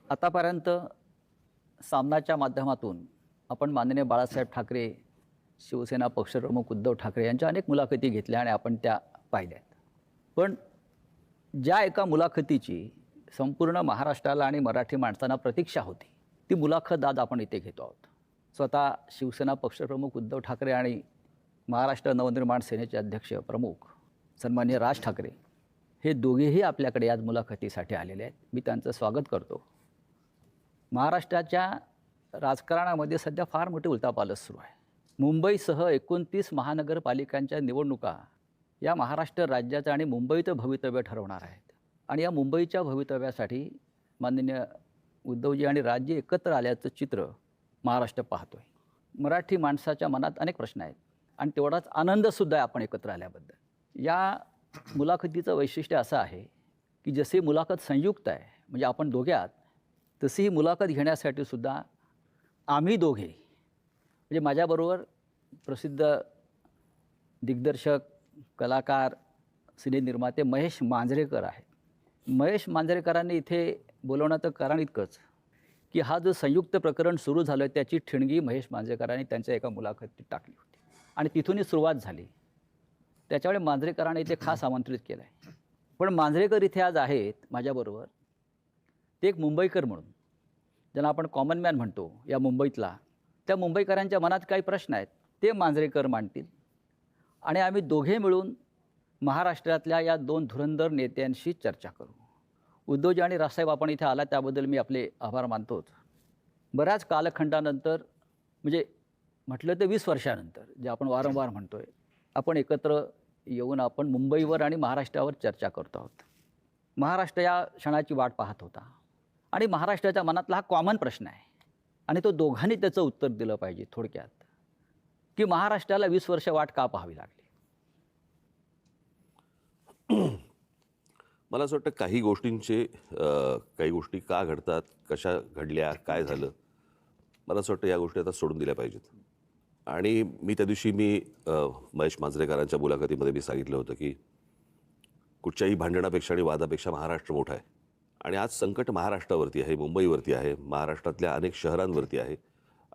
आतापर्यंत सामनाच्या माध्यमातून आपण माननीय बाळासाहेब ठाकरे, शिवसेना पक्षप्रमुख उद्धव ठाकरे यांच्या अनेक मुलाखती घेतल्या आणि आपण त्या पाहिल्यात. पण ज्या एका मुलाखतीची संपूर्ण महाराष्ट्राला आणि मराठी माणसांना प्रतीक्षा होती, ती मुलाखत आज आपण इथे घेतो आहोत. स्वतः शिवसेना पक्षप्रमुख उद्धव ठाकरे आणि महाराष्ट्र नवनिर्माण सेनेचे अध्यक्ष प्रमुख सन्माननीय राज ठाकरे हे दोघेही आपल्याकडे आज मुलाखतीसाठी आलेले आहेत. मी त्यांचं स्वागत करतो. महाराष्ट्राच्या राजकारणामध्ये सध्या फार मोठी उलथापालथ सुरू आहे. मुंबईसह 29 महानगरपालिकांच्या निवडणुका या महाराष्ट्र राज्याचं आणि मुंबईचं भवितव्य ठरवणार आहेत. आणि या मुंबईच्या भवितव्यासाठी माननीय उद्धवजी आणि राजजी एकत्र आल्याचं चित्र महाराष्ट्र पाहतोय. मराठी माणसाच्या मनात अनेक प्रश्न आहेत आणि तेवढाच आनंदसुद्धा आहे आपण एकत्र आल्याबद्दल. या मुलाखतीचं वैशिष्ट्य असं आहे की जशी मुलाखत संयुक्त आहे, म्हणजे आपण दोघे आहात, तशी ही मुलाखत घेण्यासाठी सुद्धा आम्ही दोघे, म्हणजे माझ्याबरोबर प्रसिद्ध दिग्दर्शक, कलाकार, सिनेनिर्माते महेश मांजरेकर आहेत. महेश मांजरेकरांनी इथे बोलवण्याचं कारण इतकंच की हा जो संयुक्त प्रकरण सुरू झालं त्याची ठिणगी महेश मांजरेकरांनी त्यांच्या एका मुलाखतीत टाकली होती आणि तिथूनही सुरुवात झाली. त्याच्यामुळे मांजरेकरांनी इथे खास आमंत्रित केलं आहे. पण मांजरेकर इथे आज आहेत माझ्याबरोबर. ते एक मुंबईकर म्हणून, ज्यांना आपण कॉमन मॅन म्हणतो या मुंबईतला, त्या मुंबईकरांच्या मनात काही प्रश्न आहेत ते मांजरेकर मांडतील आणि आम्ही दोघे मिळून महाराष्ट्रातल्या या दोन धुरंधर नेत्यांशी चर्चा करू. उद्धवजी आणि राजसाहेब, आपण इथे आला त्याबद्दल मी आपले आभार मानतोच. बऱ्याच कालखंडानंतर, म्हणजे म्हटलं तर 20 वर्षानंतर, जे आपण वारंवार म्हणतो आहे, आपण एकत्र येऊन आपण मुंबईवर आणि महाराष्ट्रावर चर्चा करतो आहोत. महाराष्ट्र या क्षणाची वाट पाहत होता आणि महाराष्ट्राच्या मनातला हा कॉमन प्रश्न आहे आणि तो दोघांनी त्याचं उत्तर दिलं पाहिजे. थोडक्यात की महाराष्ट्राला 20 वर्ष वाट का पाहावी लागली? मला असं वाटतं काही गोष्टी का घडतात, कशा घडल्या, काय झालं, मला असं वाटतं या गोष्टी आता सोडून दिल्या पाहिजेत. आणि मी त्या दिवशी महेश मांजरेकरांच्या मुलाखतीमध्ये मी सांगितलं होतं की कुठच्याही भांडणापेक्षा आणि वादापेक्षा महाराष्ट्र मोठा आहे. आणि आज संकट महाराष्ट्रावरती आहे, मुंबईवरती आहे, महाराष्ट्रातल्या अनेक शहरांवरती आहे.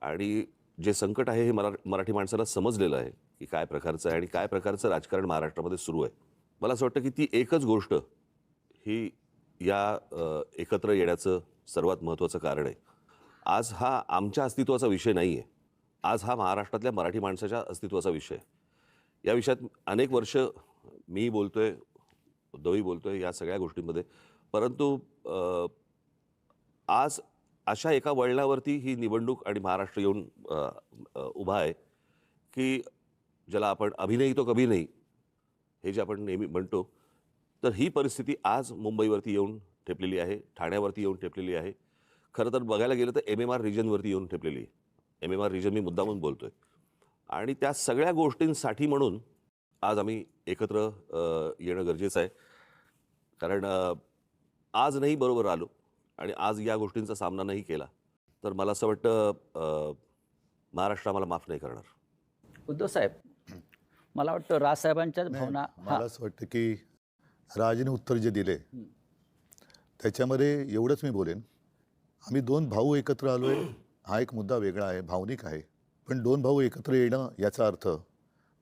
आणि जे संकट आहे हे मराठी माणसाला समजलेलं आहे की काय प्रकारचं आहे आणि काय प्रकारचं राजकारण महाराष्ट्रामध्ये सुरू आहे. मला असं वाटतं की ती एकच गोष्ट ही या एकत्र येण्याचं सर्वात महत्त्वाचं कारण आहे. आज हा आमच्या अस्तित्वाचा विषय नाही आहे, आज हा महाराष्ट्रातल्या मराठी माणसाच्या अस्तित्वाचा विषय आहे. या विषयात अनेक वर्ष मी बोलतोय, उद्धवही बोलतोय या सगळ्या गोष्टींमध्ये. परंतु आज अशा एका वळणावरती ही निवडणूक आणि महाराष्ट्र येऊन उभा आहे की ज्याला आपण अभी नहीं तो कभी नहीं हे जे आपण नेहमी म्हणतो, तर ही परिस्थिती आज मुंबईवरती येऊन ठेपलेली आहे, ठाण्यावरती येऊन ठेपलेली आहे. खरं तर बघायला गेलं तर MMR रिजनवरती येऊन ठेपलेली आहे. MMR रिजन मी मुद्दामून बोलतोय. आणि त्या सगळ्या गोष्टींसाठी म्हणून आज आम्ही एकत्र येणं गरजेचं आहे. कारण आज नाही बरोबर आलो आणि आज या गोष्टींचा सामना नाही केला तर मला असं वाटतं महाराष्ट्र आम्हाला माफ नाही करणार. उद्धव साहेब, मला वाटतं राजसाहेबांच्याच भावना. मला असं वाटतं की राजने उत्तर जे दिले त्याच्यामध्ये एवढंच मी बोलेन, आम्ही दोन भाऊ एकत्र आलो आहे हा एक मुद्दा वेगळा आहे, भावनिक आहे. पण दोन भाऊ एकत्र येणं याचा अर्थ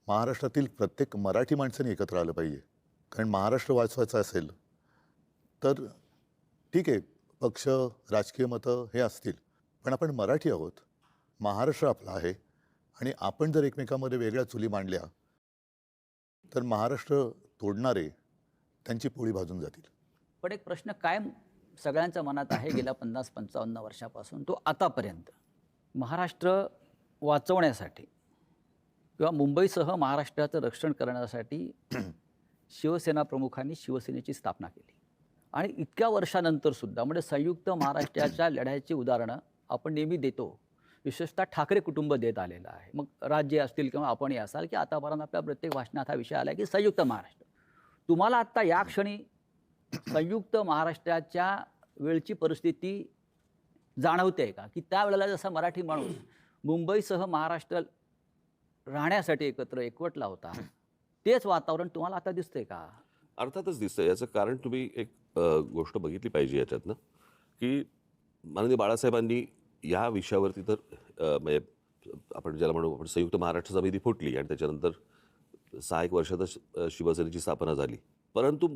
महाराष्ट्रातील प्रत्येक मराठी माणसाने एकत्र आलं पाहिजे. कारण महाराष्ट्र वाचवायचा असेल तर ठीक आहे, पक्ष, राजकीय मतं हे असतील, पण आपण मराठी आहोत, महाराष्ट्र आपला आहे. आणि आपण जर एकमेकांमध्ये वेगळ्या चुली मांडल्या तर महाराष्ट्र तोडणारे त्यांची पोळी भाजून जातील. पण एक प्रश्न कायम सगळ्यांच्या मनात आहे गेल्या 50-55 वर्षापासून, तो आतापर्यंत. महाराष्ट्र वाचवण्यासाठी किंवा मुंबईसह महाराष्ट्राचं रक्षण करण्यासाठी शिवसेना प्रमुखांनी शिवसेनेची स्थापना केली आणि इतक्या वर्षानंतरसुद्धा, म्हणजे संयुक्त महाराष्ट्राच्या लढ्याची उदाहरणं आपण नेहमी देतो, विशेषतः ठाकरे कुटुंब देत आलेलं आहे. मग राज्य असतील किंवा आपणही असाल की आतापर्यंत आपल्या प्रत्येक भाषणात हा विषय आला की संयुक्त महाराष्ट्र. तुम्हाला आत्ता या क्षणी संयुक्त महाराष्ट्राच्या वेळची परिस्थिती जाणवते का, की त्यावेळेला जसा मराठी माणूस मुंबईसह महाराष्ट्र राहण्यासाठी एकवटला होता, तेच वातावरण तुम्हाला आता दिसतंय का? अर्थातच दिसतं. याचं कारण तुम्ही एक गोष्ट बघितली पाहिजे याच्यातनं की माननीय बाळासाहेबांनी या विषयावरती तर म्हणजे आपण ज्याला म्हणू आपण संयुक्त महाराष्ट्र समिती फुटली आणि त्याच्यानंतर 6-1 वर्षातच शिवसेनेची स्थापना झाली. परंतु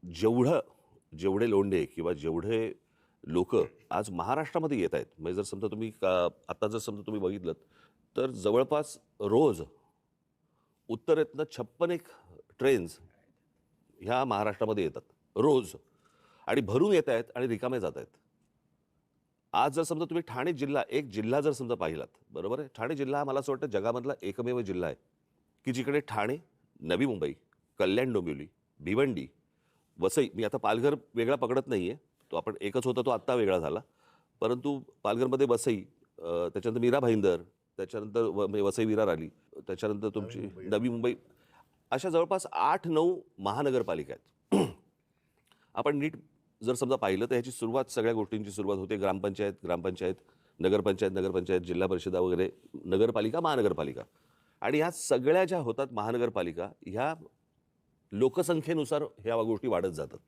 जेवढे लोंढे किंवा जेवढे लोक आज महाराष्ट्रामध्ये येत आहेत, म्हणजे जर समजा तुम्ही आता जर समजा तुम्ही बघितलं तर जवळपास रोज उत्तरेतनं 56 ट्रेन्स ह्या महाराष्ट्रामध्ये येतात रोज, आणि भरून येत आहेत आणि रिकामे जात आहेत. आज जर समजा तुम्ही ठाणे जिल्हा, एक जिल्हा जर समजा पाहिलात, बरोबर आहे, ठाणे जिल्हा हा मला असं वाटतं जगामधला एकमेव जिल्हा आहे की जिकडे ठाणे, नवी मुंबई, कल्याण डोंबिवली, भिवंडी, वसई, मी आता पालघर वेगळा पकडत नाही आहे, तो आपण एकच होता, तो आत्ता वेगळा झाला, परंतु पालघरमध्ये वसई, त्याच्यानंतर मीरा भाईंदर, त्याच्यानंतर वसई विरार आली, त्याच्यानंतर तुमची नवी मुंबई, अशा जवळपास 8-9 महानगरपालिका आहेत. आपण नीट जर समजा पाहिलं तर ह्याची सुरुवात, सगळ्या गोष्टींची सुरुवात होते ग्रामपंचायत, नगरपंचायत, जिल्हा परिषदा वगैरे, नगरपालिका, महानगरपालिका, आणि ह्या सगळ्या ज्या होतात महानगरपालिका, ह्या लोकसंख्येनुसार ह्या गोष्टी वाढत जातात.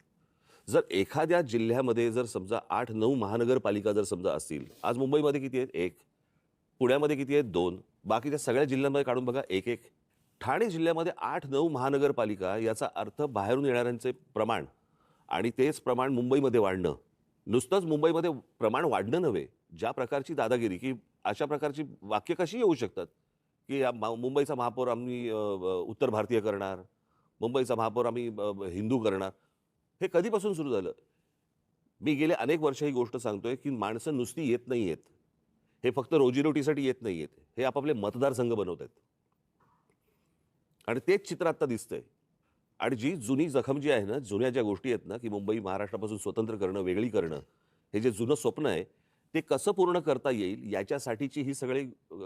जर एखाद्या जिल्ह्यामध्ये जर समजा 8-9 महानगरपालिका जर समजा असतील, आज मुंबईमध्ये किती आहेत? 1, पुण्यामध्ये किती आहेत? 2, बाकीच्या सगळ्या जिल्ह्यांमध्ये काढून बघा 1-1. ठाणे जिल्ह्यामध्ये 8-9 महानगरपालिका, याचा अर्थ बाहेरून येणाऱ्यांचे प्रमाण आणि तेच प्रमाण मुंबईमध्ये वाढणं, नुसतंच मुंबईमध्ये प्रमाण वाढणं नव्हे, ज्या प्रकारची दादागिरी, की अशा प्रकारची वाक्य कशी येऊ शकतात की मुंबईचा महापौर आम्ही उत्तर भारतीय करणार, मुंबईचा महापौर आम्ही हिंदू करणार. हे कधीपासून सुरू झालं? मी गेले अनेक वर्ष ही गोष्ट सांगतोय की माणसं नुसती येत नाही आहेत, हे फक्त रोजीरोटीसाठी येत नाही आहेत, हे आपापले मतदारसंघ बनवत आहेत, आणि तेच चित्र आत्ता दिसतंय. आणि जी जुनी जखम जी आहे ना, जुन्या ज्या गोष्टी आहेत ना, की मुंबई महाराष्ट्रापासून स्वतंत्र करणं, वेगळी करणं, हे जे जुनं स्वप्न आहे ते कसं पूर्ण करता येईल याच्यासाठीची ही सगळी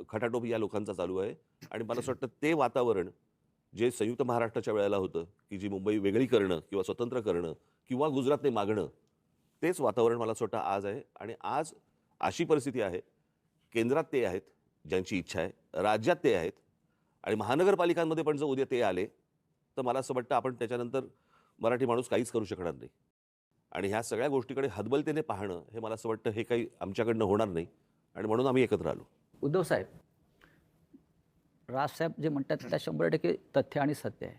खटाटोप या लोकांचा चालू आहे. आणि मला असं वाटतं ते वातावरण जे संयुक्त महाराष्ट्राच्या वेळेला होतं, की जी मुंबई वेगळी करणं किंवा स्वतंत्र करणं किंवा गुजरातने मागणं, तेच वातावरण मला असं वाटतं आज आहे. आणि आज अशी परिस्थिती आहे, केंद्रात ते आहेत ज्यांची इच्छा आहे, राज्यात ते आहेत, आणि महानगरपालिकांमध्ये पण जर उद्या ते आले तर मला असं वाटतं आपण त्याच्यानंतर मराठी माणूस काहीच करू शकणार नाही. आणि ह्या सगळ्या गोष्टीकडे हतबलतेने पाहणं, हे मला असं वाटतं हे काही आमच्याकडनं होणार नाही, आणि म्हणून आम्ही एकत्र आलो. उद्धव साहेब, राजसाहेब जे म्हणतात त्या 100% तथ्य आणि सत्य आहे.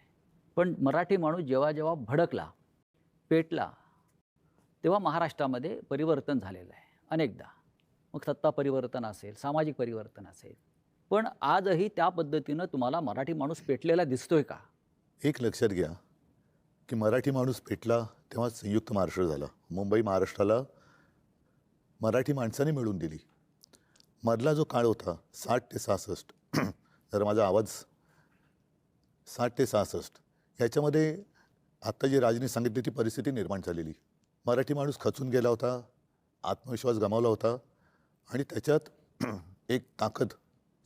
पण मराठी माणूस जेव्हा जेव्हा भडकला, पेटला, तेव्हा महाराष्ट्रामध्ये परिवर्तन झालेलं आहे अनेकदा. मग सत्ता परिवर्तन असेल, सामाजिक परिवर्तन असेल, पण आजही त्या पद्धतीनं तुम्हाला मराठी माणूस पेटलेला दिसतोय का? एक लक्षात घ्या की मराठी माणूस पेटला तेव्हा संयुक्त महाराष्ट्र झाला. मुंबई महाराष्ट्राला मराठी माणसाने मिळवून दिली. मधला जो काळ होता 60 ते 66, जर माझा आवाज 60 ते 66, ह्याच्यामध्ये आत्ता जी राजनी सांगितली ती परिस्थिती निर्माण झालेली. मराठी माणूस खचून गेला होता, आत्मविश्वास गमावला होता, आणि त्याच्यात एक ताकद,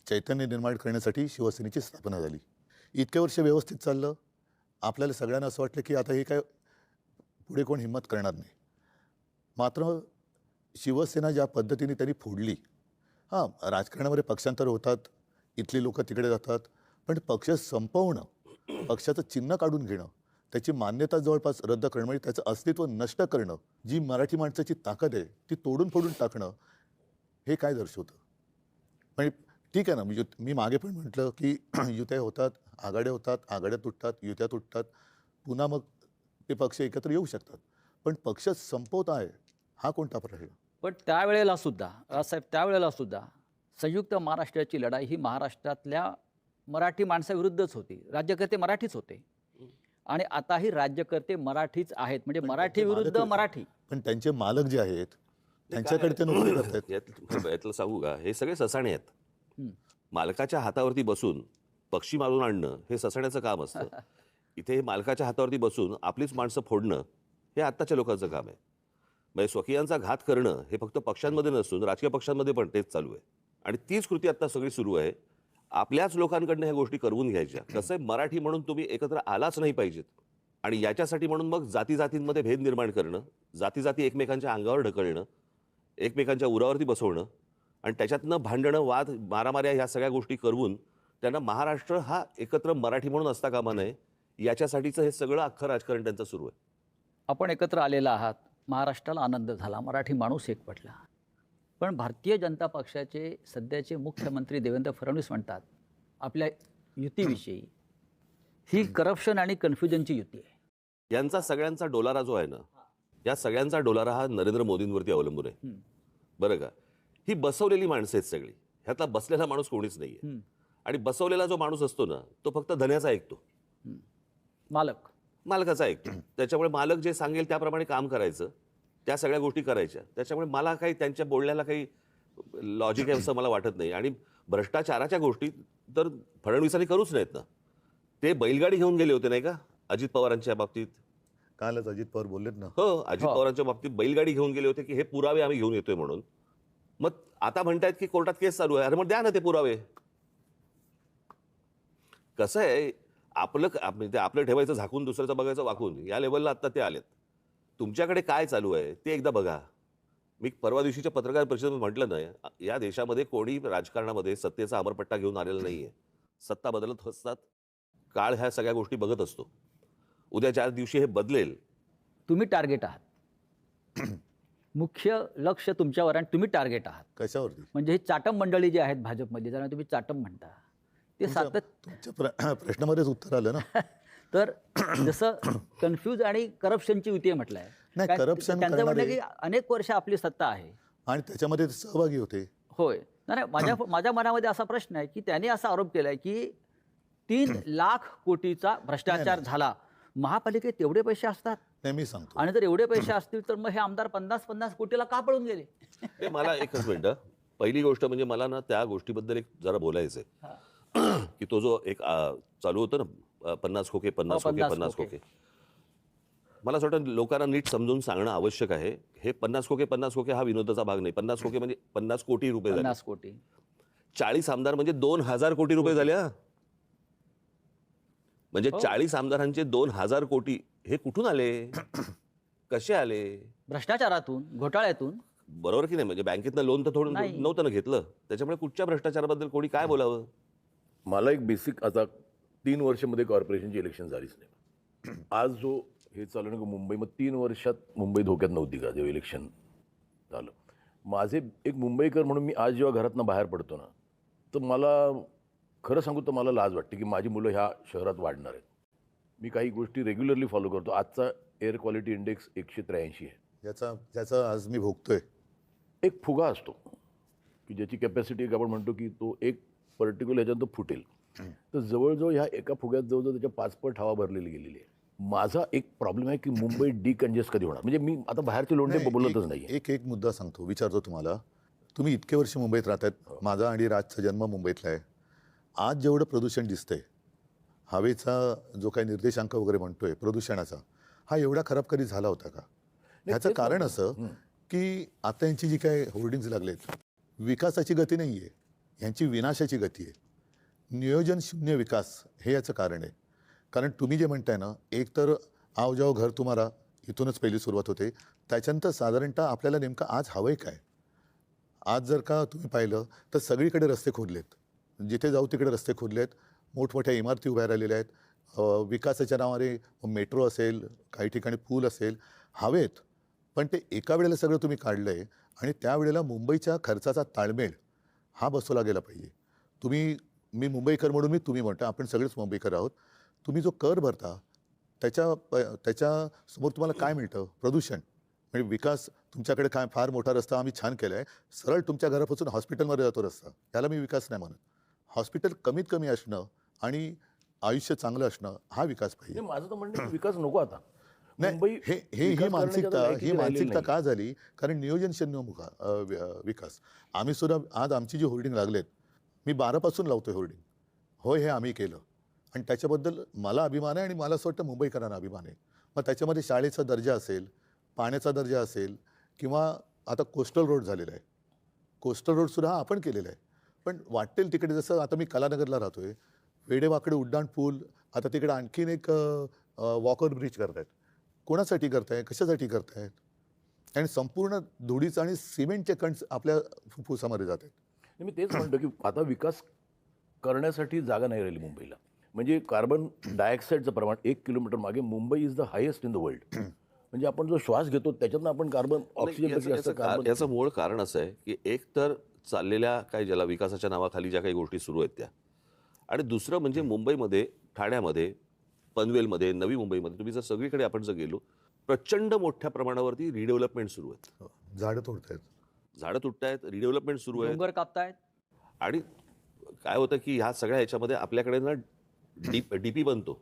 चैतन्य निर्माण करण्यासाठी शिवसेनेची स्थापना झाली. इतके वर्ष व्यवस्थित चाललं. आपल्याला सगळ्यांना असं वाटलं की आता हे काय पुढे कोण हिंमत करणार नाही. मात्र शिवसेना ज्या पद्धतीने त्यांनी फोडली, हां, राजकारणामध्ये पक्षांतर होतात, इथली लोक तिकडे जातात, पण पक्ष संपवणं, पक्षाचं चिन्ह काढून घेणं, त्याची मान्यता जवळपास रद्द करणं, म्हणजे त्याचं अस्तित्व नष्ट करणं, जी मराठी माणसाची ताकद आहे ती तोडून फोडून टाकणं, हे काय दर्शवतं? म्हणजे ठीक आहे ना, मी मागे पण म्हटलं की युत्या होतात, आघाड्या होतात, आघाड्या तुटतात, युत्या तुटतात, पुन्हा मग ते पक्ष एकत्र येऊ शकतात, पण पक्ष संपवत आहे हा कोणता प्रश्न? पण त्यावेळेला सुद्धा राजसाहेब, त्यावेळेला सुद्धा संयुक्त महाराष्ट्राची लढाई ही महाराष्ट्रातल्या मराठी माणसाविरुद्धच होती. राज्यकर्ते मराठीच होते, आणि आताही राज्यकर्ते मराठीच आहेत. म्हणजे मराठी विरुद्ध मराठी. पण त्यांचे मालक जे आहेत त्यांच्याकडे ते नोकरी करतात. यातलं सांगू का, हे सगळे ससाणे आहेत. मालकाच्या हातावरती बसून पक्षी मारून आणणं हे ससाण्याचं काम असतं. इथे मालकाच्या हातावरती बसून आपलीच माणसं फोडणं हे आत्ताच्या लोकांचं काम आहे. म्हणजे स्वकीयांचा घात करणं हे फक्त पक्षांमध्ये नसून राजकीय पक्षांमध्ये पण तेच चालू आहे, आणि तीच कृती आत्ता सगळी सुरू आहे. आपल्याच लोकांकडनं ह्या गोष्टी करवून घ्यायच्या. कसं आहे, मराठी म्हणून तुम्ही एकत्र आलाच नाही पाहिजेत, आणि याच्यासाठी म्हणून मग जातीजातींमध्ये भेद निर्माण करणं, जाती एकमेकांच्या अंगावर ढकलणं, एकमेकांच्या उरावरती बसवणं, आणि त्याच्यातनं भांडणं, वाद, मारामाऱ्या ह्या सगळ्या गोष्टी करवून त्यांना महाराष्ट्र हा एकत्र मराठी म्हणून असता कामा नये, याच्यासाठीचं हे सगळं अख्खं राजकारण त्यांचं सुरू आहे. आपण एकत्र आलेला आहात, महाराष्ट्राला आनंद झाला, मराठी माणूस एकवटला. पण भारतीय जनता पक्षाचे सध्याचे मुख्यमंत्री देवेंद्र फडणवीस म्हणतात आपल्या युतीविषयी ही करप्शन आणि कन्फ्युजनची युती आहे. यांचा सगळ्यांचा डोलारा जो आहे ना, या सगळ्यांचा डोलारा हा नरेंद्र मोदींवरती अवलंबून आहे. बरं का? ही बसवलेली माणसं आहेत सगळी. ह्यातला बसलेला माणूस कोणीच नाहीये. आणि बसवलेला जो माणूस असतो ना, तो फक्त धन्याचा ऐकतो, मालकाचा ऐकतो. त्याच्यामुळे मालक जे सांगेल त्याप्रमाणे काम करायचं, त्या सगळ्या गोष्टी करायच्या. त्याच्यामुळे मला काही त्यांच्या बोलण्याला काही लॉजिक आहे असं मला वाटत नाही. आणि भ्रष्टाचाराच्या गोष्टी तर फडणवीसांनी करूच नाहीत ना. ते बैलगाडी घेऊन गेले होते नाही का अजित पवारांच्या बाबतीत. कालच अजित पवार बोललेत ना. हो, अजित पवारांच्या बाबतीत बैलगाडी घेऊन गेले होते की हे पुरावे आम्ही घेऊन येतोय म्हणून. मग आता म्हणतायत की कोर्टात केस चालू आहे. अरे मग द्या ना ते पुरावे. कसं आहे, आपलं ठेवायचं झाकून, दुसऱ्याचं बघायचं वाकून, या लेवलला आता ते आलेत. तुमच्याकडे काय चालू आहे ते एकदा बघा. मी परवा दिवशीच्या पत्रकार परिषदेत म्हटलं ना, या देशामध्ये कोणी राजकारणामध्ये सत्तेचा अमरपट्टा घेऊन आलेला नाहीये. सत्ता बदलत असतात, काळ ह्या सगळ्या गोष्टी बघत असतो. उद्या 4 दिवशी हे बदलेल. तुम्ही टार्गेट आहात. मुख्य लक्ष तुमच्यावर आणि तुम्ही टार्गेट आहात. कशावरती? म्हणजे ही चाटम मंडळी जी आहेत भाजपमध्ये, ज्यांना तुम्ही चाटम म्हणता, ते तुमच्या प्रश्नामध्येच उत्तर आलं ना. तर जसं कन्फ्यूज आणि करप्शनची युती आहे म्हटलंय. नाही, corruption त्यांचं म्हणणं करणारे- की अनेक वर्ष आपली सत्ता आहे. आणि त्याच्यामध्ये ते सहभागी होते. होय. नाही, माझ्या मनामध्ये असा प्रश्न आहे की त्यांनी असा आरोप केलाय की 3 लाख कोटीचा भ्रष्टाचार झाला. महापालिकेत तेवढे पैसे असतात नाही, मी सांगतो. आणि जर एवढे पैसे असतील तर मग हे आमदार 50-50 कोटीला का पळून गेले? ते मला एकच मिनिटं. पहिली गोष्ट म्हणजे मला ना त्या गोष्टीबद्दल एक जरा बोलायचंय की तो जो एक चालू होतं ना 50 खोके 50 खोके 50 खोके. मला असं वाटतं लोकांना नीट समजून सांगणं आवश्यक आहे. हे 50 खोके हा विनोदाचा भाग नाही. 50 खोके म्हणजे 50 कोटी रुपये झाले. 50 कोटी. 40 आमदार म्हणजे 2000 कोटी रुपये झाले. म्हणजे 40 आमदारांचे 2000 कोटी हे कुठून आले? कसे आले? भ्रष्टाचारातून, घोटाळ्यातून. बरोबर की नाही? म्हणजे बँकेतनं लोन तर थोडं नाही. नव्हतं ना घेतलं. त्याच्यामुळे कुठच्या भ्रष्टाचाराबद्दल कोणी काय बोलावं? मला एक बेसिक, आता 3 वर्षामध्ये कॉर्पोरेशनची इलेक्शन झालीच नाही. आज जो हे चालू आहे मुंबई, मग 3 वर्षात मुंबई धोक्यात नव्हती का जेव्हा इलेक्शन झालं? माझे एक मुंबईकर म्हणून मी आज जेव्हा घरातनं बाहेर पडतो ना, तर मला खरं सांगू तर मला लाज वाटते की माझी मुलं ह्या शहरात वाढणार आहेत. मी काही गोष्टी रेग्युलरली फॉलो करतो. आजचा एअर क्वालिटी इंडेक्स 183 आहे. ज्याचा आज मी भोगतोय. एक फुगा असतो की ज्याची कॅपॅसिटी एक आपण म्हणतो की तो एक पर्टिक्युलर ह्याच्यात तो फुटेल. तर जवळजवळ ह्या एका फुग्यात जवळजवळ त्याच्या 5 पट हवा भरलेली गेलेली आहे. माझा एक प्रॉब्लेम आहे की मुंबई डिकंजेस्ट कधी होणार? म्हणजे मी आता बाहेरचे लोंढे बोलतच नाही. एक मुद्दा सांगतो, विचारतो तुम्हाला. तुम्ही इतके वर्ष मुंबईत राहतात. माझा आणि राजचा जन्म मुंबईतला आहे. आज जेवढं प्रदूषण दिसतंय, हवेचा जो काही निर्देशांक वगैरे म्हणतोय प्रदूषणाचा, हा एवढा खराब कधी झाला होता का? ह्याचं कारण असं की आता यांची जी काही होर्डिंग्ज लागलेत, विकासाची गती नाही आहे, यांची विनाशाची गती आहे. नियोजन शून्य विकास हे याचं कारण आहे. कारण तुम्ही जे म्हणताय ना, एक तर आओ जाओ घर तुम्हाला इथूनच पहिली सुरुवात होते. त्याच्यानंतर साधारणतः आपल्याला नेमकं आज हवंय काय? आज जर का तुम्ही पाहिलं तर सगळीकडे रस्ते खोदलेत. जिथे जाऊ तिकडे रस्ते खोदलेत. मोठमोठ्या इमारती उभ्या राहिलेल्या आहेत. विकासाच्या नावाने मेट्रो असेल, काही ठिकाणी पूल असेल, हवेत. पण ते एका वेळेला सगळं तुम्ही काढलं आहे आणि त्यावेळेला मुंबईच्या खर्चाचा ताळमेळ हा बसवला गेला पाहिजे. मी मुंबईकर म्हणून तुम्ही म्हणता, आपण सगळेच मुंबईकर आहोत. तुम्ही जो कर भरता त्याच्यासमोर तुम्हाला काय मिळतं? प्रदूषण. म्हणजे विकास तुमच्याकडे काय फार मोठा रस्ता आम्ही छान केला आहे, सरळ तुमच्या घरापासून हॉस्पिटलमध्ये जातो रस्ता, याला मी विकास नाही म्हणत. हॉस्पिटल कमीत कमी असणं आणि आयुष्य चांगलं असणं हा विकास पाहिजे. माझं तर म्हणणं आहे की विकास नको आता. नाही, ही मानसिकता का झाली? कारण नियोजन शून्य विकास. आम्ही सुद्धा आज आमची जी होर्डिंग लागलेत, मी 12 पासून लावतोय होर्डिंग. होय, हे आम्ही केलं आणि त्याच्याबद्दल मला अभिमान आहे आणि मला असं वाटतं मुंबईकरांना अभिमान आहे. मग त्याच्यामध्ये शाळेचा दर्जा असेल, पाण्याचा दर्जा असेल, किंवा आता कोस्टल रोड झालेला आहे. कोस्टल रोडसुद्धा आपण केलेला आहे. पण वाटेल तिकडे, जसं आता मी कलानगरला राहतोय, वेडेवाकडे उड्डाण पूल, आता तिकडे आणखीन एक वॉकर ब्रिज करतायत. कोणासाठी करताय? कशासाठी करतायत? आणि संपूर्ण धुळीचं आणि सिमेंटचे कणस आपल्या फुफ्फुसामध्ये जात आहेत. मी तेच म्हणतो की आता विकास करण्यासाठी जागा नाही राहिली मुंबईला. म्हणजे कार्बन डायऑक्साईडचं प्रमाण 1 किलोमीटर मागे Mumbai is the highest in the world. म्हणजे आपण जो श्वास घेतो त्याच्यातनं आपण कार्बन ऑक्सिजनपेक्षा जास्त कार्बन. याचं मूळ कारण असं आहे की एक तर चाललेल्या काय ज्याला विकासाच्या नावाखाली ज्या काही गोष्टी सुरू आहेत त्या, आणि दुसरं म्हणजे मुंबईमध्ये, ठाण्यामध्ये, पनवेलमध्ये, नवी मुंबईमध्ये तुम्ही जर सगळीकडे आपण जर गेलो, प्रचंड मोठ्या प्रमाणावरती रिडेव्हलपमेंट सुरू आहेत. झाडं तोडतायत. झाडं तुटतायत, रिडेव्हलपमेंट सुरू आहे. डोंगर कापतायत. आणि काय होतं की ह्या सगळ्या ह्याच्यामध्ये आपल्याकडे ना डीपी बनतो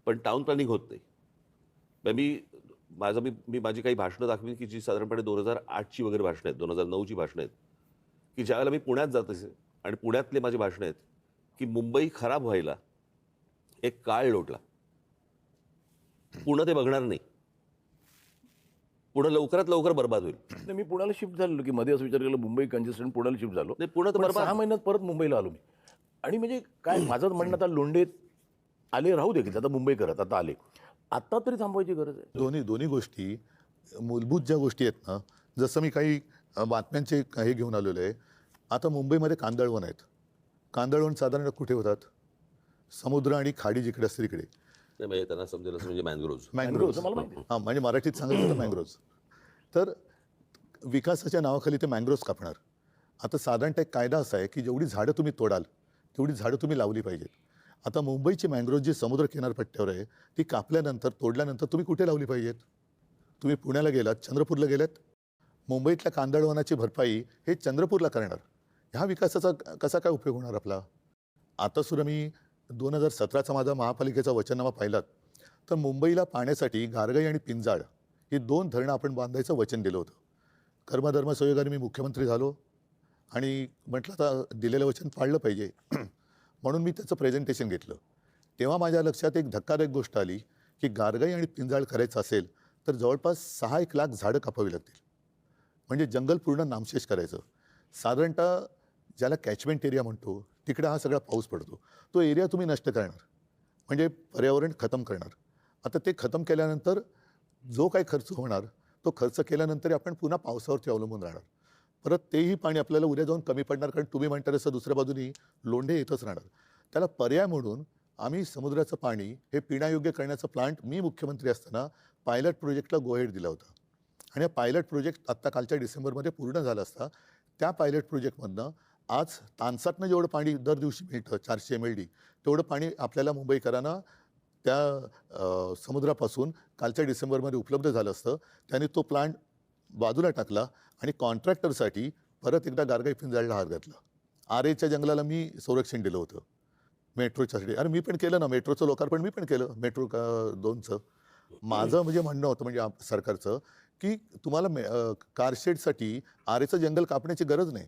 पण टाउन प्लॅनिंग होत नाही. मी माझी काही भाषणं दाखवीन की जी साधारणपणे 2008ची वगैरे भाषणं आहेत, 2009ची भाषणं आहेत, की ज्यावेळेला मी पुण्यात जात असे आणि पुण्यातले माझी भाषणं आहेत की मुंबई खराब व्हायला एक काळ लोटला. पुणे ते बघणार नाही, पुणे लवकरात लवकर बर्बाद होईल. नाही, मी पुण्याला शिफ्ट झालो की मध्ये असं विचार केला मुंबई कंजेस्टेड, पुण्याला शिफ्ट झालो. नाही, पुणे तर पण बर्बाद. 6 महिन्यात परत मुंबईला आलो मी. आणि म्हणजे काय माझं म्हणणं, आता लोंढे आले राहू दे की आता मुंबई करत आता आले, आता तरी थांबवायची गरज आहे. दोन्ही गोष्टी मूलभूत ज्या गोष्टी आहेत ना, जसं मी काही बातम्यांचे हे घेऊन आलेलो आहे. आता मुंबईमध्ये कांदळवन आहेत. कांदळवन साधारण कुठे होतात? समुद्र आणि खाडी जिकडे असते तिकडे. नाही, म्हणजे त्यांना समजेल असं म्हणजे मॅनग्रोव्ज. मँग्रोव्ज. मला माहिती आहे. हां, म्हणजे मराठीत सांगायचं तर मँग्रोव्ज. तर विकासाच्या नावाखाली ते मँग्रोव्ज कापणार. आता साधारणतः एक कायदा असा आहे की जेवढी झाडं तुम्ही तोडाल तेवढी झाडं तुम्ही लावली पाहिजेत. आता मुंबईची मँग्रोव्ज जी समुद्र किनारपट्ट्यावर आहे ती कापल्यानंतर, तोडल्यानंतर तुम्ही कुठे लावली पाहिजेत? तुम्ही पुण्याला गेलात, चंद्रपूरला गेलात, मुंबईतल्या कांदळवनाची भरपाई हे चंद्रपूरला करणार. ह्या विकासाचा कसा काय उपयोग होणार आपला? आता सुद्धा मी 2017चा माझा महापालिकेचा वचननामा पाहिलात तर मुंबईला पाण्यासाठी गारगाई आणि पिंजाळ ही 2 धरणं आपण बांधायचं वचन दिलं होतं. कर्मधर्म संयोगाने मी मुख्यमंत्री झालो आणि म्हटलं आता दिलेलं वचन पाळलं पाहिजे म्हणून मी त्याचं प्रेझेंटेशन घेतलं. तेव्हा माझ्या लक्षात एक धक्कादायक गोष्ट आली की गारगाई आणि पिंजाळ करायचं असेल तर जवळपास 6-1 लाख झाडं कापावी लागतील. म्हणजे जंगल पूर्ण नामशेष करायचं. साधारणतः ज्याला कॅचमेंट एरिया म्हणतो तिकडे हा सगळा पाऊस पडतो, तो एरिया तुम्ही नष्ट करणार म्हणजे पर्यावरण खतम करणार. आता ते खतम केल्यानंतर जो काही खर्च होणार तो खर्च केल्यानंतर आपण पुन्हा पावसावरती अवलंबून राहणार. परत तेही पाणी आपल्याला उद्या जाऊन कमी पडणार, कारण तुम्ही म्हणता तसं दुसऱ्या बाजूनी लोंढे येतच राहणार. त्याला पर्याय म्हणून आम्ही समुद्राचं पाणी हे पिण्यायोग्य करण्याचा प्लांट मी मुख्यमंत्री असताना पायलट प्रोजेक्टला गोहेड दिला होता. आणि हा पायलट प्रोजेक्ट आत्ता कालच्या डिसेंबरमध्ये पूर्ण झाला असता. त्या पायलट प्रोजेक्टमधनं आज तानसातनं जेवढं पाणी दर दिवशी मिळतं 400 MLD तेवढं पाणी आपल्याला मुंबईकरांना त्या समुद्रापासून कालच्या डिसेंबरमध्ये उपलब्ध झालं असतं. त्याने तो प्लांट बाजूला टाकला आणि कॉन्ट्रॅक्टरसाठी परत एकदा गारगाई पिंजाळला हात घातला. आरेच्या जंगलाला मी संरक्षण दिलं होतं मेट्रोच्यासाठी. अरे मी पण केलं ना, मेट्रोचं लोकार्पण मी पण केलं, मेट्रो 2चं. माझं म्हणजे म्हणणं होतं म्हणजे सरकारचं की तुम्हाला कारशेडसाठी आरेचं जंगल कापण्याची गरज नाही,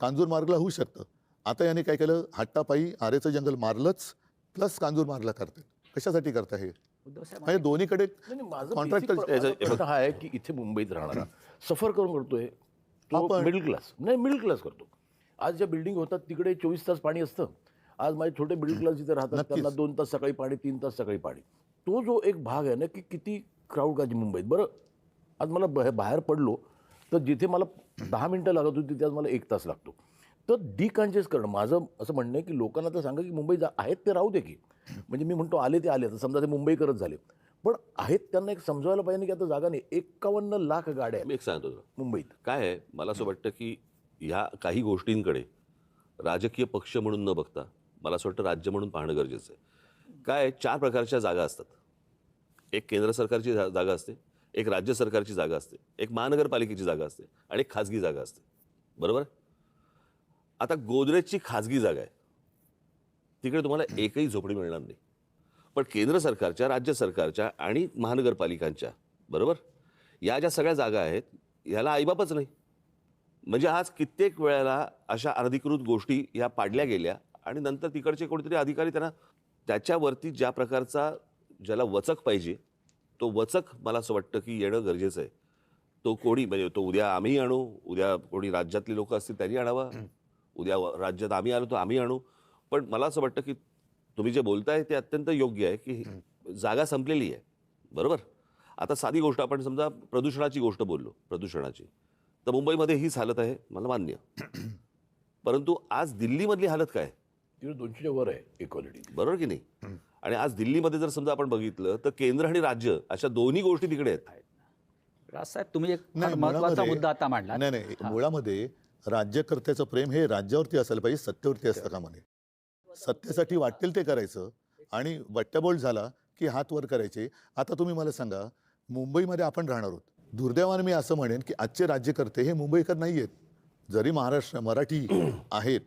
कांजूर मार्गला होऊ शकतं. आता याने काय केलं, हट्टापायी आरेचं जंगल मारलंच प्लस कांजूर मार्गला करतात. कशासाठी करता हे? उद्धव साहेब, म्हणजे दोन्हीकडे नाही, माझं कॉन्ट्रॅक्टर प्रश्न हा आहे की इथे मुंबईत राहणारा सफर करून करतोय तो आपण- मिडल क्लास, नाही मिडल क्लास करतो. आज ज्या बिल्डिंग होतात तिकडे 24 तास पाणी असतं. आज माझे छोटे मिडल क्लास जिथे राहतात नक्कीच. त्यांना 2 तास सकाळी पाणी, 3 तास सकाळी पाणी. तो जो एक भाग आहे ना की किती क्राऊड गाजी मुंबईत. बरं, आज मला बाहेर पडलो तर जिथे मला 10 मिनिटं लागत होती तिथे आज मला 1 तास लागतो. तर डिकन्जेस्ट करणं, माझं असं म्हणणं आहे की लोकांना तर सांगा की मुंबई आहेत ते राहू दे की. म्हणजे मी म्हणतो आले ते आले, आता समजा ते मुंबई करत झाले, पण आहेत त्यांना एक समजायला पाहिजे की आता जागा नाही. 51 लाख गाड्या मी एक सांगतो तुला. मुंबईत. काय आहे, मला असं वाटतं की ह्या काही गोष्टींकडे राजकीय पक्ष म्हणून न बघता मला असं वाटतं राज्य म्हणून पाहणं गरजेचं आहे. काय 4 प्रकारच्या जागा असतात. एक केंद्र सरकारची जागा असते, एक राज्य सरकारची जागा असते, एक महानगरपालिकेची जागा असते आणि एक खाजगी जागा असते. बरोबर? आता गोदरेजची खाजगी जागा आहे, तिकडे तुम्हाला एकही झोपडी मिळणार नाही. पण केंद्र सरकारच्या, राज्य सरकारच्या आणि महानगरपालिकांच्या, बरोबर, या ज्या सगळ्या जागा आहेत ह्याला आईबापच नाही. म्हणजे आज कित्येक वेळेला अशा अनधिकृत गोष्टी ह्या पाडल्या गेल्या आणि नंतर तिकडचे कोणीतरी अधिकारी त्यांना त्याच्यावरती ज्या प्रकारचा ज्याला वचक पाहिजे तो वचक मला असं वाटतं की येणं गरजेचं आहे. तो कोणी म्हणजे तो उद्या आम्ही आणू, उद्या कोणी राज्यातली लोक असतील त्यांनी आणावा, उद्या राज्यात आम्ही आलो तर आम्ही आणू. पण मला असं वाटतं की तुम्ही जे बोलताय ते अत्यंत योग्य आहे की जागा संपलेली आहे. बरोबर? आता साधी गोष्ट आपण समजा प्रदूषणाची गोष्ट बोललो, प्रदूषणाची, तर मुंबईमध्ये हीच हालत आहे, मला मान्य. परंतु आज दिल्लीमधली हालत काय? तिकडे 200च्या वर आहे इक्वालिटी. बरोबर की नाही? आणि आज दिल्लीमध्ये जर समजा आपण बघितलं तर केंद्र आणि राज्य अशा दोन्ही गोष्टी तिकडे आहेत. राजसाहेब तुम्ही एक फार नाही, महत्वाचा मुळामध्ये- मुद्दा आता मांडला. नाही मुळामध्ये राज्यकर्त्याचं प्रेम हे राज्यावरती असायला पाहिजे, सत्तेवरती असतं का म्हणे. सत्तेसाठी वाटेल ते करायचं आणि वट्ट्याबोळ झाला की हात वर करायचे. आता तुम्ही मला सांगा, मुंबईमध्ये आपण राहणार आहोत. दुर्दैवाने मी असं म्हणेन की आजचे राज्यकर्ते हे मुंबईकर नाही आहेत. जरी मराठी आहेत,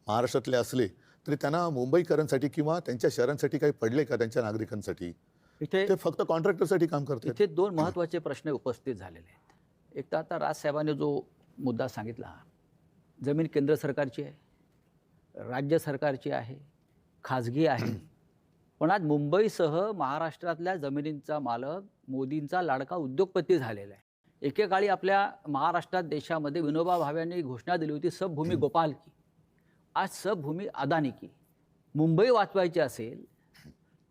महाराष्ट्रातले असले तरी त्यांना मुंबईकरांसाठी किंवा त्यांच्या शहरांसाठी काही पडले का त्यांच्या नागरिकांसाठी? इथे ते फक्त कॉन्ट्रॅक्टरसाठी काम करतात. इथे दोन महत्त्वाचे प्रश्न उपस्थित झालेले आहेत. एक तर आता राजसाहेबांनी जो मुद्दा सांगितला, जमीन केंद्र सरकारची आहे, राज्य सरकारची आहे, खाजगी आहे. पण आज मुंबईसह महाराष्ट्रातल्या जमिनींचा मालक मोदींचा लाडका उद्योगपती झालेला आहे. एकेकाळी आपल्या महाराष्ट्रात देशामध्ये विनोबा भावेंनी घोषणा दिली होती सब भूमी गोपाल की. आज सब भूमी अदानी की. मुंबई वाचवायची असेल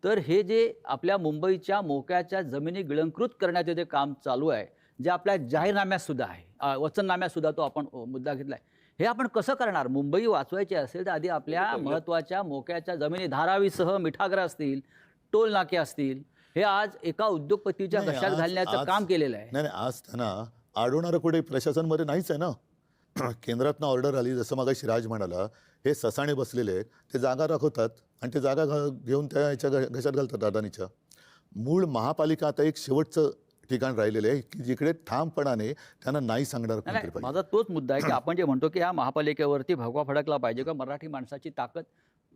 तर हे जे आपल्या मुंबईच्या मोक्याच्या जमिनी गिळंकृत करण्याचे जे काम चालू आहे, जे आपल्या जाहीरनाम्यात सुद्धा आहे, वचननाम्यात सुद्धा तो आपण मुद्दा घेतला आहे, हे आपण कसं करणार? मुंबई वाचवायची असेल तर आधी आपल्या महत्त्वाच्या मोक्याच्या जमिनी धारावीसह मिठागर असतील, टोल नाके असतील, हे आज एका उद्योगपतीच्या नाही, घशात आज- घालण्याचं आज- काम केलेलं आहे. नाही आज त्यांना अडवणारं कुठे प्रशासनमध्ये नाहीच आहे ना. केंद्रातनं ऑर्डर आली, जसं मगाशी राज म्हणाला, हे ससाणे बसलेले आहेत, ते जागा राखवतात आणि ते जागा घेऊन त्या याच्या घशात घालतात अदानीच्या. मूळ महापालिका आता एक शेवटचं ठिकाण राहिलेलं आहे की जिकडे ठामपणाने त्यांना नाही सांगणार नाही, कोणतरी पाहिजे. माझा तोच मुद्दा आहे की आपण जे म्हणतो की या महापालिकेवरती भगवा फडकला पाहिजे का मराठी माणसाची ताकद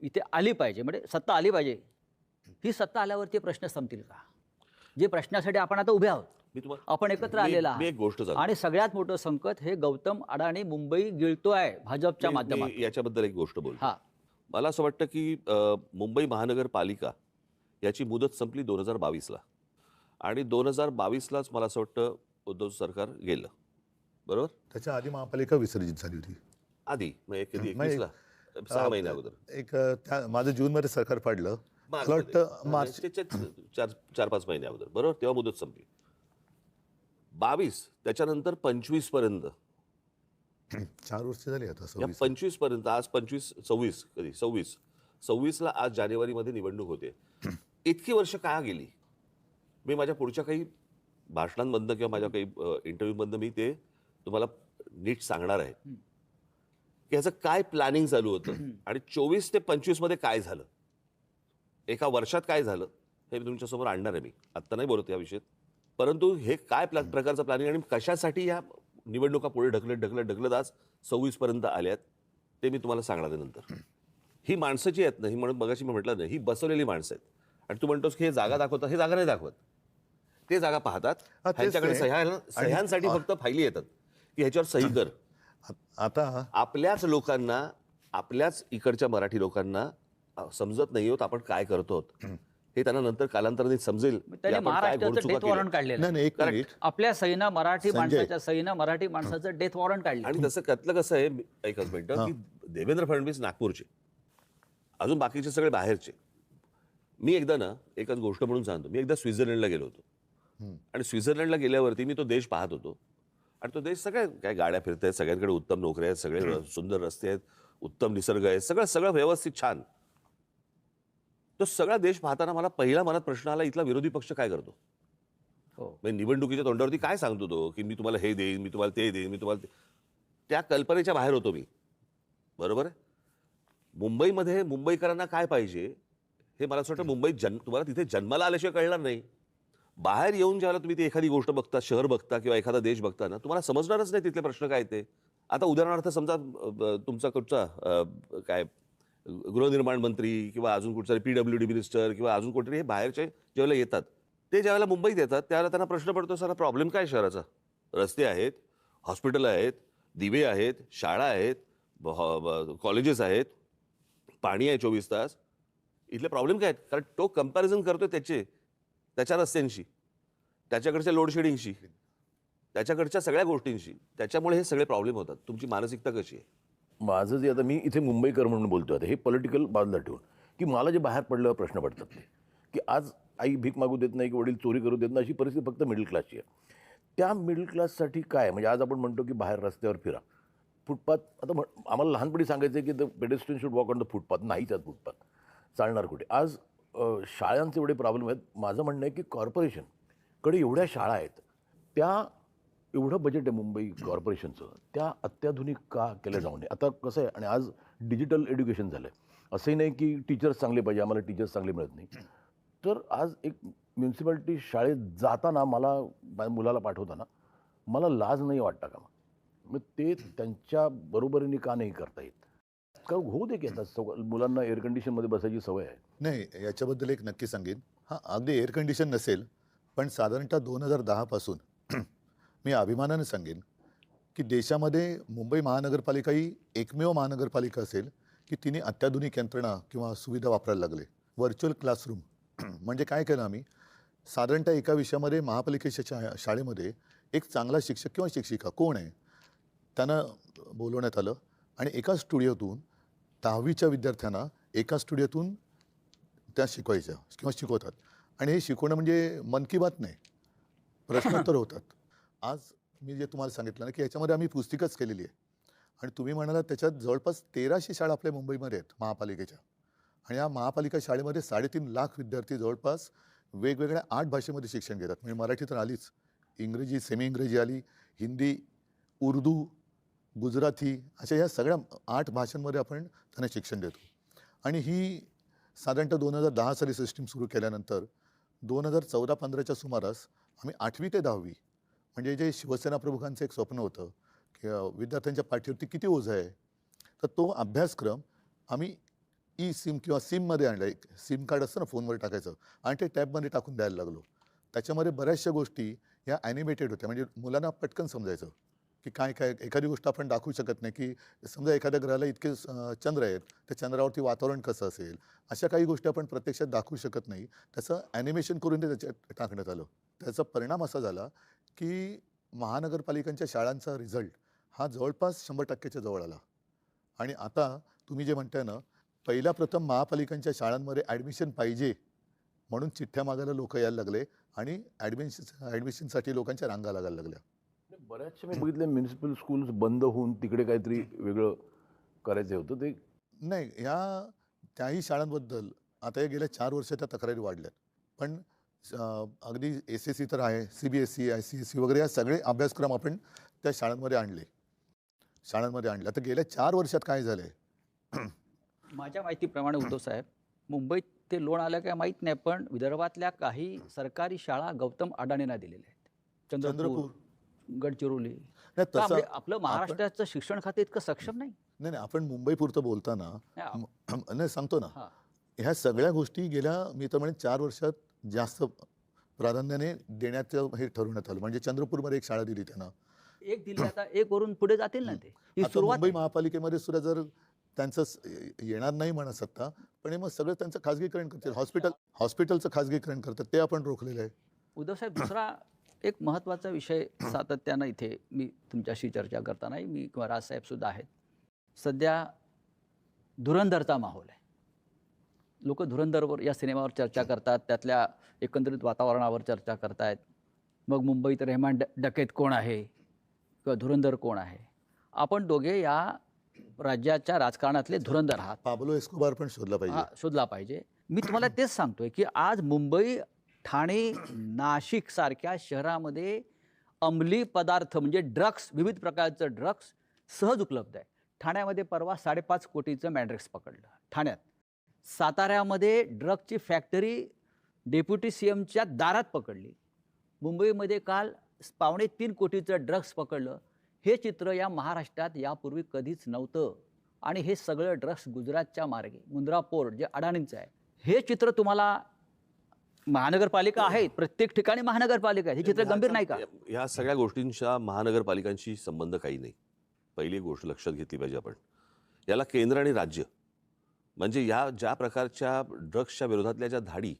इथे आली पाहिजे, म्हणजे सत्ता आली पाहिजे. ही सत्ता आल्यावरती प्रश्न संपतील का? जे प्रश्नासाठी आपण आता उभे आहोत, मी तुम्हाला आपण एकत्र आलेला मी एक गोष्ट सांगतो. आणि सगळ्यात मोठं संकट हे गौतम अडाणी मुंबई गिळतोय भाजपच्या माध्यमातून. याच्याबद्दल एक गोष्ट बोलतो. हा, मला असं वाटतं की मुंबई महानगरपालिका याची मुदत संपली 2022ला आणि 2022लाच मला असं वाटतं उद्धव सरकार गेलं, बरोबर? त्याच्या आधी महापालिका विसर्जित झाली होती. आधी म्हणजे कधी मग एक- 21ला 6 महिन्या अगोदर माझं जूनमध्ये सरकार पाडलं, मला वाटतं मार्च. 4-5 महिन्या अगोदर, बरोबर? तेव्हा मुदत संपली. 22 त्याच्यानंतर 25 पर्यंत 4 वर्ष झाली आता. या 25 पर्यंत आज 26 कधी 26ला आज जानेवारीमध्ये निवडणूक होते. इतकी वर्ष काय गेली? मी माझ्या पुढच्या काही भाषणांमधनं किंवा माझ्या काही इंटरव्ह्यूमधनं मी ते तुम्हाला नीट सांगणार आहे की ह्याचं काय प्लॅनिंग चालू होतं आणि 24 ते 25 मध्ये काय झालं, एका वर्षात काय झालं हे मी तुमच्यासमोर आणणार आहे. मी आत्ता नाही बोलत या विषयात, परंतु हे काय प्रकारचं प्लॅनिंग आणि कशासाठी या निवडणुका पुढे ढकलत आज 26 पर्यंत आल्यात ते मी तुम्हाला सांगणार आहे नंतर. ही माणसं जी आहेत ना, ही म्हणून मगाशी मी म्हटलं ना, ही बसवलेली माणसं आहेत. आणि तू म्हणतोस की हे जागा दाखवतात, हे जागा नाही दाखवत. ते जागा पाहतात, हा, तेच ह्यांच्याकडे ते. सह्यांसाठी फक्त फायली येतात की ह्याच्यावर सही कर. आता आपल्याच लोकांना, आपल्याच इकडच्या मराठी लोकांना समजत नाही होत आपण काय करतो आहोत. हे त्यांना नंतर कालांतराने समजेल की त्यांनी आपण काय महाराष्ट्राचं घोडचुका डेथ वॉरंट केल्या. काढलेलं नाही आहे. नाही, एक Correct. मिनिट. आपल्या सहीनं मराठी संजय. माणसाच्या सहीनं मराठी माणसाचं डेथ वॉरंट काढलं. आणि तसं त्यातलं कसं आहे, एकच मिनिटं, की देवेंद्र फडणवीस नागपूरचे, अजून बाकीचे सगळे बाहेरचे. मी एकदा ना एकच गोष्ट म्हणून सांगतो, मी एकदा स्वित्झर्लंडला गेलो होतो आणि स्वित्झर्लंडला गेल्यावरती मी तो देश पाहत होतो आणि तो देश सगळ्या काय गाड्या फिरत आहेत, सगळ्यांकडे उत्तम नोकऱ्या आहेत, सगळे सुंदर रस्ते आहेत, उत्तम निसर्ग आहे, सगळं व्यवस्थित छान. तो सगळा देश पाहताना मला पहिला मनात प्रश्न आला, इथला विरोधी पक्ष काय करतो? हो. म्हणजे निवडणुकीच्या तोंडावरती काय सांगतो तो की मी तुम्हाला हे देईन, मी तुम्हाला ते देईन, मी तुम्हाला त्या कल्पनेच्या बाहेर होतो मी, बरोबर आहे? मुंबईमध्ये मुंबईकरांना काय पाहिजे हे मला असं वाटतं मुंबईत तुम्हाला तिथे जन्माला आल्याशिवाय कळणार नाही. बाहेर येऊन ज्यावेळेला तुम्ही ती एखादी गोष्ट बघता, शहर बघता किंवा एखादा देश बघता ना, तुम्हाला समजणारच नाही तिथले प्रश्न काय ते. आता उदाहरणार्थ समजा तुमचा कुठचा काय गृहनिर्माण मंत्री किंवा अजून कुठचा PWD मिनिस्टर किंवा अजून कुठेतरी हे बाहेरचे ज्यावेळेला येतात, ते ज्यावेळेला मुंबईत येतात त्यावेळेला त्यांना प्रश्न पडतो, सर प्रॉब्लेम काय शहराचा? रस्ते आहेत, हॉस्पिटल आहेत, दिवे आहेत, शाळा आहेत, कॉलेजेस आहेत, पाणी आहे 24 तास. इथले प्रॉब्लेम काय आहेत? कारण तो कंपॅरिझन करतोय त्याच्या रस्त्यांशी, त्याच्याकडच्या लोडशेडिंगशी, त्याच्याकडच्या सगळ्या गोष्टींशी. त्याच्यामुळे हे सगळे प्रॉब्लेम होतात. तुमची मानसिकता कशी आहे? माझं जे आता मी इथे मुंबईकर म्हणून बोलतो आता, हे पॉलिटिकल बाजूला ठेवून, की मला जे बाहेर पडल्यावर प्रश्न पडतात ते, की आज आई भीक मागू देत नाही की वडील चोरी करू देत नाही, अशी परिस्थिती फक्त मिडल क्लासची आहे. त्या मिडल क्लाससाठी काय म्हणजे आज आपण म्हणतो की बाहेर रस्त्यावर फिरा, फुटपाथ. आता आम्हाला लहानपणी सांगायचं की the pedestrian should walk on the footpath. नाहीच आज फुटपाथ, चालणार कुठे? आज शाळांचे एवढे प्रॉब्लेम आहेत. माझं म्हणणं आहे की कॉर्पोरेशनकडे एवढ्या शाळा आहेत, त्या एवढं बजेट आहे मुंबई कॉर्पोरेशनचं, त्या अत्याधुनिक का केल्या जाऊ नये? आता कसं आहे, आणि आज डिजिटल एज्युकेशन झालं आहे. असंही नाही की टीचर्स चांगले पाहिजे, आम्हाला टीचर्स चांगले मिळत नाही. तर आज एक म्युन्सिपॅलिटी शाळेत जाताना मला माझ्या मुलाला पाठवताना मला लाज नाही वाटता का? मग ते त्यांच्या बरोबरीने का नाही करता येत? का होऊ दे की आता मुलांना एअर कंडिशनमध्ये बसायची सवय आहे. नाही, याच्याबद्दल एक नक्की सांगेन. हां, अगदी एअर कंडिशन नसेल, पण साधारणतः 2010 पासून मी अभिमानाने सांगेन की देशामध्ये मुंबई महानगरपालिका ही एकमेव महानगरपालिका असेल की तिने अत्याधुनिक यंत्रणा किंवा सुविधा वापरायला लागले. व्हर्च्युअल क्लासरूम म्हणजे काय केलं आम्ही, साधारणतः एका विषयामध्ये महापालिकेच्या शाळेमध्ये एक चांगला शिक्षक किंवा शिक्षिका कोण आहे त्यांना बोलवण्यात आलं आणि एका स्टुडिओतून 10वीच्या विद्यार्थ्यांना एका स्टुडिओतून त्या शिकवायच्या किंवा शिकवतात. आणि हे शिकवणं म्हणजे मन की बात नाही, प्रश्नोत्तर होतात. आज मी जे तुम्हाला सांगितलं ना की याच्यामध्ये आम्ही पुस्तिकाच केलेली आहे आणि तुम्ही म्हणाला त्याच्यात जवळपास 1300 शाळा आपल्या मुंबईमध्ये आहेत महापालिकेच्या. आणि या महापालिका शाळेमध्ये 3.5 लाख विद्यार्थी जवळपास वेगवेगळ्या 8 भाषेमध्ये शिक्षण घेतात. म्हणजे मराठी तर आलीच, इंग्रजी, सेमी इंग्रजी आली, हिंदी, उर्दू, गुजराती, अशा ह्या सगळ्या 8 भाषांमध्ये आपण त्यांना शिक्षण देतो. आणि ही साधारणतः 2010 साली सिस्टीम सुरू केल्यानंतर 2014-15च्या सुमारास आम्ही 8वी ते 10वी म्हणजे जे शिवसेना प्रमुखांचं एक स्वप्न होतं की विद्यार्थ्यांच्या पाठीवरती किती ओझं आहे, तर तो अभ्यासक्रम आम्ही ई सिम किंवा सिममध्ये आणलं. एक सिम कार्ड असतं ना फोनवर टाकायचं आणि ते टॅबमध्ये टाकून द्यायला लागलो. त्याच्यामध्ये बऱ्याचशा गोष्टी ह्या ॲनिमेटेड होत्या, म्हणजे मुलांना पटकन समजायचं की काय काय एखादी गोष्ट आपण दाखवू शकत नाही की समजा एखाद्या ग्रहाला इतके चंद्र आहेत, त्या चंद्रावरती वातावरण कसं असेल, अशा काही गोष्टी आपण प्रत्यक्षात दाखवू शकत नाही. त्याचं ॲनिमेशन करून ते त्याच्यात टाकण्यात आलं. त्याचा परिणाम असा झाला की महानगरपालिकांच्या शाळांचा रिझल्ट हा जवळपास 100%च्या जवळ आला. आणि आता तुम्ही जे म्हणताय ना, पहिला प्रथम महापालिकांच्या शाळांमध्ये ॲडमिशन पाहिजे म्हणून चिठ्ठ्या मागायला लोक यायला लागले आणि ॲडमिशनसाठी लोकांच्या रांगा लागायला लागल्या. बऱ्याचशा मी बघितले म्युन्सिपल स्कूल्स बंद होऊन तिकडे काहीतरी वेगळं करायचं होतं. ते नाही, त्याही शाळांबद्दल आता या गेल्या 4 वर्षात त्या तक्रारी वाढल्यात. पण अगदी SSC तर आहे, CBSE, ICSE वगैरे या सगळे अभ्यासक्रम आपण त्या शाळांमध्ये आणले. आता गेल्या 4 वर्षात काय झालं आहे? माझ्या माहितीप्रमाणे उद्धव साहेब, मुंबईत ते लोन आलं काय माहीत नाही, पण विदर्भातल्या काही सरकारी शाळा गौतम अडाणींना दिलेल्या आहेत. चंद्रपूर, गडचिरोली. नाही, का तसं म्हणजे आपलं महाराष्ट्राचं शिक्षण खाते इतकं सक्षम नाही? नाही, आपण मुंबईपुरतं बोलताना नाही सांगतो ना, हां. ह्या सगळ्या गोष्टी गेल्या मी तर म्हणेन 4 वर्षात जास्त प्राधान्याने देण्याचं हे ठरवण्यात आलं. म्हणजे चंद्रपूरमध्ये एक शाळा दिली त्यांना. एक दिली, आता एक वरून पुढे जातील ना ते. ही आता सुरुवात मुंबई आहे. महापालिकेमध्ये सुद्धा जर त्यांचं येणार नाही म्हणा सत्ता, पण हे मग सगळं त्यांचं खाजगीकरण करतील. हॉस्पिटलचं खाजगीकरण करतात, ते आपण रोखलेलं आहे. उद्धव साहेब, दुसरा एक महत्त्वाचा विषय सातत्यानं इथे मी तुमच्याशी चर्चा करतानाही मी किंवा राजसाहेबसुद्धा आहेत. सध्या धुरंधरचा माहोल आहे. लोक धुरंधरवर या सिनेमावर चर्चा करतात, त्यातल्या एकंदरीत वातावरणावर चर्चा करतायत. मग मुंबईत रेहमान डकेत कोण आहे किंवा धुरंधर कोण आहे? आपण दोघे या राज्याच्या राजकारणातले धुरंधर आहात. पाब्लो एस्कोबार पण शोधला पाहिजे. शोधला पाहिजे. मी तुम्हाला तेच सांगतोय की आज मुंबई, ठाणे, नाशिक सारख्या शहरामध्ये अंमली पदार्थ म्हणजे ड्रग्स, विविध प्रकारचं ड्रग्स सहज उपलब्ध आहे. ठाण्यामध्ये परवा 5.5 कोटीचं मॅड्रिक्स पकडलं ठाण्यात. साताऱ्यामध्ये ड्रग्सची फॅक्टरी डेप्युटी CMच्या दारात पकडली. मुंबईमध्ये काल 2.25 कोटीचं ड्रग्स पकडलं. हे चित्र या महाराष्ट्रात यापूर्वी कधीच नव्हतं. आणि हे सगळं ड्रग्स गुजरातच्या मार्गे, मुंद्रा पोर्ट जे अडाणींचं आहे, हे चित्र तुम्हाला महानगरपालिका आहेत, प्रत्येक ठिकाणी महानगरपालिका आहे, हे चित्र गंभीर नाही का? ह्या सगळ्या गोष्टींच्या महानगरपालिकांशी संबंध काही नाही. पहिली गोष्ट लक्षात घेतली पाहिजे आपण. याला केंद्र आणि राज्य, म्हणजे या ज्या प्रकारच्या ड्रग्सच्या विरोधातल्या ज्या धाडी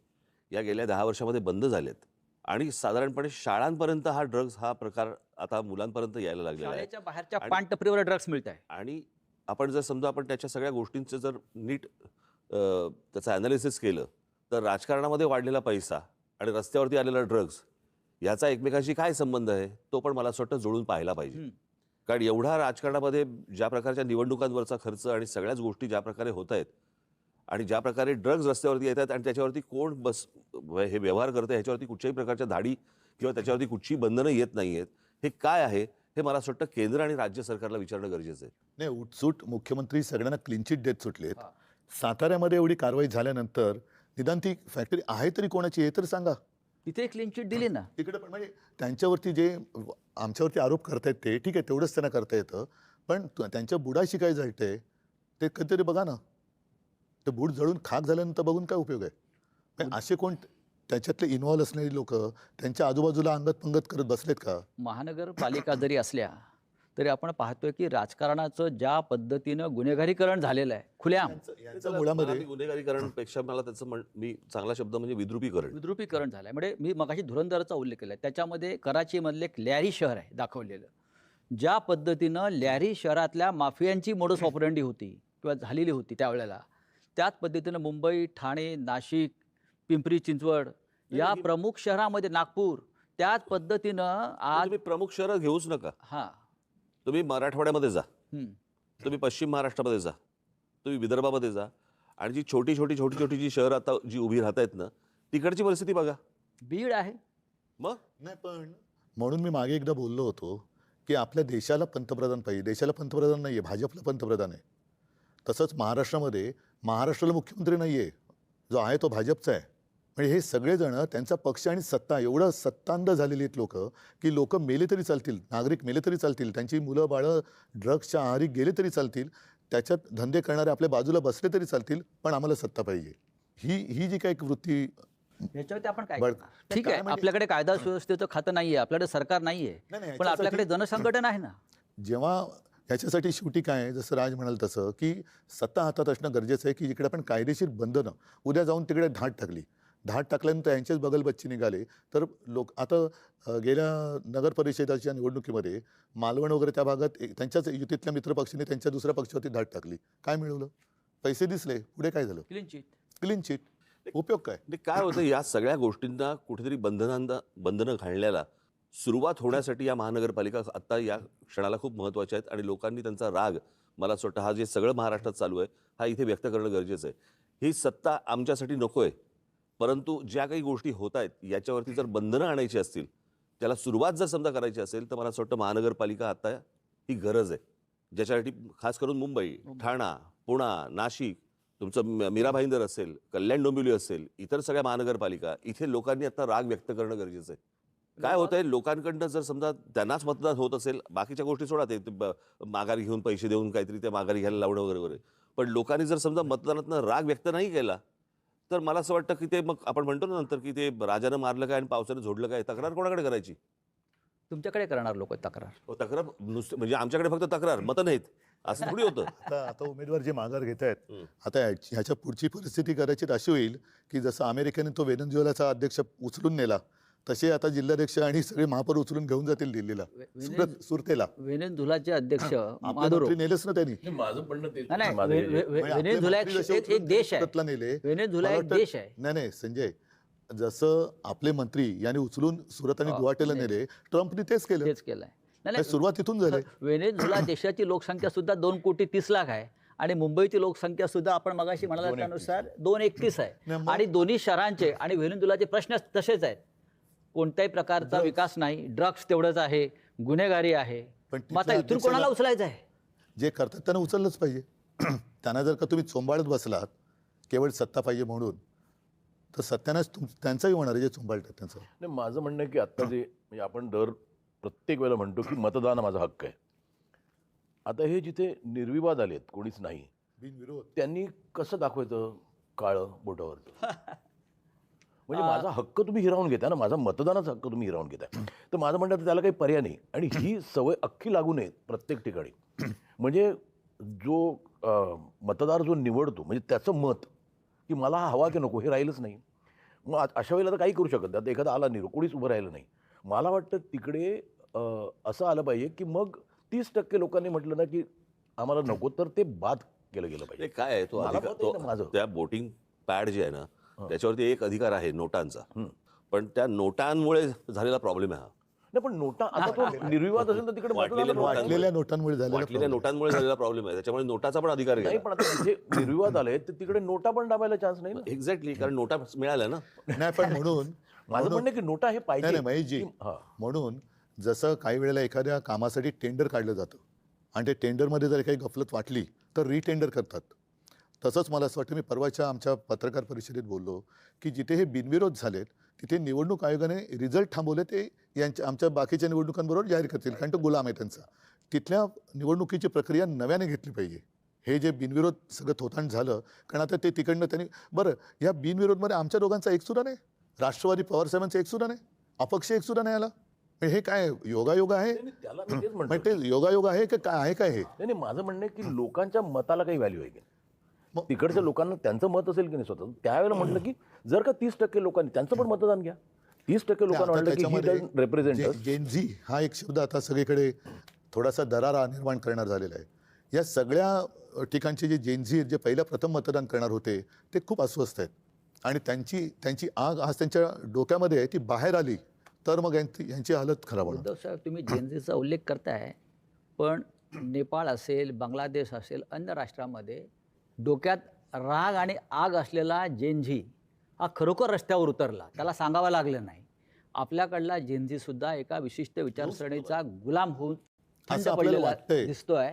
या गेल्या 10 वर्षामध्ये बंद झाल्यात आणि साधारणपणे शाळांपर्यंत हा ड्रग्स हा प्रकार आता मुलांपर्यंत यायला लागलेला आहे. शाळेच्या बाहेरच्या पानटपरीवर ड्रग्स मिळत आहे. आणि आपण जर समजा आपण त्याच्या सगळ्या गोष्टींचं जर नीट त्याचं ॲनालिसिस केलं तर राजकारणामध्ये वाढलेला पैसा आणि रस्त्यावरती आलेला ड्रग्स याचा एकमेकांशी काय संबंध आहे तो पण मला असं वाटतं जुळून पाहायला पाहिजे. कारण एवढा राजकारणामध्ये ज्या प्रकारच्या निवडणुकांवरचा खर्च आणि सगळ्याच गोष्टी ज्या प्रकारे होत आहेत, आणि ज्या प्रकारे ड्रग्ज रस्त्यावरती येतात आणि त्याच्यावरती कोण हे व्यवहार करतं ह्याच्यावरती कुठच्याही प्रकारच्या धाडी किंवा त्याच्यावरती कुठची बंधनं येत नाही आहेत, हे काय आहे हे मला असं वाटतं केंद्र आणि राज्य सरकारला विचारणं गरजेचं आहे. नाही, उठसूट मुख्यमंत्री सगळ्यांना क्लीन चिट देत सुटलेत. साताऱ्यामध्ये एवढी कारवाई झाल्यानंतर निदान ती फॅक्टरी आहे तरी कोणाची हे तर सांगा. तिथे क्लीन चिट दिली ना. तिकडे पण म्हणजे त्यांच्यावरती जे आमच्यावरती आरोप करतायत ते ठीक आहे, तेवढंच त्यांना करता येतं, पण त्यांच्या बुडाशी काय जळतंय ते कधीतरी बघा ना. ते बूड जळून खाक झाल्यानंतर बघून काय उपयोग आहे. पण असे कोण त्याच्यातले इन्व्हॉल्व असणारी लोक त्यांच्या आजूबाजूला अंगत पंगत करत बसलेत का? महानगरपालिका जरी असल्या तरी आपण पाहतोय की राजकारणाचं ज्या पद्धतीनं गुन्हेगारीकरण झालेलं आहे खुल्याम, यांच्या मुळामध्ये गुन्हेगारीकरणपेक्षा मला त्याचं मी चांगला शब्द म्हणजे विद्रुपीकरण झालं आहे. म्हणजे मी मगाशी धुरंधरचा उल्लेख केला, त्याच्यामध्ये कराचीमधलं एक लॅरी शहर आहे दाखवलेलं. ज्या पद्धतीनं लॅरी शहरातल्या माफियांची मोडस ऑपरेंडी होती किंवा झालेली होती त्यावेळेला, त्याच पद्धतीनं मुंबई, ठाणे, नाशिक, पिंपरी चिंचवड या प्रमुख शहरामध्ये, नागपूर, त्याच पद्धतीनं आज तुम्ही प्रमुख शहरं घेऊच नका. हां तुम्ही मराठवाड्यामध्ये जा, तुम्ही पश्चिम महाराष्ट्रामध्ये जा, तुम्ही विदर्भामध्ये जा, आणि जी छोटी छोटी जी शहरं आता जी उभी राहत आहेत ना, तिकडची परिस्थिती बघा. बीड आहे. मग नाही, पण म्हणून मी मागे एकदा बोललो होतो की आपल्या देशाला पंतप्रधान पाहिजे. देशाला पंतप्रधान नाही आहे, भाजपला पंतप्रधान आहे. तसंच महाराष्ट्राला मुख्यमंत्री नाही आहे, जो आहे तो भाजपचा आहे. म्हणजे हे सगळेजण त्यांचा पक्ष आणि सत्ता एवढं सत्तांध झालेली आहेत लोक की लोक मेले तरी चालतील, नागरिक मेले तरी चालतील, त्यांची मुलं बाळं ड्रग्सच्या आहारी गेले तरी चालतील, त्याच्यात धंदे करणारे आपल्या बाजूला बसले तरी चालतील, पण आम्हाला सत्ता पाहिजे. ही जी काही वृत्ती याच्यावरती आपण काय बळ- करणार? ठीक आहे, काय म्हणजे- आपल्याकडे कायदा सुव्यवस्थेचं खातं नाहीये, आपल्याकडे सरकार नाहीये, नाही, पण याच्यासाठी- आपल्याकडे जनसंघटना आहे ना. जेव्हा ह्याच्यासाठी शेवटी काय आहे, जसं राज म्हणाल तसं की सत्ता हातात असणं गरजेचं आहे की जिकडे आपण कायदेशीर बंधनं, उद्या जाऊन तिकडे धाड टाकल्यानंतर यांचेच बगलबच्चे निघाले तर लोक आता गेल्या नगर परिषदेच्या निवडणुकीमध्ये मालवण वगैरे त्या भागात त्यांच्याच युतीतल्या मित्रपक्षाने त्यांच्या दुसऱ्या पक्षावरती धाड टाकली. काय मिळवलं? पैसे दिसले, पुढे काय झालं? Clean chit. Clean chit. उपयोग काय? म्हणजे काय होतं, या सगळ्या गोष्टींना कुठेतरी बंधनं घालण्याला सुरुवात होण्यासाठी या महानगरपालिका आता या क्षणाला खूप महत्त्वाच्या आहेत, आणि लोकांनी त्यांचा राग, मला असं वाटतं हा जे सगळं महाराष्ट्रात चालू आहे हा इथे व्यक्त करणं गरजेचं आहे. ही सत्ता आमच्यासाठी नको आहे, परंतु ज्या काही गोष्टी होत आहेत याच्यावरती जर बंधनं आणायची असतील, त्याला सुरुवात जर समजा करायची असेल, तर मला असं वाटतं महानगरपालिका आता ही गरज आहे, ज्याच्यासाठी खास करून मुंबई, ठाणा, पुणा, नाशिक, तुमचं मीरा भाईंदर असेल, कल्याण डोंबिवली असेल, इतर सगळ्या महानगरपालिका, इथे लोकांनी आता राग व्यक्त करणं गरजेचं आहे. काय होतंय, लोकांकडनं जर समजा त्यांनाच मतदान होत असेल, बाकीच्या गोष्टी सोडा, ते माघारी घेऊन पैसे देऊन काहीतरी ते माघारी घ्यायला लावणं वगैरे वगैरे, पण लोकांनी जर समजा मतदानातनं राग व्यक्त नाही केला, तर मला असं वाटतं की ते मग आपण म्हणतो ना नंतर की ते राजानं मारलं काय आणि पावसानं झोडलं काय, तक्रार कोणाकडे करायची? तुमच्याकडे करणार लोक तक्रार. तक्रार नुसतं म्हणजे आमच्याकडे फक्त तक्रार, मतं नाहीत असं थोडी होतं. आता उमेदवार जे माघार घेत आहेत, आता ह्याच्या पुढची परिस्थिती कदाचित अशी होईल की जसं अमेरिकेने तो व्हेनेझुएलाचा अध्यक्ष उचलून नेला, तसे आता जिल्हाध्यक्ष आणि सगळे महापौर उचलून घेऊन जातील दिल्लीला, सुरतेला. व्हेनेझुएलाचे अध्यक्ष आपले मादुरो. मंत्री नेलेच ना त्यांनी. नाही, माझं म्हणणं तेच नाही, आहे. माझं नाही, हे- व्हेनेझुएला आपले मंत्री जसे एक देश आहे. सुरतला नेले. व्हेनेझुएला मला एक वाटतं- देश आहे. नाही संजय, जसं आपले मंत्री यांनी उचलून सुरत आणि गुवाहाटीला नेले, ट्रम्पने तेच केलं. तेच केलंय. नाही, हे सुरुवात इथून झाली. व्हेनेझुएला देशाची लोकसंख्या सुद्धा 2,30,00,000 आहे आणि मुंबईची लोकसंख्या सुद्धा आपण मगाशी म्हणाला त्यानुसार 231 आहे. नाही, मग- आणि दोन्ही शहरांचे आणि व्हेनेझुएलाचे प्रश्न तसेच आहेत. कोणत्याही प्रकारचा विकास नाही, ड्रग्स तेवढंच आहे, गुन्हेगारी आहे. पण मग आता तिथल्या इथून कोणाला अध्यक्षाला- उचलायचं आहे? जे करतात त्यांना उचललंच पाहिजे. त्यांना जर का तुम्ही चोंबाळत बसलात केवळ सत्ता पाहिजे म्हणून, तर सत्यानाच त्यांचाही होणार आहे जे चोंबाळतात त्यांचं. नाही, माझं म्हणणं आहे की आता जे म्हणजे आपण प्रत्येक वेळेला म्हणतो की मतदान हा माझा हक्क आहे. आता हे जिथे निर्विवाद आलेत, कोणीच नाही, बिनविरोध. त्यांनी कसं दाखवायचं काळं बोटावरचं? म्हणजे माझा हक्क तुम्ही हिरावून घेताय ना, माझा मतदानाचा हक्क तुम्ही हिरावून घेताय. तर माझं म्हणणं आहे त्याला काही पर्याय नाही, आणि ही सवय अख्खी लागू नये प्रत्येक ठिकाणी. म्हणजे जो मतदार जो निवडतो म्हणजे त्याचं मत की मला हा हवा की नको हे राहिलंच नाही. मग अशा वेळेला तर काही करू शकत नाही. आता एखादा आला नाही, कोणीच उभं राहिलं नाही, मला वाटतं तिकडे असं आलं पाहिजे की मग 30% लोकांनी म्हटलं ना की आम्हाला नको, तर ते बाद केलं गेलं ते पाहिजे. काय आहे, मला मत आहे ना माझं. त्या वोटिंग पॅड जे आहे ना, त्याच्यावरती एक अधिकार आहे नोटांचा, पण त्या नोटांमुळे झालेला प्रॉब्लेम आहे हा. नाही पण नोटा आता तो निर्विवाद असेल तर तिकडे मतदान वाटलेल्या होणार. वाटलेल्या नोटांमुळे झालेला वाटलेल्या problem. नोटांमुळे झालेला प्रॉब्लेम आहे, त्याच्यामुळे नोटाचा पण अधिकार नाही गेला. पण आता तिथे निर्विवाद आले तर तिकडे नोटा पण दाबायला चान्स नाही ना. एक्झॅक्टली, कारण नोटा मिळाल्या ना. नाही पण म्हणून माझं म्हणणं आहे की नोटा हे नाही पाहिजे नाही महेशजी, हा. म्हणून जसं काही वेळेला एखाद्या कामासाठी टेंडर काढलं जातं आणि ते टेंडरमध्ये जर काही गफलत वाटली तर रिटेंडर करतात. तसंच मला असं वाटतं, मी परवाच्या आमच्या पत्रकार परिषदेत बोललो की जिथे हे बिनविरोध झालेत तिथे निवडणूक आयोगाने रिझल्ट थांबवले, ते आमच्या बाकीच्या निवडणुकांबरोबर जाहीर करतील, कारण तो गुलाम आहे त्यांचा. तिथल्या निवडणुकीची प्रक्रिया नव्याने घेतली पाहिजे. हे जे बिनविरोध सगळं थोतांड झालं, कारण आता ते तिकडनं त्यांनी बरं या बिनविरोधमध्ये आमच्या दोघांचा एकसुद्धा नाही, राष्ट्रवादी पवारसाहेबांचा एकसुद्धा नाही, अपक्ष एकसुद्धा नाही आला. हे काय योगायोग आहे? नाही, त्याला मी तेच म्हणतो. म्हणजे ते योगायोग आहे की काय आहे? काय हे नाही नाही, माझं म्हणणं आहे की लोकांच्या मताला काही व्हॅल्यू आहे की नाही? मग- तिकडच्या लोकांना त्यांचं मत असेल की नाही स्वतः, त्यावेळेला म्हटलं की जर का 30% लोकांनी त्यांचं पण मतदान घ्या. 30% लोकांना वाटलं की ही रिप्रेझेंट जेनझी हा एक शब्द आता सगळीकडे थोडासा दरारा निर्माण करणार झालेला आहे. या सगळ्या ठिकाणचे जे जेनझी जे पहिल्या प्रथम मतदान करणार होते ते खूप अस्वस्थ आहेत आणि त्यांची आग आज त्यांच्या डोक्यामध्ये आहे, ती बाहेर आली तर मग यांची हालत खराब होणार. उद्धव साहेब, तुम्ही जेनझीचा उल्लेख करताय, पण नेपाळ असेल, बांगलादेश असेल, अन्य राष्ट्रामध्ये डोक्यात राग आणि आग असलेला जेनझी हा खरोखर रस्त्यावर उतरला, त्याला सांगावं लागलं नाही. आपल्याकडला जेनझीसुद्धा एका विशिष्ट विचारसरणीचा गुलाम होऊन थंड असं आपल्याला पडलेला वाटतंय. दिसतोय.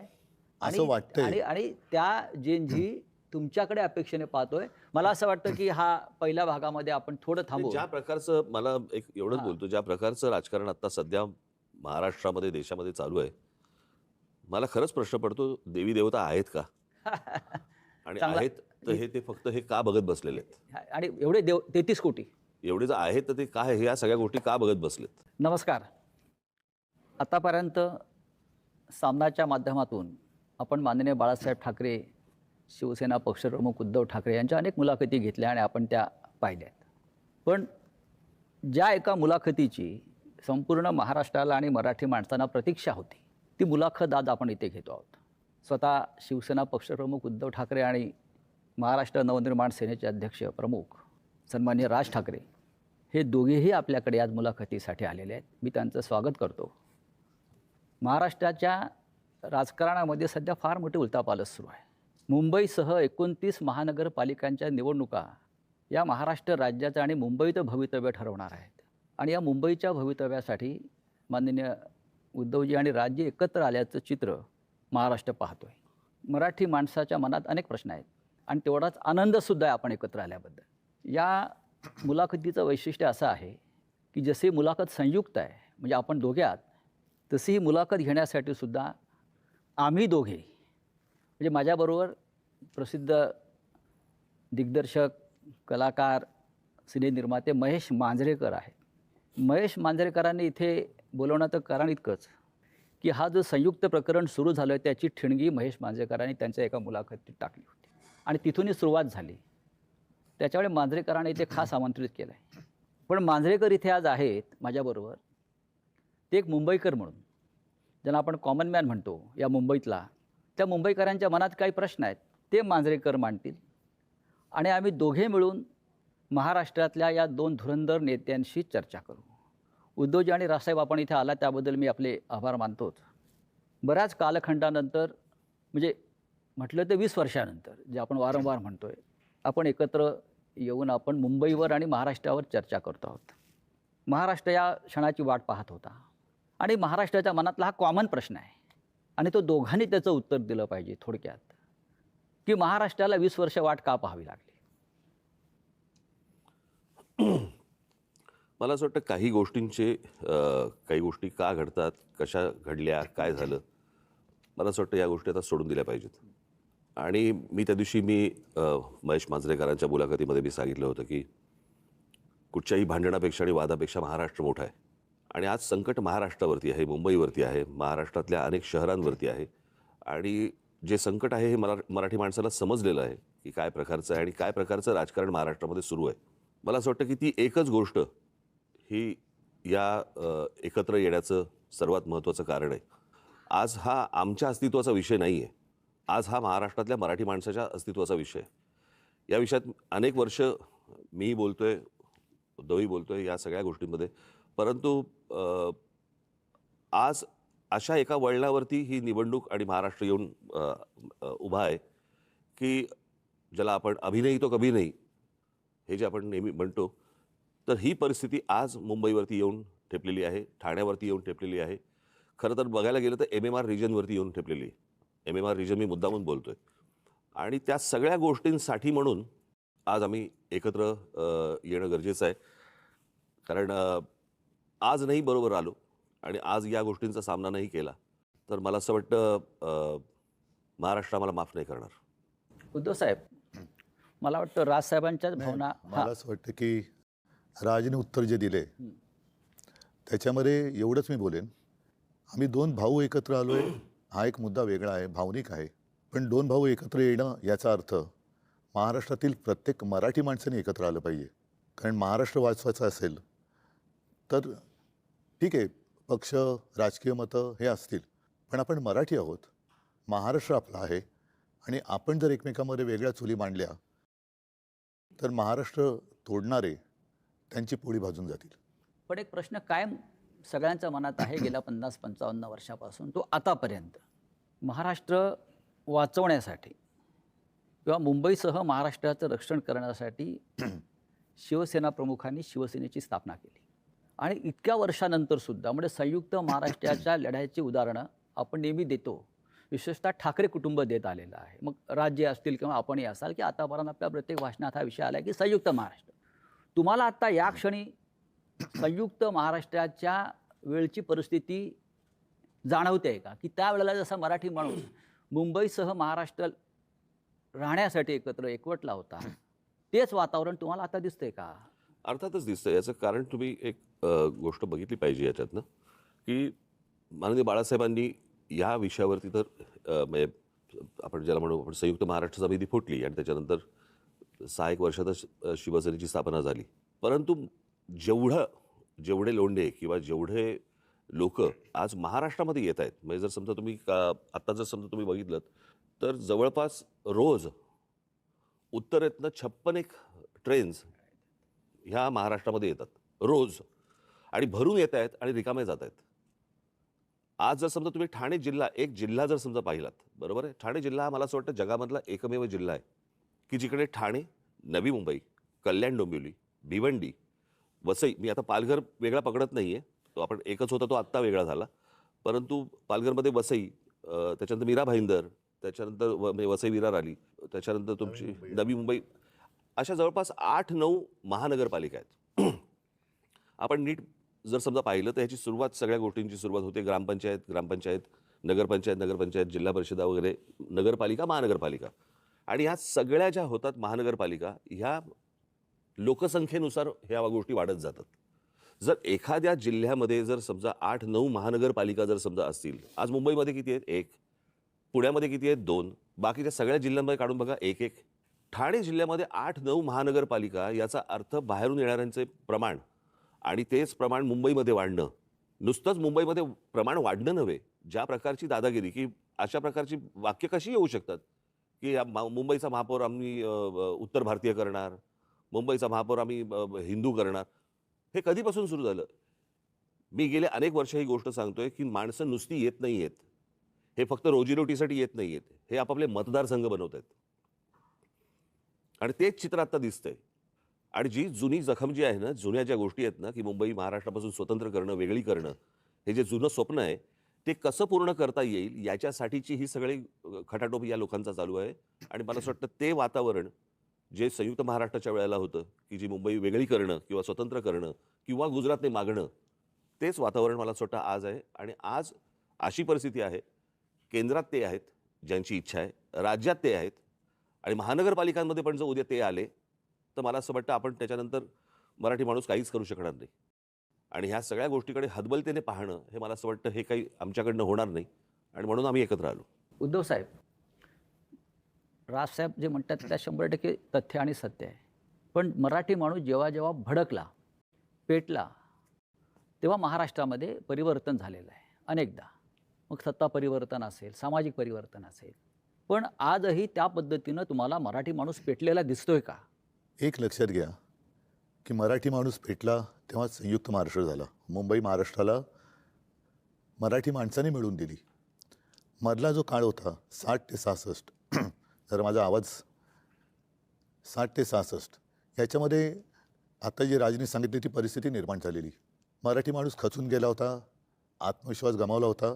असं वाटतंय. आणि त्या जेनझी तुमच्याकडे अपेक्षेने पाहतोय. मला असं वाटतं की हा पहिल्या भागामध्ये आपण थोडं थांबू. ज्या प्रकारचं, मला एक एवढंच बोलतो, ज्या प्रकारचं राजकारण आता सध्या महाराष्ट्रामध्ये देशामध्ये चालू आहे, मला खरंच प्रश्न पडतो, देवी देवता आहेत का? आणि चांगला- आहेत तर हे ते फक्त हे का बघत बसलेले आहेत? आणि एवढे 33 कोटी. एवढे जर आहेत तर ते काय ह्या सगळ्या गोष्टी का बघत बसलेत? नमस्कार. आतापर्यंत सामनाच्या माध्यमातून आपण माननीय बाळासाहेब ठाकरे, शिवसेना पक्षप्रमुख उद्धव ठाकरे यांच्या अनेक मुलाखती घेतल्या आणि आपण त्या पाहिल्यात. पण ज्या एका मुलाखतीची संपूर्ण महाराष्ट्राला आणि मराठी माणसांना प्रतीक्षा होती, ती मुलाखत आज आपण इथे घेतो आहोत. स्वतः शिवसेना पक्षप्रमुख उद्धव ठाकरे आणि महाराष्ट्र नवनिर्माण सेनेचे अध्यक्ष प्रमुख सन्माननीय राज ठाकरे हे दोघेही आपल्याकडे आज मुलाखतीसाठी आलेले आहेत. मी त्यांचं स्वागत करतो. महाराष्ट्राच्या राजकारणामध्ये सध्या फार मोठी उलथापालथ सुरू आहे. मुंबईसह 29 महानगरपालिकांच्या निवडणुका या महाराष्ट्र राज्याचं आणि मुंबईचं भवितव्य ठरवणार आहेत. आणि या मुंबईच्या भवितव्यासाठी माननीय उद्धवजी आणि राजजी एकत्र आल्याचं चित्र महाराष्ट्र पाहतो आहे. मराठी माणसाच्या मनात अनेक प्रश्न आहेत आणि तेवढाच आनंदसुद्धा आहे आपण एकत्र आल्याबद्दल. या मुलाखतीचं वैशिष्ट्य असं आहे की जशी मुलाखत संयुक्त आहे, म्हणजे आपण दोघे आहात, तशी ही मुलाखत घेण्यासाठी सुद्धा आम्ही दोघे, म्हणजे माझ्याबरोबर प्रसिद्ध दिग्दर्शक, कलाकार, सिनेनिर्माते महेश मांजरेकर आहेत. महेश मांजरेकरांनी इथे बोलवण्याचं कारण इतकंच की हा जो संयुक्त प्रकरण सुरू झालं त्याची ठिणगी महेश मांजरेकरांनी त्यांच्या एका मुलाखतीत टाकली होती आणि तिथूनही सुरुवात झाली. त्याच्यामुळे मांजरेकरांनी इथे खास आमंत्रित केलं आहे. पण मांजरेकर इथे आज आहेत माझ्याबरोबर. ते एक मुंबईकर म्हणून, ज्यांना आपण कॉमन मॅन म्हणतो या मुंबईतला, त्या मुंबईकरांच्या मनात काही प्रश्न आहेत ते मांजरेकर मांडतील आणि आम्ही दोघे मिळून महाराष्ट्रातल्या या दोन धुरंधर नेत्यांशी चर्चा करू. उद्धवजी आणि राजसाहेब, आपण इथे आला त्याबद्दल मी आपले आभार मानतोच. बऱ्याच कालखंडानंतर, म्हणजे म्हटलं तर 20 वर्षानंतर, जे आपण वारंवार म्हणतो आहे, आपण एकत्र येऊन आपण मुंबईवर आणि महाराष्ट्रावर चर्चा करतो आहोत. महाराष्ट्र या क्षणाची वाट पाहत होता आणि महाराष्ट्राच्या मनातला हा कॉमन प्रश्न आहे आणि तो दोघांनी त्याचं उत्तर दिलं पाहिजे. थोडक्यात की महाराष्ट्राला 20 वर्ष वाट का पाहावी लागली? मला असं वाटतं काही गोष्टी का घडतात, कशा घडल्या, काय झालं, मला असं वाटतं या गोष्टी आता सोडून दिल्या पाहिजेत. आणि मी त्या दिवशी महेश मांजरेकरांच्या मुलाखतीमध्ये मी सांगितलं होतं की कुठच्याही भांडणापेक्षा आणि वादापेक्षा महाराष्ट्र मोठा आहे आणि आज संकट महाराष्ट्रावरती आहे, मुंबईवरती आहे, महाराष्ट्रातल्या अनेक शहरांवरती आहे. आणि जे संकट आहे हे मराठी माणसाला समजलेलं आहे की काय प्रकारचं आहे आणि काय प्रकारचं राजकारण महाराष्ट्रामध्ये सुरू आहे. मला असं वाटतं की ती एकच गोष्ट ही या एकत्र येण्याचं सर्वात महत्त्वाचं कारण आहे. आज हा आमच्या अस्तित्वाचा विषय नाही आहे, आज हा महाराष्ट्रातल्या मराठी माणसाच्या अस्तित्वाचा विषय आहे. या विषयात अनेक वर्ष मी बोलतोय, उद्धवही बोलतोय या सगळ्या गोष्टींमध्ये, परंतु आज अशा एका वळणावरती ही निवडणूक आणि महाराष्ट्र येऊन उभा आहे की ज्याला आपण अभी नहीं तो कभी नहीं हे जे आपण नेहमी म्हणतो, तर ही परिस्थिती आज मुंबईवरती येऊन ठेपलेली आहे, ठाण्यावरती येऊन ठेपलेली आहे. खरं तर बघायला गेलं तर MMR रिजनवरती येऊन ठेपलेली आहे. MMR रिजन मी मुद्दामून बोलतोय. आणि त्या सगळ्या गोष्टींसाठी म्हणून आज आम्ही एकत्र येणं गरजेचं आहे. कारण आज नाही बरोबर आलो आणि आज या गोष्टींचा सामना नाही केला तर मला असं वाटतं महाराष्ट्र आम्हाला माफ नाही करणार. उद्धव साहेब, मला वाटतं राजसाहेबांच्या भावना मला असं वाटतं की राजने उत्तर जे दिले त्याच्यामध्ये एवढंच मी बोलेन, आम्ही दोन भाऊ एकत्र आलो आहे हा एक मुद्दा वेगळा आहे, भावनिक आहे. पण दोन भाऊ एकत्र येणं याचा अर्थ महाराष्ट्रातील प्रत्येक मराठी माणसाने एकत्र आलं पाहिजे. कारण महाराष्ट्र वाचवायचा असेल तर ठीक आहे, पक्ष राजकीय मतं हे असतील, पण आपण मराठी आहोत, महाराष्ट्र आपला आहे. आणि आपण जर एकमेकांमध्ये वेगळ्या चुली मांडल्या तर महाराष्ट्र तोडणारे त्यांची पोळी भाजून जातील. पण एक प्रश्न कायम सगळ्यांच्या मनात आहे गेल्या 50-55 वर्षापासून, तो आतापर्यंत. महाराष्ट्र वाचवण्यासाठी किंवा मुंबईसह महाराष्ट्राचं रक्षण करण्यासाठी शिवसेना प्रमुखांनी शिवसेनेची स्थापना केली. आणि इतक्या वर्षानंतरसुद्धा म्हणजे संयुक्त महाराष्ट्राच्या लढ्याची उदाहरणं आपण नेहमी देतो, विशेषतः ठाकरे कुटुंब देत आलेलं आहे. मग राज्य असतील किंवा आपणही असाल की आतापर्यंत आपल्या प्रत्येक भाषणात हा विषय आला की संयुक्त महाराष्ट्र. तुम्हाला आत्ता या क्षणी संयुक्त महाराष्ट्राच्या वेळची परिस्थिती जाणवते का, की त्यावेळेला जसा मराठी माणूस मुंबईसह महाराष्ट्र राहण्यासाठी एकवटला होता, तेच वातावरण तुम्हाला आता दिसतंय का? अर्थातच दिसतं. याचं कारण तुम्ही एक गोष्ट बघितली पाहिजे याच्यातनं, की माननीय बाळासाहेबांनी या विषयावरती तर म्हणजे आपण ज्याला म्हणू आपण संयुक्त महाराष्ट्र समिती फुटली आणि त्याच्यानंतर 6-1 वर्षातच शिवसेनेची स्थापना झाली. परंतु जेवढे लोंढे किंवा जेवढे लोक आज महाराष्ट्रामध्ये येत आहेत, म्हणजे जर समजा तुम्ही आत्ता जर समजा तुम्ही बघितलं तर जवळपास रोज उत्तरेतनं 56 ट्रेन्स ह्या महाराष्ट्रामध्ये येतात रोज आणि भरून येत आहेत आणि रिकामे जात आहेत. आज जर समजा तुम्ही ठाणे जिल्हा एक जिल्हा जर समजा पाहिलात, बरोबर आहे, ठाणे जिल्हा हा मला असं वाटतं जगामधला एकमेव जिल्हा आहे की जिकडे ठाणे, नवी मुंबई, कल्याण डोंबिवली, भिवंडी, वसई, मी आता पालघर वेगळा पकडत नाही आहे, तो आपण एकच होता तो आत्ता वेगळा झाला, परंतु पालघरमध्ये वसई, त्याच्यानंतर मीरा भाईंदर, त्याच्यानंतर वसई विरार आली, त्याच्यानंतर तुमची नवी मुंबई, अशा जवळपास 8-9 महानगरपालिका आहेत. आपण नीट जर समजा पाहिलं तर ह्याची सुरुवात सगळ्या गोष्टींची सुरुवात होते ग्रामपंचायत, नगरपंचायत, जिल्हा परिषदा वगैरे, नगरपालिका, महानगरपालिका. आणि ह्या सगळ्या ज्या होतात महानगरपालिका ह्या लोकसंख्येनुसार ह्या गोष्टी वाढत जातात. जर एखाद्या जिल्ह्यामध्ये जर समजा 8-9 महानगरपालिका जर समजा असतील, आज मुंबईमध्ये किती आहेत? 1. पुण्यामध्ये किती आहेत? 2. बाकीच्या सगळ्या जिल्ह्यांमध्ये काढून बघा 1-1. ठाणे जिल्ह्यामध्ये 8-9 महानगरपालिका, याचा अर्थ बाहेरून येणाऱ्यांचे प्रमाण आणि तेच प्रमाण मुंबईमध्ये वाढणं, नुसतंच मुंबईमध्ये प्रमाण वाढणं नव्हे, ज्या प्रकारची दादागिरी की अशा प्रकारची वाक्य कशी येऊ शकतात की मुंबईचा महापौर आम्ही उत्तर भारतीय करणार, मुंबईचा महापौर आम्ही हिंदू करणार. हे कधीपासून सुरू झालं? मी गेले अनेक वर्ष ही गोष्ट सांगतोय की माणसं नुसती येत नाही आहेत, हे फक्त रोजीरोटीसाठी येत नाही आहेत, हे आपापले मतदारसंघ बनवत आहेत आणि तेच चित्र आता दिसतंय. आणि जी जुनी जखम जी आहे ना, जुन्या ज्या गोष्टी आहेत ना की मुंबई महाराष्ट्रापासून स्वतंत्र करणं, वेगळी करणं, हे जे जुनं स्वप्न आहे ते कसं पूर्ण करता येईल याच्यासाठीची ही सगळी खटाटोप या लोकांचा चालू आहे. आणि मला असं वाटतं ते वातावरण जे संयुक्त महाराष्ट्राच्या वेळेला होतं की जी मुंबई वेगळी करणं किंवा स्वतंत्र करणं किंवा गुजरातने मागणं, तेच वातावरण मला असं वाटतं आज आहे. आणि आज अशी परिस्थिती आहे, केंद्रात ते आहेत ज्यांची इच्छा आहे, राज्यात ते आहेत आणि महानगरपालिकांमध्ये पण जर उद्या ते आले तर मला असं वाटतं आपण त्याच्यानंतर मराठी माणूस काहीच करू शकणार नाही. आणि ह्या सगळ्या गोष्टीकडे हतबलतेने पाहणं हे मला असं वाटतं हे काही आमच्याकडनं होणार नाही आणि म्हणून आम्ही एकत्र आलो. उद्धव साहेब, राजसाहेब जे म्हणतात त्या 100% तथ्य आणि सत्य आहे. पण मराठी माणूस जेव्हा जेव्हा भडकला, पेटला, तेव्हा महाराष्ट्रामध्ये परिवर्तन झालेलं आहे अनेकदा. मग सत्ता परिवर्तन असेल, सामाजिक परिवर्तन असेल, पण आजही त्या पद्धतीनं तुम्हाला मराठी माणूस पेटलेला दिसतोय का? एक लक्षात घ्या की मराठी माणूस पेटला तेव्हा संयुक्त महाराष्ट्र झाला. मुंबई महाराष्ट्राला मराठी माणसाने मिळवून दिली. मधला जो काळ होता 60 ते 66 जर माझा आवाज 60 ते 66 ह्याच्यामध्ये आता जी राजनी सांगितली ती परिस्थिती निर्माण झालेली. मराठी माणूस खचून गेला होता, आत्मविश्वास गमावला होता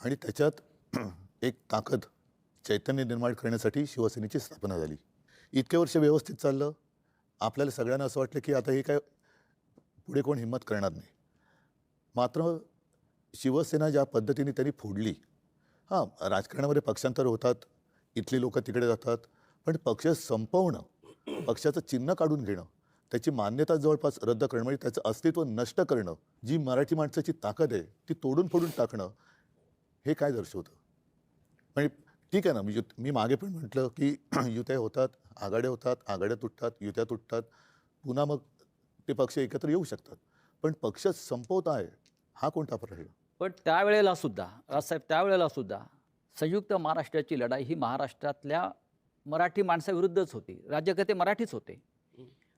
आणि त्याच्यात एक ताकद चैतन्य निर्माण करण्यासाठी शिवसेनेची स्थापना झाली. इतके वर्ष व्यवस्थित चाललं. आपल्याला सगळ्यांना असं वाटलं की आता हे काय पुढे कोण हिंमत करणार नाही. मात्र शिवसेना ज्या पद्धतीने त्यांनी फोडली, हां राजकारणामध्ये पक्षांतर होतात, इथली लोकं तिकडे जातात, पण पक्ष संपवणं, पक्षाचं चिन्ह काढून घेणं, त्याची मान्यता जवळपास रद्द करणं, म्हणजे त्याचं अस्तित्व नष्ट करणं, जी मराठी माणसाची ताकद आहे ती तोडून फोडून टाकणं, हे काय दर्शवतं. म्हणजे ठीक आहे ना, मी मागे पण म्हटलं की युत्या होतात, आघाड्या होतात, आघाड्या तुटतात, युत्या तुटतात, पुन्हा मग ते पक्ष एकत्र येऊ शकतात, पण पक्ष संपवत आहे हा कोणता प्रश्न. पण त्यावेळेला सुद्धा राजसाहेब, त्यावेळेला सुद्धा संयुक्त महाराष्ट्राची लढाई ही महाराष्ट्रातल्या मराठी माणसाविरुद्धच होती. राज्यकर्ते मराठीच होते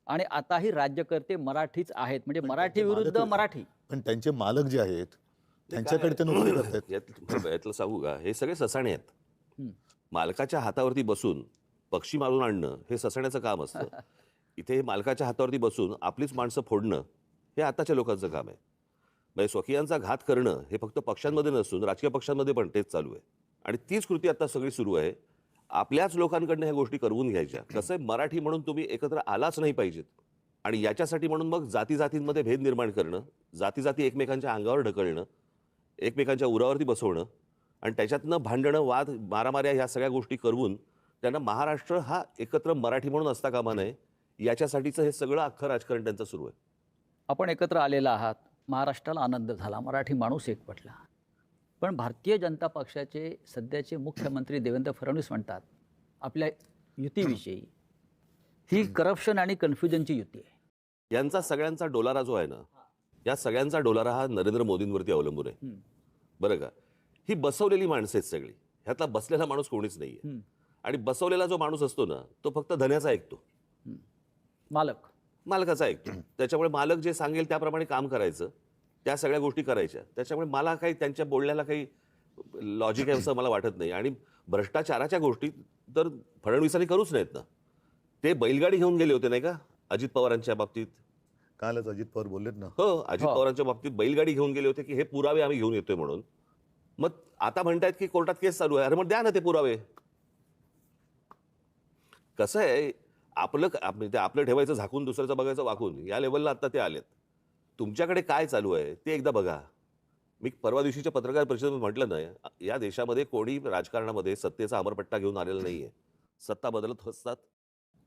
आणि आताही राज्यकर्ते मराठीच आहेत. म्हणजे पण मराठी त्यांचे विरुद्ध मालक- मराठी. पण त्यांचे मालक जे आहेत त्यांच्याकडे ते नोकरी करतात. यातलं सांगू का, हे सगळे ससाणे आहेत. हं. मालकाच्या हातावरती बसून पक्षी मारून आणणं हे ससाण्याचं काम असतं. इथे हे मालकाच्या हातावरती बसून आपलीच माणसं फोडणं हे आताच्या लोकांचं काम आहे. म्हणजे स्वकीयांचा घात करणं हे फक्त पक्षांमध्ये नसून राजकीय पक्षांमध्ये पण तेच चालू आहे. आणि तीच कृती आता सगळी सुरू आहे. आपल्याच लोकांकडनं ह्या गोष्टी करवून घ्यायच्या. कसं आहे, मराठी म्हणून तुम्ही एकत्र आलाच नाही पाहिजेत. आणि याच्यासाठी म्हणून मग जाती-जातींमध्ये भेद निर्माण करणं, जाती-जाती एकमेकांच्या अंगावर ढकलणं, एकमेकांच्या उरावरती बसवणं आणि त्याच्यातनं भांडणं, वाद, मारामाऱ्या ह्या सगळ्या गोष्टी करवून त्यांना महाराष्ट्र हा एकत्र मराठी म्हणून असता कामा नये, याच्यासाठीचं हे सगळं अख्खं राजकारण त्यांचं सुरू आहे. आपण एकत्र आलेला आहात, महाराष्ट्राला आनंद झाला, मराठी माणूस एकवटला. पण भारतीय जनता पक्षाचे सध्याचे मुख्यमंत्री देवेंद्र फडणवीस म्हणतात आपल्या युतीविषयी, ही करप्शन आणि कन्फ्युजनची युती आहे. यांचा सगळ्यांचा डोलारा जो आहे ना, या सगळ्यांचा डोलारा हा नरेंद्र मोदींवरती अवलंबून आहे. बरं का, ही बसवलेली माणसं आहेत सगळी. ह्यातला बसलेला माणूस कोणीच नाही आहे. आणि बसवलेला जो माणूस असतो ना, तो फक्त धन्याचा ऐकतो, मालकाचा ऐकतो. त्याच्यामुळे मालक जे सांगेल त्याप्रमाणे काम करायचं, त्या सगळ्या गोष्टी करायच्या. त्याच्यामुळे मला काही त्यांच्या बोलण्याला काही लॉजिक आहे असं मला वाटत नाही. आणि भ्रष्टाचाराच्या गोष्टी तर फडणवीसांनी करूच नाहीत ना. ते बैलगाडी घेऊन गेले होते नाही का अजित पवारांच्या बाबतीत. कालच अजित पवार बोललेत ना. हो, अजित पवारांच्या बाबतीत बैलगाडी घेऊन गेले होते की हे पुरावे आम्ही घेऊन येतोय म्हणून. मग आता म्हणतायत की कोर्टात केस चालू आहे. अरे मग द्या ना ते पुरावे. कसं आहे, आपलं ठेवायचं झाकून, दुसऱ्याचं बघायचं वाकून, या लेवलला आता ते आलेत. तुमच्याकडे काय चालू आहे ते एकदा बघा. मी परवा दिवशीच्या पत्रकार परिषदेमध्ये म्हटलं ना, या देशामध्ये कोणी राजकारणामध्ये सत्तेचा अमरपट्टा घेऊन आलेला नाहीये. सत्ता बदलत असतात,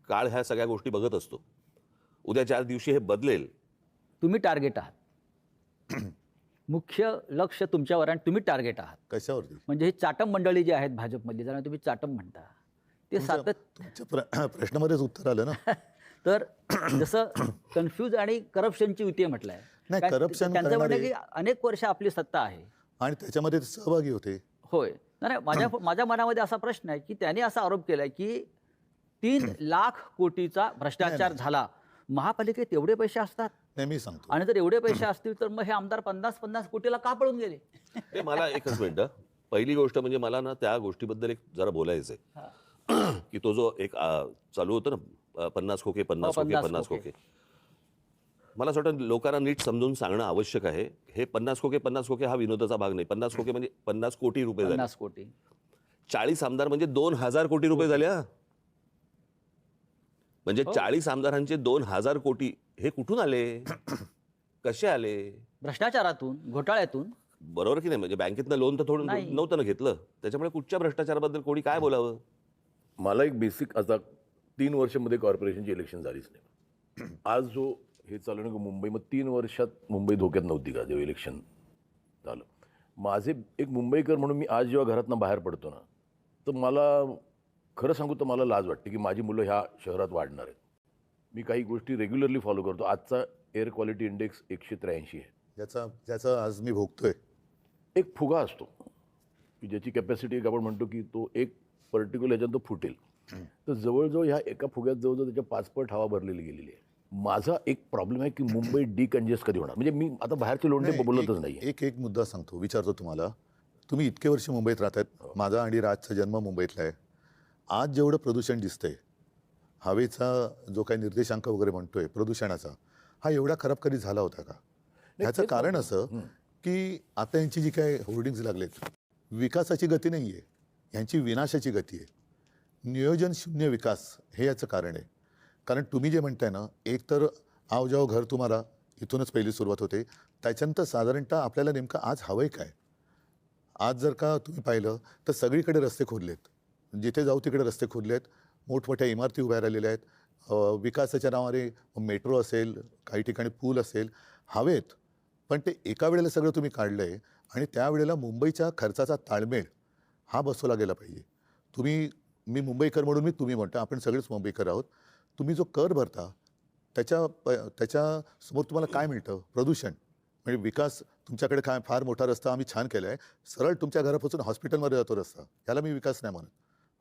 काळ ह्या सगळ्या गोष्टी बघत असतो. उद्या 4 दिवशी हे बदलेल. तुम्ही टार्गेट आहात, मुख्य लक्ष तुमच्यावर आणि तुम्ही टार्गेट आहात. कशावरती? म्हणजे ही चाटम मंडळी जी आहेत भाजपमधली, ज्यांना तुम्ही चाटम म्हणता, ते तुमच्या प्रश्नामध्येच उत्तर आलं ना. तर जसं कन्फ्यूज आणि करप्शनची युती म्हटलंय. नाही, करप्शन त्यांचं म्हणणं करणारे- की अनेक वर्ष आपली सत्ता आहे. आणि त्याच्यामध्ये ते सहभागी होते. होय, नाही माझ्या मनामध्ये असा प्रश्न आहे की त्यांनी असा आरोप केलाय की 3 लाख कोटीचा भ्रष्टाचार झाला. महापालिकेत एवढे पैसे असतात? नाही, मी सांगतो. आणि जर एवढे पैसे असतील तर मग हे आमदार 50-50 कोटीला का पळून गेले? ते मला एकच मिनिटं. पहिली गोष्ट म्हणजे मला ना त्या गोष्टीबद्दल एक जरा बोलायचं आहे की तो जो एक चालू होतं ना, 50 खोके 50 खोके 50 खोके. मला असं वाटतं लोकांना नीट समजून सांगणं आवश्यक आहे. हे 50 खोके हा विनोदाचा भाग नाही. 50 खोके म्हणजे 50 कोटी रुपये झाले. 50 कोटी. 40 आमदार म्हणजे 2000 कोटी रुपये झाले. म्हणजे 40 आमदारांचे 2000 कोटी हे कुठून आले, कसे आले? भ्रष्टाचारातून, घोटाळ्यातून. बरोबर की नाही? म्हणजे बँकेतनं लोन तर थोडं नाही. नव्हतं ना घेतलं. त्याच्यामुळे कुठच्या भ्रष्टाचाराबद्दल कोणी काय बोलावं? मला एक बेसिक, आता 3 वर्षामध्ये कॉर्पोरेशनची इलेक्शन झालीच नाही. आज जो हे चालू ना मुंबई, मग 3 वर्षात मुंबई धोक्यात नव्हती का जेव्हा इलेक्शन झालं. माझे एक मुंबईकर म्हणून मी आज जेव्हा घरातनं बाहेर पडतो ना, तर मला खरं सांगू तर मला लाज वाटते की माझी मुलं ह्या शहरात वाढणार आहेत. मी काही गोष्टी रेग्युलरली फॉलो करतो. आजचा एअर क्वालिटी इंडेक्स 183 आहे. ज्याचा आज मी भोगतोय. एक फुगा असतो की ज्याची कॅपॅसिटी एक आपण म्हणतो की तो एक पर्टिक्युलर ह्याच्यात तो फुटेल. तर जवळजवळ ह्या एका फुग्यात जवळजवळ त्याच्या 5 पट हवा भरलेली गेलेली आहे. माझा एक प्रॉब्लेम आहे की मुंबई डिकंजेस्ट कधी होणार. म्हणजे मी आता बाहेरचे लोंढे नाही, बोलतच एक- नाही. एक एक मुद्दा सांगतो, विचारतो तुम्हाला. तुम्ही इतके वर्ष मुंबईत राहतात, माझा आणि राजचा जन्म मुंबईतला आहे. आज जेवढं प्रदूषण दिसतंय, हवेचा जो काही निर्देशांक वगैरे म्हणतोय प्रदूषणाचा, हा एवढा खराब कधी झाला होता का? ह्याचं तेच कारण म्हणतो. असं की आता यांची जी काय होर्डिंग्ज लागलेत, विकासाची गती नाही आहे, यांची विनाशाची गती आहे. नियोजन शून्य विकास हे याचं कारण आहे. कारण तुम्ही जे म्हणताय ना, एक तर आओ जाओ घर तुम्हाला, इथूनच पहिली सुरुवात होते. त्याच्यानंतर साधारणतः आपल्याला नेमकं आज हवंय काय? आज जर का तुम्ही पाहिलं तर सगळीकडे रस्ते खोदलेत, जिथे जाऊ तिकडे रस्ते खोदलेत, मोठमोठ्या इमारती उभ्या राहिलेल्या आहेत. विकासाच्या नावाने मेट्रो असेल, काही ठिकाणी पूल असेल, हवेत. पण ते एका वेळेला सगळं तुम्ही काढलंय आणि त्यावेळेला मुंबईच्या खर्चाचा ताळमेळ हा बसवला गेला पाहिजे. मी मुंबईकर म्हणून मी तुम्ही म्हणतो, आपण सगळेच मुंबईकर आहोत. तुम्ही जो कर भरता त्याच्यासमोर तुम्हाला काय मिळतं? प्रदूषण. म्हणजे विकास तुमच्याकडे काय फार मोठा रस्ता आम्ही छान केला आहे, सरळ तुमच्या घरापासून हॉस्पिटलमध्ये जातो रस्ता, याला मी विकास नाही म्हणत.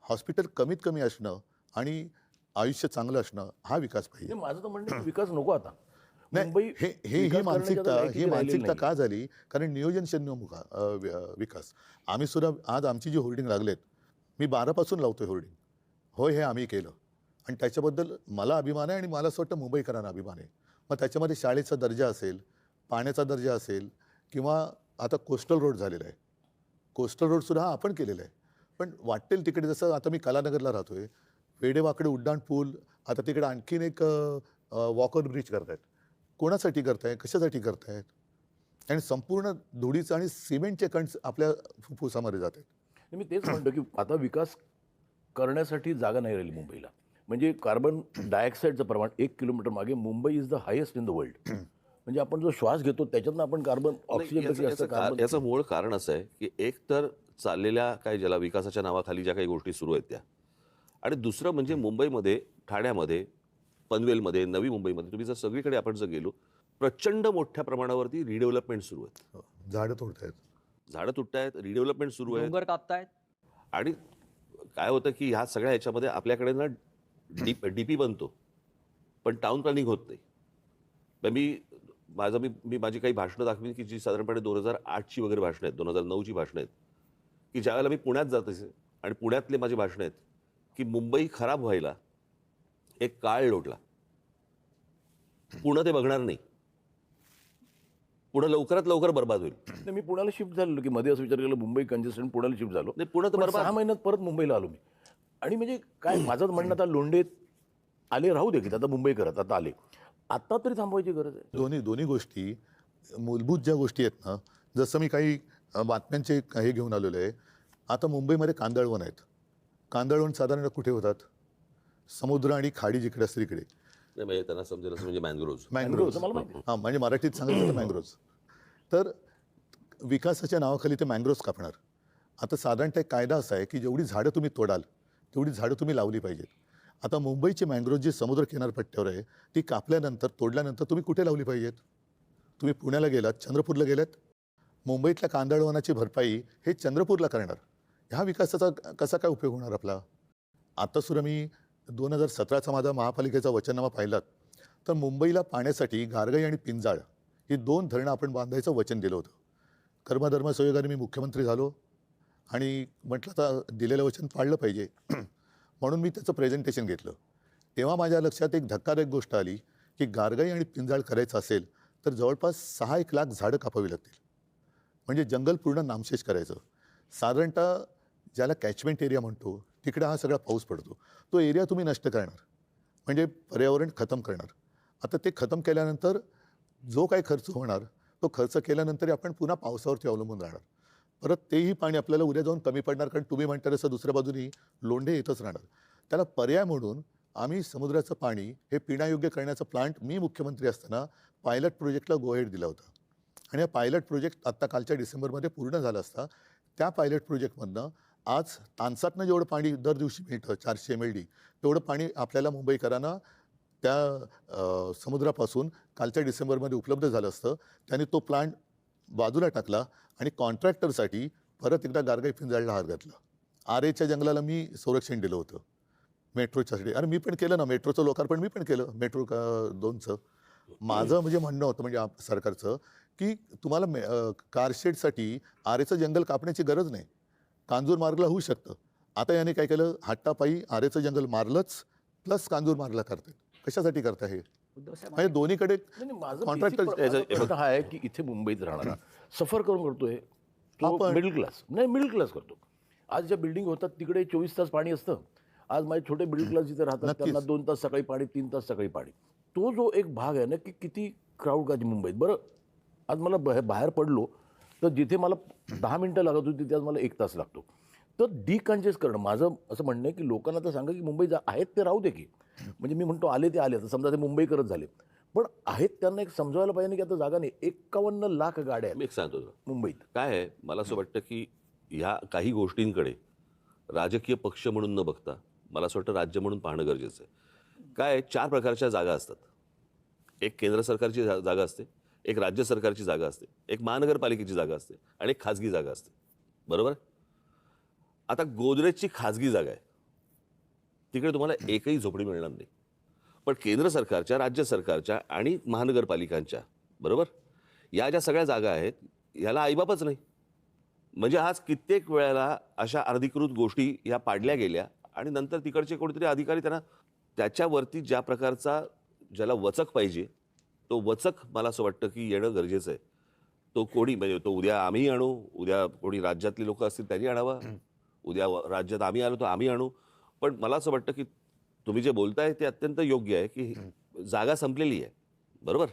हॉस्पिटल कमीत कमी असणं आणि आयुष्य चांगलं असणं हा विकास पाहिजे. नाही, माझं तर म्हणणं आहे की विकास नको आता. नाही, मुंबई ही विकास करण्याच्या मानसिकता लायकीची ही राहिलेली मानसिकता नाही. का झाली? कारण नियोजन शून्य विकास. आम्ही सुद्धा आज आमची जी होर्डिंग लागलेत, मी 12 पासून लावतोय होर्डिंग. होय, हे आम्ही केलं आणि त्याच्याबद्दल मला अभिमान आहे आणि मला असं वाटतं मुंबईकरांना अभिमान आहे. मग त्याच्यामध्ये शाळेचा दर्जा असेल, पाण्याचा दर्जा असेल, किंवा आता कोस्टल रोड झालेला आहे. कोस्टल रोडसुद्धा हा आपण केलेला आहे. पण वाटेल तिकडे, जसं आता मी कलानगरला राहतोय, वेडेवाकडे उड्डाण पूल, आता तिकडे आणखीन एक वॉकर ब्रिज करतायत. कोणासाठी करताय? कशासाठी करतायत? आणि संपूर्ण धुळीचं आणि सिमेंटचे कण आपल्या फुफ्फुसामध्ये जात आहेत. मी तेच म्हणतो की आता विकास करण्यासाठी जागा नाही राहिली मुंबईला. म्हणजे कार्बन डायऑक्साईडचं प्रमाण 1 किलोमीटर मागे Mumbai is the highest in the world. म्हणजे आपण जो श्वास घेतो त्याच्यातनं आपण कार्बन ऑक्सिजनपेक्षा जास्त कार्बन. याचं मूळ कारण असं आहे की एक तर चाललेल्या काय ज्याला विकासाच्या नावाखाली ज्या काही गोष्टी सुरू आहेत त्या, आणि दुसरं म्हणजे मुंबईमध्ये, ठाण्यामध्ये, पनवेलमध्ये, नवी मुंबईमध्ये तुम्ही जर सगळीकडे आपण जर गेलो, प्रचंड मोठ्या प्रमाणावरती रिडेव्हलपमेंट सुरू आहेत. झाडं तोडतायत. झाडं तुटतायत, रिडेव्हलपमेंट सुरू आहे. डोंगर कापतायत. आणि काय होतं की ह्या सगळ्या ह्याच्यामध्ये आपल्याकडे ना डीपी बनतो, पण टाउन प्लॅनिंग होत नाही. मी माझी काही भाषणं दाखवी की जी साधारणपणे 2008ची वगैरे भाषणं आहेत, 2009ची भाषणं आहेत, की ज्यावेळेला मी पुण्यात जात असे आणि पुण्यातले माझी भाषणं आहेत की मुंबई खराब व्हायला एक काळ लोटला. पुणे ते बघणार नाही, पुणे लवकरात लवकर बर्बाद होईल. नाही, मी पुण्याला शिफ्ट झालेलो की मध्ये असं विचार केला मुंबई कंजेस्टेड, पुण्याला शिफ्ट झालो. नाही, पुणे तर पण बर्बाद. 6 महिन्यात परत मुंबईला आलो मी. आणि म्हणजे काय माझं म्हणणं, आता लोंढे आले राहू दे की आता मुंबई करत आता आले, आता तरी थांबवायची गरज आहे. दोन्ही गोष्टी, मूलभूत ज्या गोष्टी आहेत ना, जसं मी काही बातम्यांचे हे घेऊन आलेलो आहे. आता मुंबईमध्ये कांदळवन आहेत. कांदळवन साधारण कुठे होतात? समुद्र आणि खाडी जिकडे असते तिकडे. नाही, म्हणजे त्यांना समजेल असं म्हणजे मँग्रोव्ज. मँग्रोव्ज. मला माहिती आहे. हां, म्हणजे मराठीत सांगायचं तर मँग्रोव्ज. तर विकासाच्या नावाखाली ते मँग्रोव्ज कापणार. आता साधारणतः एक कायदा असा आहे की जेवढी झाडं तुम्ही तोडाल तेवढी झाडं तुम्ही लावली पाहिजेत. आता मुंबईची मँग्रोव्ज जी समुद्र किनारपट्ट्यावर आहे, ती कापल्यानंतर, तोडल्यानंतर तुम्ही कुठे लावली पाहिजेत? तुम्ही पुण्याला गेलात, चंद्रपूरला गेलात, मुंबईतल्या कांदळवनाची भरपाई हे चंद्रपूरला करणार. ह्या विकासाचा कसा काय उपयोग होणार आपला? आता सुद्धा मी 2017चा माझा महापालिकेचा वचननामा पाहिलात तर मुंबईला पाण्यासाठी गारगाई आणि पिंजाळ ही 2 धरणं आपण बांधायचं वचन दिलं होतं. कर्मधर्म संयोगाने मी मुख्यमंत्री झालो आणि म्हटलं आता दिलेलं वचन पाळलं पाहिजे. म्हणून मी त्याचं प्रेझेंटेशन घेतलं. तेव्हा माझ्या लक्षात एक धक्कादायक गोष्ट आली की गारगाई आणि पिंजाळ करायचं असेल तर जवळपास 6-1 लाख झाडं कापावी लागतील. म्हणजे जंगल पूर्ण नामशेष करायचं. साधारणतः ज्याला कॅचमेंट एरिया म्हणतो तिकडे हा सगळा पाऊस पडतो, तो एरिया तुम्ही नष्ट करणार, म्हणजे पर्यावरण खतम करणार. आता ते खतम केल्यानंतर जो काही खर्च होणार तो खर्च केल्यानंतर आपण पुन्हा पावसावरती अवलंबून राहणार. परत तेही पाणी आपल्याला उद्या जाऊन कमी पडणार, कारण तुम्ही म्हणता तसं दुसऱ्या बाजूनी लोंढे येतच राहणार. त्याला पर्याय म्हणून आम्ही समुद्राचं पाणी हे पिण्यायोग्य करण्याचा प्लांट मी मुख्यमंत्री असताना पायलट प्रोजेक्टला गोहेड दिला होता. आणि हा पायलट प्रोजेक्ट आत्ता कालच्या डिसेंबरमध्ये पूर्ण झाला असता. त्या पायलट प्रोजेक्टमधनं आज तानसातनं जेवढं पाणी दर दिवशी मिळतं 400 MLD, तेवढं पाणी आपल्याला मुंबईकरांना त्या समुद्रापासून कालच्या डिसेंबरमध्ये उपलब्ध झालं असतं. त्यांनी तो प्लांट बाजूला टाकला आणि कॉन्ट्रॅक्टरसाठी परत एकदा गारगाई पिंजाळला हात घातला. आरेच्या जंगलाला मी संरक्षण दिलं होतं. मेट्रोच्यासाठी. अरे मी पण केलं ना, मेट्रोचं लोकार्पण मी पण केलं, मेट्रो 2चं. माझं म्हणजे म्हणणं होतं म्हणजे सरकारचं, की तुम्हाला कारशेडसाठी आरेचं जंगल कापण्याची गरज नाही. कांजूर मार्गला होऊ शकतं. आता याने काय केलं, हट्टापायी आरेचं जंगल मारलंच, प्लस कांजूर मार्गला करते. कशासाठी करता हे? उद्धव साहेब म्हणजे दोन्हीकडे नाही, माझं कॉन्ट्रॅक्टर प्रश्न हा आहे की इथे मुंबईत राहणारा सफर करून करतोय तो आपण- मिडल क्लास, नाही मिडल क्लास करतो. आज ज्या बिल्डिंग होतात तिकडे 24 तास पाणी असतं. आज माझे छोटे मिडल क्लास जिथे राहतात नक्कीच. त्यांना 2 तास सकाळी पाणी, 3 तास सकाळी पाणी. तो जो एक भाग आहे ना की किती क्राऊड का मुंबईत. बरं आज मला बाहेर पडलो तर जिथे मला 10 मिनिटं लागत होती तिथे आज मला 1 तास लागतो. तर डिकंजेस्ट करणं माझं असं म्हणणं आहे की लोकांना तर सांगा की मुंबई आहेत ते राहू दे की. म्हणजे मी म्हणतो आले ते आले, तर समजा ते मुंबईकरच झाले, पण आहेत त्यांना एक समजायला पाहिजे की आता जागा नाही. 51 लाख गाड्या आहेत मी एक सांगतो तुला. मुंबईत. काय आहे, मला असं वाटतं की ह्या काही गोष्टींकडे राजकीय पक्ष म्हणून न बघता मला असं वाटतं राज्य म्हणून पाहणं गरजेचं आहे. काय आहे, 4 प्रकारच्या जागा असतात. एक केंद्र सरकारची जागा असते, एक राज्य सरकारची जागा असते, एक महानगरपालिकेची जागा असते आणि एक खाजगी जागा असते. बरोबर. आता गोदरेजची खाजगी जागा आहे, तिकडे तुम्हाला एकही झोपडी मिळणार नाही. पण केंद्र सरकारच्या, राज्य सरकारच्या आणि महानगरपालिकांच्या, बरोबर, या ज्या सगळ्या जागा आहेत याला आईबापच नाही. म्हणजे आज कित्येक वेळेला अशा अनधिकृत गोष्टी ह्या पाडल्या गेल्या आणि नंतर तिकडचे कोणीतरी अधिकारी त्यांना त्याच्यावरती ज्या प्रकारचा ज्याला वचक पाहिजे तो वचक मला असं वाटतं की येणं गरजेचं आहे. तो कोणी म्हणजे तो उद्या आम्ही आणू, उद्या कोणी राज्यातली लोक असतील त्यांनी आणावा, उद्या राज्यात आम्ही आलो तर आम्ही आणू. पण मला असं वाटतं की तुम्ही जे बोलताय ते अत्यंत योग्य आहे की जागा संपलेली आहे. बरोबर.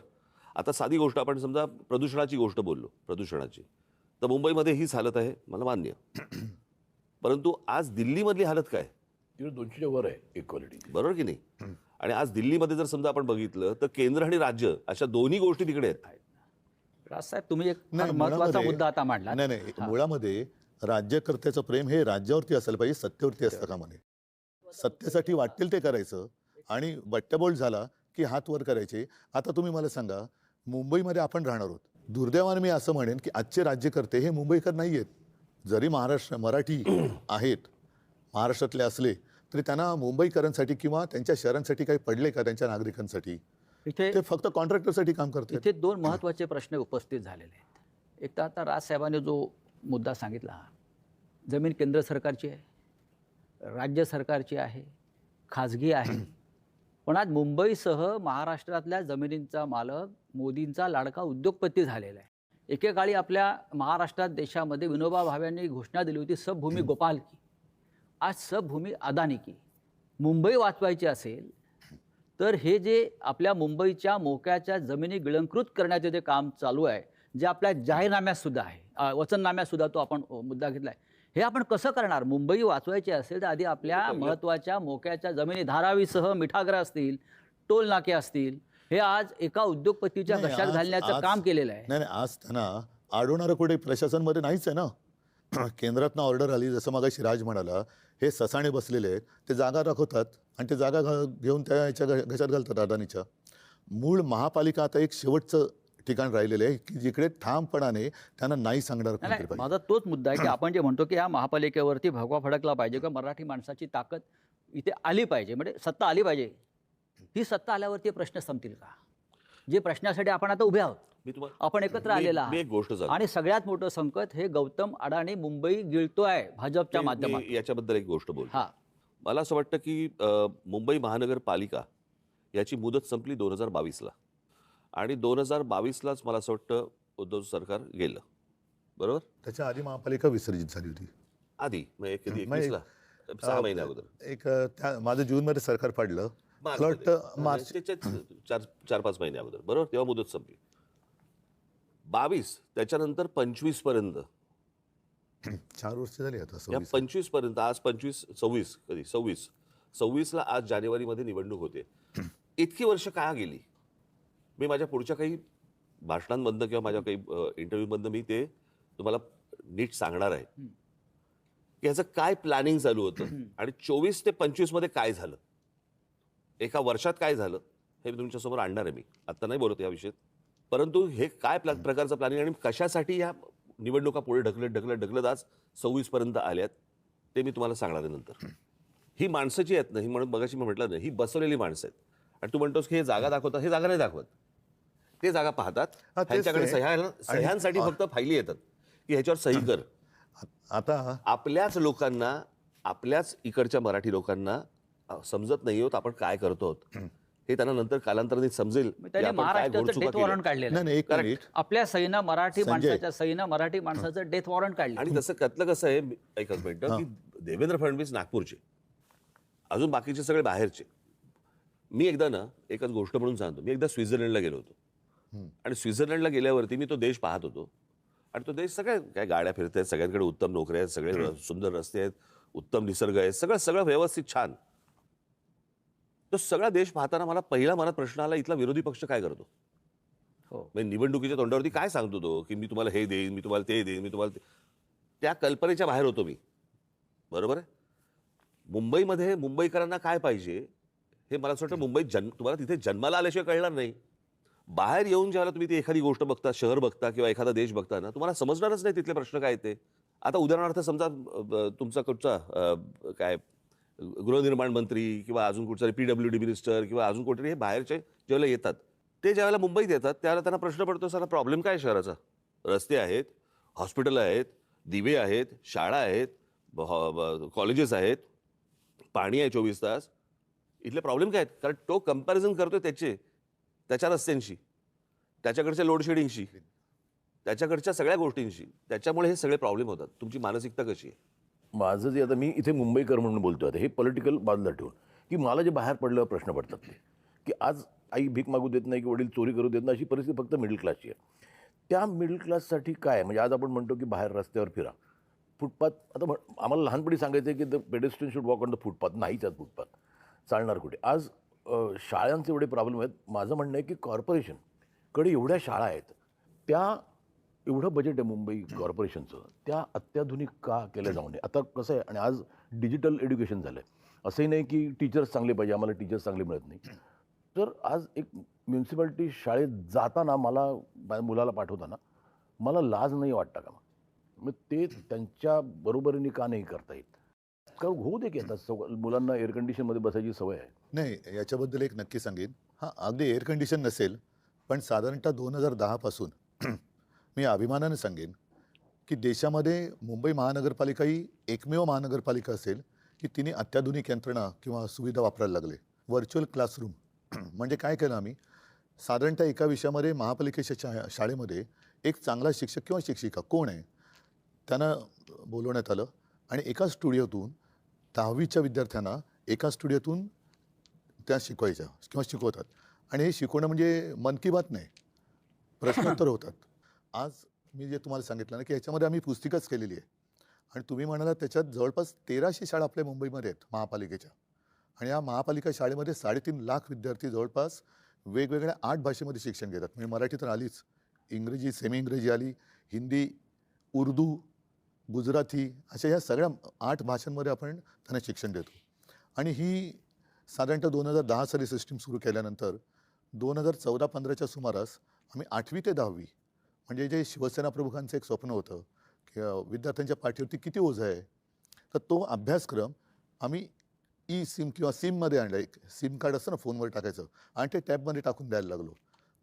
आता साधी गोष्ट आपण समजा प्रदूषणाची गोष्ट बोललो, प्रदूषणाची, तर मुंबईमध्ये हीच हालत आहे, मला मान्य. परंतु आज दिल्लीमधली हालत काय, तिकडे 200च्या वर आहे इक्वालिटी. बरोबर की नाही? आणि आज दिल्लीमध्ये जर समजा आपण बघितलं तर केंद्र आणि राज्य अशा दोन्ही गोष्टी तिकडे आहेत. राजसाहेब तुम्ही एक फार नाही, महत्वाचा मुळामध्ये- मुद्दा आता मांडला. नाही मुळामध्ये राज्यकर्त्याचं प्रेम हे राज्यावरती असायला पाहिजे, सत्तेवरती असतं का म्हणे. सत्तेसाठी वाटेल ते करायचं आणि बट्ट्याबोळ झाला की हात वर करायचे. आता तुम्ही मला सांगा, मुंबईमध्ये आपण राहणार आहोत. दुर्दैवाने मी असं म्हणेन की आजचे राज्यकर्ते हे मुंबईकर नाही आहेत. जरी मराठी आहेत, महाराष्ट्रातले असले तरी त्यांना मुंबईकरांसाठी किंवा त्यांच्या शहरांसाठी काही पडले का त्यांच्या नागरिकांसाठी? इथे ते फक्त कॉन्ट्रॅक्टरसाठी काम करतात. इथे 2 महत्त्वाचे प्रश्न उपस्थित झालेले आहेत. एक तर आता राजसाहेबांनी जो मुद्दा सांगितला, जमीन केंद्र सरकारची आहे, राज्य सरकारची आहे, खाजगी आहे. पण आज मुंबईसह महाराष्ट्रातल्या जमिनींचा मालक मोदींचा लाडका उद्योगपती झालेला आहे. एकेकाळी आपल्या महाराष्ट्रात देशामध्ये विनोबा भावेंनी घोषणा दिली होती सबभूमी गोपाल की. आज सबभूमी अदानी की. मुंबई वाचवायची असेल तर हे जे आपल्या मुंबईच्या मोक्याच्या जमिनी गिळंकृत करण्याचे जे काम चालू आहे, जे आपल्या जाहीरनाम्यात सुद्धा आहे, वचननाम्यात सुद्धा तो आपण मुद्दा घेतला आहे, हे आपण कसं करणार? मुंबई वाचवायची असेल तर आधी आपल्या महत्त्वाच्या मोक्याच्या जमिनी धारावीसह मिठागरं असतील, टोल नाके असतील, हे आज एका उद्योगपतीच्या नाही, घशात आज- घालण्याचं आज- काम केलेलं आहे. नाही आज त्यांना अडवणारं कुठे प्रशासनमध्ये नाहीच आहे ना. केंद्रातनं ऑर्डर आली, जसं मगाशी राज म्हणाला, हे ससाणे बसलेले आहेत, ते जागा दाखवतात आणि ते जागा घेऊन त्या याच्या घशात घालतात अदानीच्या. मूळ महापालिका आता एक शेवटचं ठिकाण राहिलेलं आहे की जिकडे ठामपणाने त्यांना नाही सांगणार नाही, कोणतरी पाहिजे. माझा तोच मुद्दा आहे की आपण जे म्हणतो की या महापालिकेवरती भगवा फडकला पाहिजे किंवा मराठी माणसाची ताकद इथे आली पाहिजे, म्हणजे सत्ता आली पाहिजे. ही सत्ता आल्यावरती हे प्रश्न संपतील का? जे प्रश्नासाठी आपण आता उभे आहोत, मी तुम्हाला आपण एकत्र आलेला मी एक गोष्ट आहोत. सांगतो. आणि सगळ्यात मोठं संकट हे गौतम अडाणी मुंबई गिळतोय भाजपच्या माध्यमातून. मी याच्याबद्दल एक गोष्ट बोलतो. हा, मला असं वाटतं की मुंबई महानगरपालिका याची मुदत संपली 2022ला आणि 2022लाच मला असं वाटतं उद्धव सरकार गेलं. बरोबर. त्याच्या आधी महापालिका विसर्जित झाली होती. आधी म्हणजे कधी मग 21ला 6 महिन्या अगोदर. एक माझं जूनमध्ये सरकार पाडलं. मला वाटतं मार्च 4-5 महिन्या अगोदर. बरोबर. तेव्हा मुदत संपली. 22 त्याच्यानंतर 25 पर्यंत, 4 वर्ष झाली आता. या 25 पर्यंत, आज 26 कधी 26ला आज जानेवारीमध्ये निवडणूक होते. इतकी वर्ष काय गेली? मी माझ्या पुढच्या काही भाषणांमधनं किंवा माझ्या काही इंटरव्ह्यूमधनं मी ते तुम्हाला नीट सांगणार आहे की ह्याचं काय प्लॅनिंग चालू होतं आणि 24 ते 25 मध्ये काय झालं, एका वर्षात काय झालं, हे मी तुमच्यासमोर आणणार आहे. मी आत्ता नाही बोलत या विषयात, परंतु हे काय प्रकारचं प्लॅनिंग आणि कशासाठी या निवडणुका पुढे ढकलत आज 26 पर्यंत आल्यात ते मी तुम्हाला सांगणार आहे नंतर. ही माणसं जी आहेत ना, ही म्हणून मगाशी मी म्हटलं ना, ही बसवलेली माणसं आहेत. आणि तू म्हणतोस की हे जागा दाखवतात, हे जागा नाही दाखवत. ते जागा पाहतात, हा, तेच ह्यांच्याकडे ते. सह्यांसाठी फक्त फायली येतात की ह्याच्यावर सही कर. आता आपल्याच लोकांना, आपल्याच इकडच्या मराठी लोकांना समजत नाही होत आपण काय करतो आहोत. हे त्यांना नंतर कालांतराने समजेल की त्यांनी आपण काय महाराष्ट्राचं घोडचुका डेथ वॉरंट केल्या. काढलेलं नाही आहे. नाही, एक मिनिट. आपल्या सईनं मराठी संजय. माणसाच्या सईनं मराठी माणसाचं डेथ वॉरंट काढलं. आणि तसं त्यातलं कसं आहे, एकच मिनिटं, की देवेंद्र फडणवीस नागपूरचे, अजून बाकीचे सगळे बाहेरचे. मी एकदा ना, एकच गोष्ट म्हणून सांगतो, मी एकदा स्वित्झर्लंडला गेलो होतो. आणि स्वित्झर्लंडला गेल्यावरती मी तो देश पाहत होतो. आणि तो देश सगळ्या काय गाड्या फिरत आहेत, सगळ्यांकडे उत्तम नोकऱ्या आहेत, सगळे सुंदर रस्ते आहेत, उत्तम निसर्ग आहे, सगळं सगळं व्यवस्थित छान. तो सगळा देश पाहताना मला पहिला मनात प्रश्न आला, इथला विरोधी पक्ष काय करतो. हो. म्हणजे निवडणुकीच्या तोंडावरती काय सांगतो तो, की मी तुम्हाला हे देईन, मी तुम्हाला ते देईन, मी तुम्हाला त्या कल्पनेच्या बाहेर होतो मी. बरोबर आहे. मुंबईमध्ये मुंबईकरांना काय पाहिजे हे मला असं वाटतं मुंबईत तुम्हाला तिथे जन्माला आल्याशिवाय कळणार नाही. बाहेर येऊन ज्यावेळेला तुम्ही ती एखादी गोष्ट बघता, शहर बघता किंवा एखादा देश बघता ना, तुम्हाला समजणारच नाही तिथले प्रश्न काय ते. आता उदाहरणार्थ समजा तुमचा कुठचा काय गृहनिर्माण मंत्री किंवा अजून कुठचा PWD मिनिस्टर किंवा अजून कुठेतरी हे बाहेरचे ज्यावेळेला येतात, ते ज्यावेळेला मुंबईत येतात त्यावेळेला त्यांना प्रश्न पडतो, सारा प्रॉब्लेम काय शहराचा. रस्ते आहेत, हॉस्पिटल आहेत, दिवे आहेत, शाळा आहेत, कॉलेजेस आहेत, पाणी आहे 24 तास. इथले प्रॉब्लेम काय आहेत. कारण तो कंपॅरिझन करतोय त्याच्या रस्त्यांशी, त्याच्याकडच्या लोडशेडिंगशी, त्याच्याकडच्या सगळ्या गोष्टींशी. त्याच्यामुळे हे सगळे प्रॉब्लेम होतात. तुमची मानसिकता कशी आहे. माझं जे आता मी इथे मुंबईकर म्हणून बोलतोय, आता हे पॉलिटिकल बाजूला ठेवून, की मला जे बाहेर पडल्यावर प्रश्न पडतात ते, की आज आई भीक मागू देत नाही की वडील चोरी करू देत नाही, अशी परिस्थिती फक्त मिडल क्लासची आहे. त्या मिडल क्लाससाठी काय म्हणजे आज आपण म्हणतो की बाहेर रस्त्यावर फिरा, फुटपाथ. आता आम्हाला लहानपणी सांगायचं आहे की the pedestrian should walk on the footpath. नाहीच आज फुटपाथ, चालणार कुठे. आज शाळांचे एवढे प्रॉब्लेम आहेत. माझं म्हणणं आहे की कॉर्पोरेशनकडे एवढ्या शाळा आहेत, त्या एवढं बजेट आहे मुंबई कॉर्पोरेशनचं, त्या अत्याधुनिक का केल्या जाऊ नये. आता कसं आहे, आणि आज डिजिटल एज्युकेशन झालं आहे. असंही नाही की टीचर्स चांगले पाहिजे, आम्हाला टीचर्स चांगले मिळत नाही. तर आज एक म्युन्सिपाल्टी शाळेत जाताना मला मुलाला पाठवताना मला लाज नाही वाटतं का. मग ते त्यांच्या बरोबरीने का नाही करता येत. का होऊ दे की आता मुलांना एअर कंडिशनमध्ये बसायची सवय आहे. नाही, याच्याबद्दल एक नक्की सांगेन. हां, अगदी एअर कंडिशन नसेल, पण साधारणतः 2010 पासून मी अभिमानाने सांगेन की देशामध्ये मुंबई महानगरपालिका ही एकमेव महानगरपालिका असेल की तिने अत्याधुनिक यंत्रणा किंवा सुविधा वापरायला लागले. व्हर्च्युअल क्लासरूम म्हणजे काय केलं आम्ही, साधारणतः एका विषयामध्ये महापालिकेच्या शाळेमध्ये एक चांगला शिक्षक किंवा शिक्षिका कोण आहे त्यांना बोलवण्यात आलं. आणि एका स्टुडिओतून 10वीच्या विद्यार्थ्यांना एका स्टुडिओतून त्या शिकवायच्या किंवा शिकवतात. आणि हे शिकवणं म्हणजे मन की बात नाही, प्रश्नोत्तर होतात. आज मी जे तुम्हाला सांगितलं ना की ह्याच्यामध्ये आम्ही पुस्तिकाच केलेली आहे. आणि तुम्ही म्हणाला त्याच्यात जवळपास 1300 शाळा आपल्या मुंबईमध्ये आहेत महापालिकेच्या. आणि या महापालिका शाळेमध्ये 3.5 लाख विद्यार्थी जवळपास वेगवेगळ्या 8 भाषेमध्ये शिक्षण घेतात. म्हणजे मराठी तर आलीच, इंग्रजी, सेमी इंग्रजी आली, हिंदी, उर्दू, गुजराती, अशा ह्या सगळ्या 8 भाषांमध्ये आपण त्यांना शिक्षण देतो. आणि ही साधारणतः 2010 साली सिस्टीम सुरू केल्यानंतर 2014-15च्या सुमारास आम्ही 8वी ते 10वी म्हणजे जे शिवसेना प्रमुखांचं एक स्वप्न होतं की विद्यार्थ्यांच्या पाठीवरती किती ओझं आहे, तर तो अभ्यासक्रम आम्ही सिम किंवा सिममध्ये आणला. एक सिम कार्ड असतं ना फोनवर टाकायचं, आणि ते टॅबमध्ये टाकून द्यायला लागलो.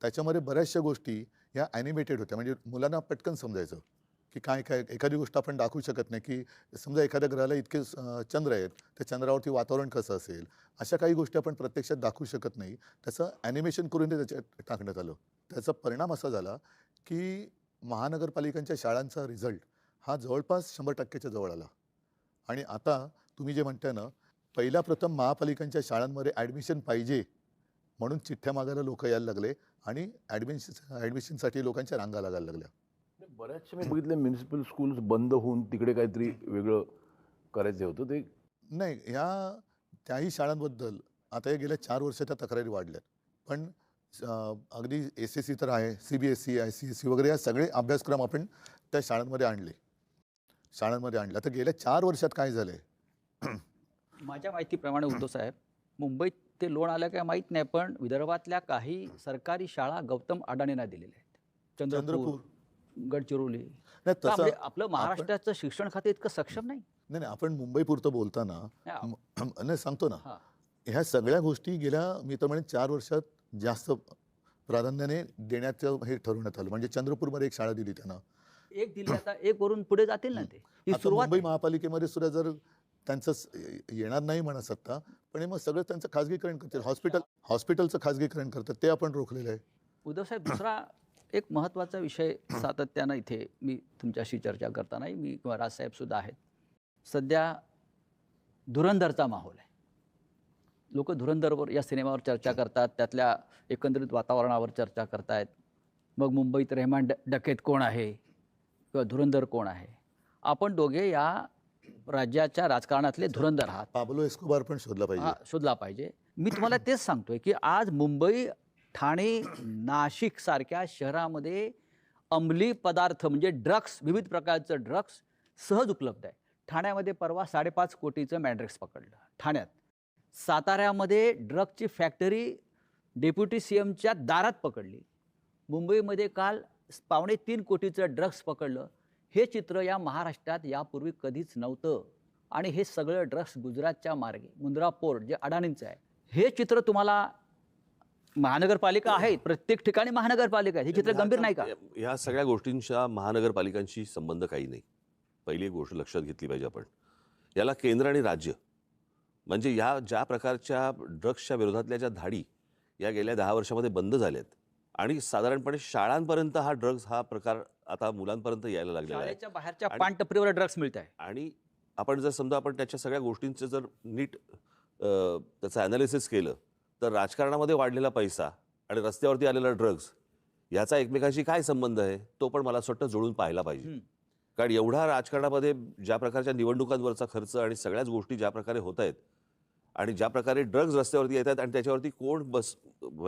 त्याच्यामध्ये बऱ्याचशा गोष्टी ह्या ॲनिमेटेड होत्या, म्हणजे मुलांना पटकन समजायचं की काय काय एखादी गोष्ट आपण दाखवू शकत नाही. की समजा एखाद्या ग्रहाला इतके चंद्र आहेत, त्या चंद्रावरती वातावरण कसं असेल, अशा काही गोष्टी आपण प्रत्यक्षात दाखवू शकत नाही. त्याचं ॲनिमेशन करून ते त्याच्यात टाकण्यात आलं. त्याचा परिणाम असा झाला की महानगरपालिकांच्या शाळांचा रिझल्ट हा जवळपास 100%च्या जवळ आला. आणि आता तुम्ही जे म्हणताय ना, पहिला प्रथम महापालिकांच्या शाळांमध्ये ॲडमिशन पाहिजे म्हणून चिठ्ठ्या मागायला लोक यायला लागले आणि ॲडमिशनसाठी लोकांच्या रांगा लागायला लागल्या. बऱ्याचशा मी बघितले म्युन्सिपल स्कूल्स बंद होऊन तिकडे काहीतरी वेगळं करायचं होतं. ते नाही, त्याही शाळांबद्दल आता या गेल्या 4 वर्षाच्या तक्रारी वाढल्यात. पण अगदी SSC तर आहे, CBSE, ICSE वगैरे या सगळे अभ्यासक्रम आपण त्या शाळांमध्ये आणले. आता गेल्या 4 वर्षात काय झालं आहे. माझ्या माहितीप्रमाणे उद्धव साहेब, मुंबईत ते लोन आलं काय माहीत नाही, पण विदर्भातल्या काही सरकारी शाळा गौतम अडाणींना दिलेल्या आहेत. चंद्रपूर, गडचिरोली. नाही, का तसं म्हणजे आपलं महाराष्ट्राचं शिक्षण खाते इतकं सक्षम नाही. नाही आपण मुंबईपुरतं बोलताना हा. नाही सांगतो ना, हा. ह्या सगळ्या गोष्टी गेल्या मी तर म्हणेन 4 वर्षात जास्त प्राधान्याने देण्याचं हे ठरवण्यात आलं. म्हणजे चंद्रपूरमध्ये एक शाळा दिली त्यांना. एक दिली, आता एक वरून पुढे जातील ना ते. ही आता सुरुवात मुंबई आहे. महापालिकेमध्ये सुद्धा जर त्यांचं येणार नाही म्हणा सत्ता, पण हे मग सगळं त्यांचं खाजगीकरण करतील. हॉस्पिटलचं खाजगीकरण करतात, ते आपण रोखलेलं आहे. उद्धव साहेब, दुसरा एक महत्त्वाचा विषय सातत्यानं इथे मी तुमच्याशी चर्चा करतानाही मी किंवा राजसाहेब सुद्धा आहेत. सध्या धुरंधरचा माहोल आहे. लोक धुरंधरवर या सिनेमावर चर्चा करतात, त्यातल्या एकंदरीत वातावरणावर चर्चा करतायत. मग मुंबईत रेहमान डकेत कोण आहे किंवा धुरंधर कोण आहे. आपण दोघे या राज्याच्या राजकारणातले धुरंधर आहात. पाब्लो एस्कोबार पण शोधला पाहिजे. हा, शोधला पाहिजे. मी तुम्हाला तेच सांगतोय की आज मुंबई, ठाणे, नाशिक सारख्या शहरामध्ये अंमली पदार्थ म्हणजे ड्रग्स, विविध प्रकारचं ड्रग्स सहज उपलब्ध आहे. ठाण्यामध्ये परवा 5.5 कोटीचं मॅन्ड्रेक्स पकडलं ठाण्यात. साताऱ्यामध्ये ड्रग्सची फॅक्टरी डेप्युटी CMच्या दारात पकडली. मुंबईमध्ये काल 2.25 कोटीचं ड्रग्स पकडलं. हे चित्र या महाराष्ट्रात यापूर्वी कधीच नव्हतं. आणि हे सगळं ड्रग्स गुजरातच्या मार्गे, मुंद्रा पोर्ट जे अडाणींचं आहे, हे चित्र तुम्हाला महानगरपालिका आहे, प्रत्येक ठिकाणी महानगरपालिका आहे, हे चित्र गंभीर नाही का? ह्या सगळ्या गोष्टींच्या महानगरपालिकांशी संबंध काही नाही. पहिली एक गोष्ट लक्षात घेतली पाहिजे आपण. याला केंद्र आणि राज्य, म्हणजे या ज्या प्रकारच्या ड्रग्सच्या विरोधातल्या ज्या धाडी या गेल्या 10 वर्षामध्ये बंद झाल्यात आणि साधारणपणे शाळांपर्यंत हा ड्रग्स हा प्रकार आता मुलांपर्यंत यायला लागलेला आहे. शाळेच्या बाहेरच्या पानटपरीवर ड्रग्स मिळत आहे. आणि आपण जर समजा आपण त्याच्या सगळ्या गोष्टींचं जर नीट त्याचं ॲनालिसिस केलं तर राजकारणामध्ये वाढलेला पैसा आणि रस्त्यावरती आलेला ड्रग्स याचा एकमेकांशी काय संबंध आहे तो पण मला असं वाटतं जुळून पाहायला पाहिजे. कारण एवढा राजकारणामध्ये ज्या प्रकारच्या निवडणुकांवरचा खर्च आणि सगळ्याच गोष्टी ज्या प्रकारे होत आहेत आणि ज्या प्रकारे ड्रग्ज रस्त्यावरती येतात आणि त्याच्यावरती कोण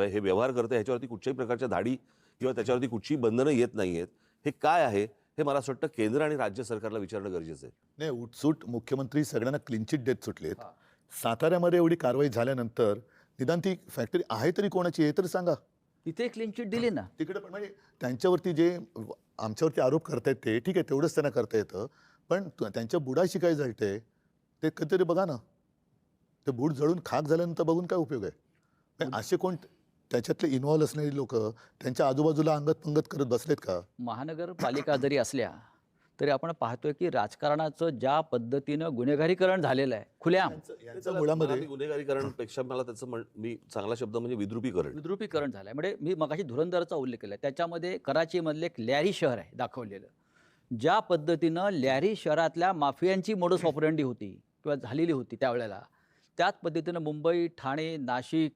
हे व्यवहार करतं, ह्याच्यावरती कुठच्याही प्रकारच्या धाडी किंवा त्याच्यावरती कुठचीही बंधनं येत नाही आहेत, हे काय आहे हे मला असं वाटतं केंद्र आणि राज्य सरकारला विचारणं गरजेचं आहे. नाही, उठसूट मुख्यमंत्री सगळ्यांना क्लीन चिट देत सुटलेत. साताऱ्यामध्ये एवढी कारवाई झाल्यानंतर निदान ती फॅक्टरी आहे तरी कोणाची हे तर सांगा. तिथे क्लीन चिट दिली ना. तिकडे पण म्हणजे त्यांच्यावरती जे आमच्यावरती आरोप करतायत ते ठीक आहे, तेवढंच त्यांना करता येतं. पण त्यांच्या बुडाशी काय जळतंय ते कधीतरी बघा ना. ते बूड जळून खाक झाल्यानंतर बघून काय उपयोग आहे? म्हणजे असे कोण त्याच्यातले इन्व्हॉल्व असणारी लोक त्यांच्या आजूबाजूला अंगत पंगत करत बसलेत का? महानगरपालिका जरी असल्या तरी आपण पाहतोय की राजकारणाचं ज्या पद्धतीनं गुन्हेगारीकरण झालेलं आहे खुल्याम, यांच्या मुळामध्ये गुन्हेगारीकरणपेक्षा मला त्याचं मी चांगला शब्द म्हणजे विद्रुपीकरण झालं आहे. म्हणजे मी मगाशी धुरंधरचा उल्लेख केला, त्याच्यामध्ये कराचीमधलं एक लॅरी शहर आहे दाखवलेलं. ज्या पद्धतीनं लॅरी शहरातल्या माफियांची मोडस ऑपरेंडी होती किंवा झालेली होती त्यावेळेला, त्याच पद्धतीनं मुंबई, ठाणे, नाशिक,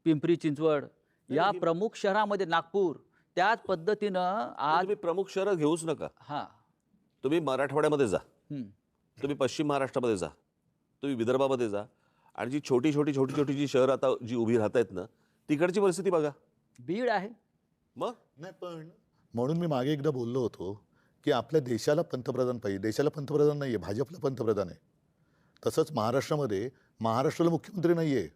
पिंपरी चिंचवड या प्रमुख शहरामध्ये, नागपूर, त्याच पद्धतीनं आज तुम्ही प्रमुख शहरं घेऊच नका. हां तुम्ही मराठवाड्यामध्ये जा, तुम्ही पश्चिम महाराष्ट्रामध्ये जा, तुम्ही विदर्भामध्ये जा आणि जी छोटी छोटी जी शहरं आता जी उभी राहत आहेत ना तिकडची परिस्थिती बघा. बीड आहे. मग नाही, पण म्हणून मी मागे एकदा बोललो होतो की आपल्या देशाला पंतप्रधान पाहिजे. देशाला पंतप्रधान नाही आहे, भाजपला पंतप्रधान आहे. तसंच महाराष्ट्रामध्ये महाराष्ट्राला मुख्यमंत्री नाही आहे,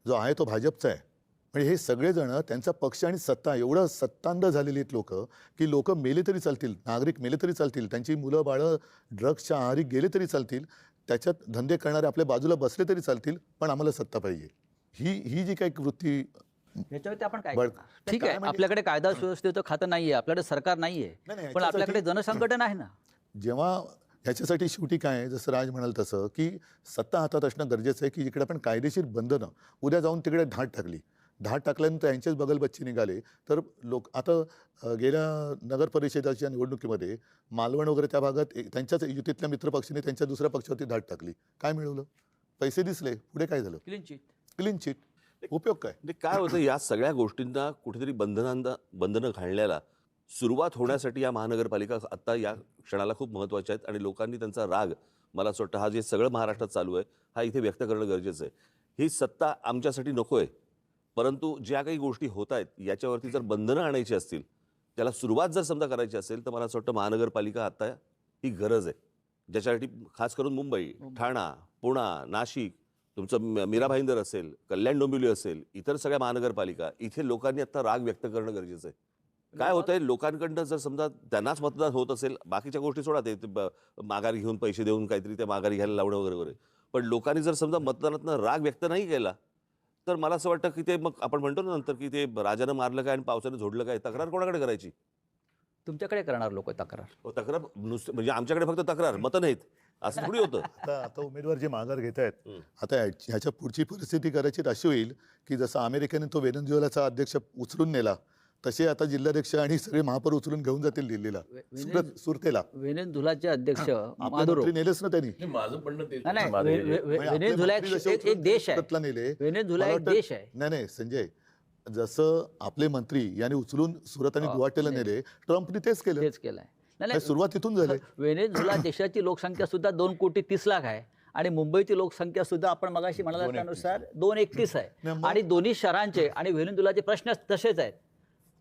जो आहे तो भाजपचा आहे. म्हणजे हे सगळेजण त्यांचा पक्ष आणि सत्ता एवढं सत्तांध झालेली आहेत लोक की लोक मेले तरी चालतील, नागरिक मेले तरी चालतील, त्यांची मुलं बाळं ड्रग्सच्या आहारी गेले तरी चालतील, त्याच्यात धंदे करणारे आपल्या बाजूला बसले तरी चालतील, पण आम्हाला सत्ता पाहिजे. ही जी काही वृत्ती ह्याच्यावरती आपण काय बरं. करणार? ठीक आहे, काय म्हणजे- आपल्याकडे कायदा सुव्यवस्थेचं खातं नाहीये, आपल्याकडे सरकार नाहीये, नाही, पण ह्याच्यासाठी- आपल्याकडे जनसंघटन आहे ना. जेव्हा ह्याच्यासाठी शेवटी काय आहे, जसं राज म्हणाल तसं की सत्ता हातात असणं गरजेचं आहे की जिकडे आपण कायदेशीर बंधनं, उद्या जाऊन तिकडे धाड टाकल्यानंतर यांचेच बगलबच्चे निघाले तर लोक आता गेल्या नगर परिषदेच्या निवडणुकीमध्ये मालवण वगैरे त्या भागात त्यांच्याच युतीतल्या मित्रपक्षाने त्यांच्या दुसऱ्या पक्षावरती धाड टाकली. काय मिळवलं? पैसे दिसले, पुढे काय झालं? Clean chit. उपयोग काय? म्हणजे काय होतं, या सगळ्या गोष्टींना कुठेतरी बंधनं घालण्याला सुरुवात होण्यासाठी या महानगरपालिका आत्ता या क्षणाला खूप महत्त्वाच्या आहेत आणि लोकांनी त्यांचा राग, मला असं वाटतं हा जे सगळं महाराष्ट्रात चालू आहे हा इथे व्यक्त करणं गरजेचं आहे. ही सत्ता आमच्यासाठी नको आहे, परंतु ज्या काही गोष्टी होत आहेत याच्यावरती जर बंधनं आणायची असतील, त्याला सुरुवात जर समजा करायची असेल तर मला असं वाटतं महानगरपालिका आता ही गरज आहे, ज्याच्यासाठी खास करून मुंबई, ठाणा, पुणा, नाशिक, तुमचं मीरा भाईंदर असेल, कल्याण डोंबिवली असेल, इतर सगळ्या महानगरपालिका, इथे लोकांनी आता राग व्यक्त करणं गरजेचं आहे. काय होतंय लोकांकडनं जर समजा त्यांनाच मतदान होत असेल, बाकीच्या गोष्टी सोडा, ते माघारी घेऊन पैसे देऊन काहीतरी ते माघारी घ्यायला लावणं वगैरे वगैरे, पण लोकांनी जर समजा मतदानातनं राग व्यक्त नाही केला, तर मला असं वाटतं की ते मग आपण म्हणतो ना नंतर की ते राजानं मारलं काय आणि पावसानं झोडलं काय, तक्रार कोणाकडे करायची? तुमच्याकडे करणार लोक तक्रार. तक्रार नुसतं म्हणजे आमच्याकडे फक्त तक्रार, मतं नाहीत असं थोडी होतं. आता उमेदवार जे माघार घेत आहेत, आता ह्याच्या पुढची परिस्थिती कदाचित अशी होईल की जसं अमेरिकेने तो व्हेनेझुएलाचा अध्यक्ष उचलून नेला, तसे आता जिल्हाध्यक्ष आणि सगळे महापौर उचलून घेऊन जातील दिल्लीला, सुरतेला. व्हेनेझुएलाचे अध्यक्ष आपले मादुरो. मंत्री नेलेच ना त्यांनी. नाही, माझं म्हणणं तेच नाही, आहे. नाही, माझं हे- म्हणजे आपले व्हेनेझुएला मंत्री जसे एक उचलून देश आहे. सुरतला नेले. व्हेनेझुएला मला एक वाटतं- देश आहे. नाही संजय, जसं आपले मंत्री यांनी उचलून सुरत आणि गुवाहाटीला नेले, ट्रम्पने तेच केलं. तेच केलंय. नाही, हे सुरुवात इथून झाली. व्हेनेझुएला देशाची लोकसंख्या सुद्धा 2,30,00,000 आहे आणि मुंबईची लोकसंख्या सुद्धा आपण मगाशी म्हणाला त्यानुसार 231 आहे. नाही, मग- आणि दोन्ही शहरांचे आणि व्हेनेझुएलाचे प्रश्न तसेच आहेत.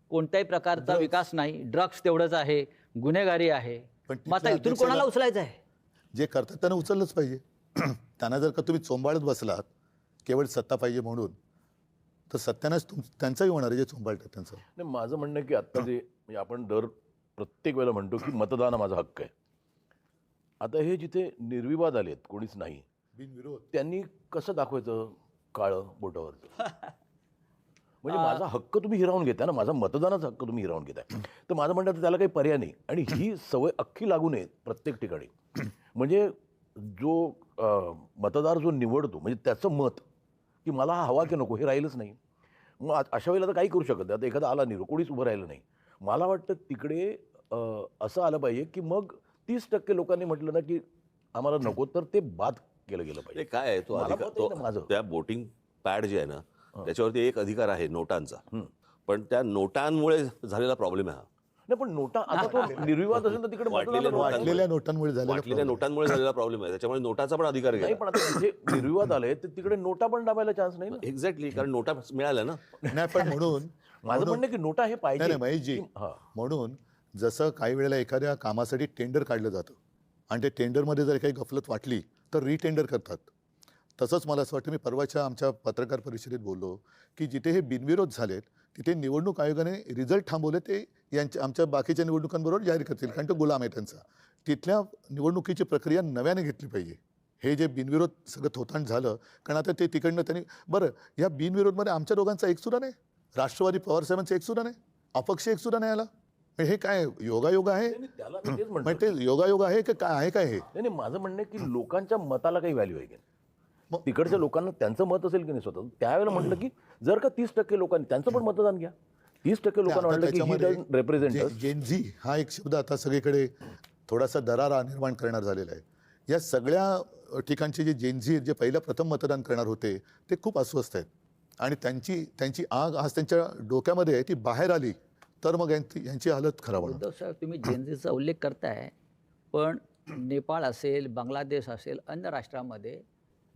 कोणत्याही प्रकारचा विकास नाही, ड्रग्स तेवढंच आहे, गुन्हेगारी आहे. पण मग आता तिथल्या इथून कोणाला अध्यक्षाला- उचलायचं आहे? जे करतात त्यांना उचललंच पाहिजे. त्यांना जर का तुम्ही चोंबाळत बसलात केवळ सत्ता पाहिजे म्हणून, तर सत्यानाच त्यांचाही होणार आहे जे चोंबाळतात त्यांचं. नाही, माझं म्हणणं आहे की आता जे म्हणजे आपण दर प्रत्येक वेळेला म्हणतो की मतदान हा माझा हक्क आहे. आता हे जिथे निर्विवाद आलेत, कोणीच नाही, बिनविरोध. त्यांनी कसं दाखवायचं काळं बोटावरचं? म्हणजे माझा हक्क तुम्ही हिरावून घेताय ना, माझा मतदानाचा हक्क तुम्ही हिरावून घेताय. तर माझं म्हणणं आहे त्याला काही पर्याय नाही, आणि ही सवय अख्खी लागू नये प्रत्येक ठिकाणी. म्हणजे जो मतदार जो निवडतो म्हणजे त्याचं मत की मला हा हवा की नको हे राहीलच नाही. मग अशा वेळेला तर काही करू शकत नाही. आता एखादा आला नाही, कोणीच उभं राहिलं नाही, मला वाटतं तिकडे असं आलं पाहिजे की मग 30% लोकांनी म्हटलं ना की आम्हाला नको, तर ते बाद केलं गेलं ते पाहिजे. काय आहे तो मला अधिकार, मत आहे ना माझं. त्या वोटिंग पॅड जे आहे ना त्याच्यावरती एक अधिकार आहे नोटांचा, पण त्या नोटांमुळे झालेला प्रॉब्लेम आहे हा. नाही, पण नोटा आता तो निर्विवाद असेल तर तिकडे वाटलेल्या मतदानाला नोटा- वाटलेल्या नोटांमुळे झालेला वाटलेल्या problem. नोटांमुळे झालेला प्रॉब्लेम आहे, त्याच्यामुळे नोटाचा पण अधिकार नाही, घ्या. पण आता तिथे निर्विवाद आले तर तिकडे नोटा पण दाबायला चान्स नाही ना. एक्झॅक्टली, कारण नोटा मिळाल्या ना. नाही, पण म्हणून माझं म्हणणं आहे की नोटा हे नाही पाहिजे. नाही महेशजी, हा. म्हणून जसं काही वेळेला एखाद्या कामासाठी टेंडर काढलं जातं आणि ते टेंडरमध्ये जर काही गफलत वाटली तर रिटेंडर करतात. तसंच मला असं वाटतं, मी परवाच्या आमच्या पत्रकार परिषदेत बोललो की जिथे हे बिनविरोध झालेत तिथे निवडणूक आयोगाने रिझल्ट थांबवले, ते आमच्या बाकीच्या निवडणुकांबरोबर जाहीर करतील, कारण तो गुलाम आहे त्यांचा. तिथल्या निवडणुकीची प्रक्रिया नव्याने घेतली पाहिजे. हे जे बिनविरोध सगळं थोतांड झालं, कारण आता ते तिकडनं त्यांनी, बरं या बिनविरोधमध्ये आमच्या दोघांचा एकसुद्धा नाही, राष्ट्रवादी पवारसाहेबांचा एकसुद्धा नाही, अपक्ष एकसुद्धा नाही आला. हे काय योगायोग आहे? नाही, त्याला मी तेच म्हणतो. म्हणजे ते योगायोग आहे की काय आहे? काय हे? नाही, माझं म्हणणं आहे की लोकांच्या मताला काही व्हॅल्यू आहे की नाही. मग- तिकडच्या लोकांना त्यांचं मत असेल की नाही स्वतः, त्यावेळेला म्हटलं की जर का 30% लोकांनी त्यांचं पण मतदान घ्या. 30% लोकांना आता वाटलं की ही डझंट रिप्रेझेंट जेनझी हा एक शब्द आता सगळीकडे थोडासा दरारा निर्माण करणार झालेला आहे. या सगळ्या ठिकाणचे जे जेनझी जे प्रथम मतदान करणार होते ते खूप अस्वस्थ आहेत, आणि त्यांची आग आज त्यांच्या डोक्यामध्ये आहे, ती बाहेर आली तर मग यांची हालत खराब होणार. उद्धव साहेब, तुम्ही जेनझीचा उल्लेख करताय, पण नेपाळ असेल, बांगलादेश असेल, अन्य राष्ट्रामध्ये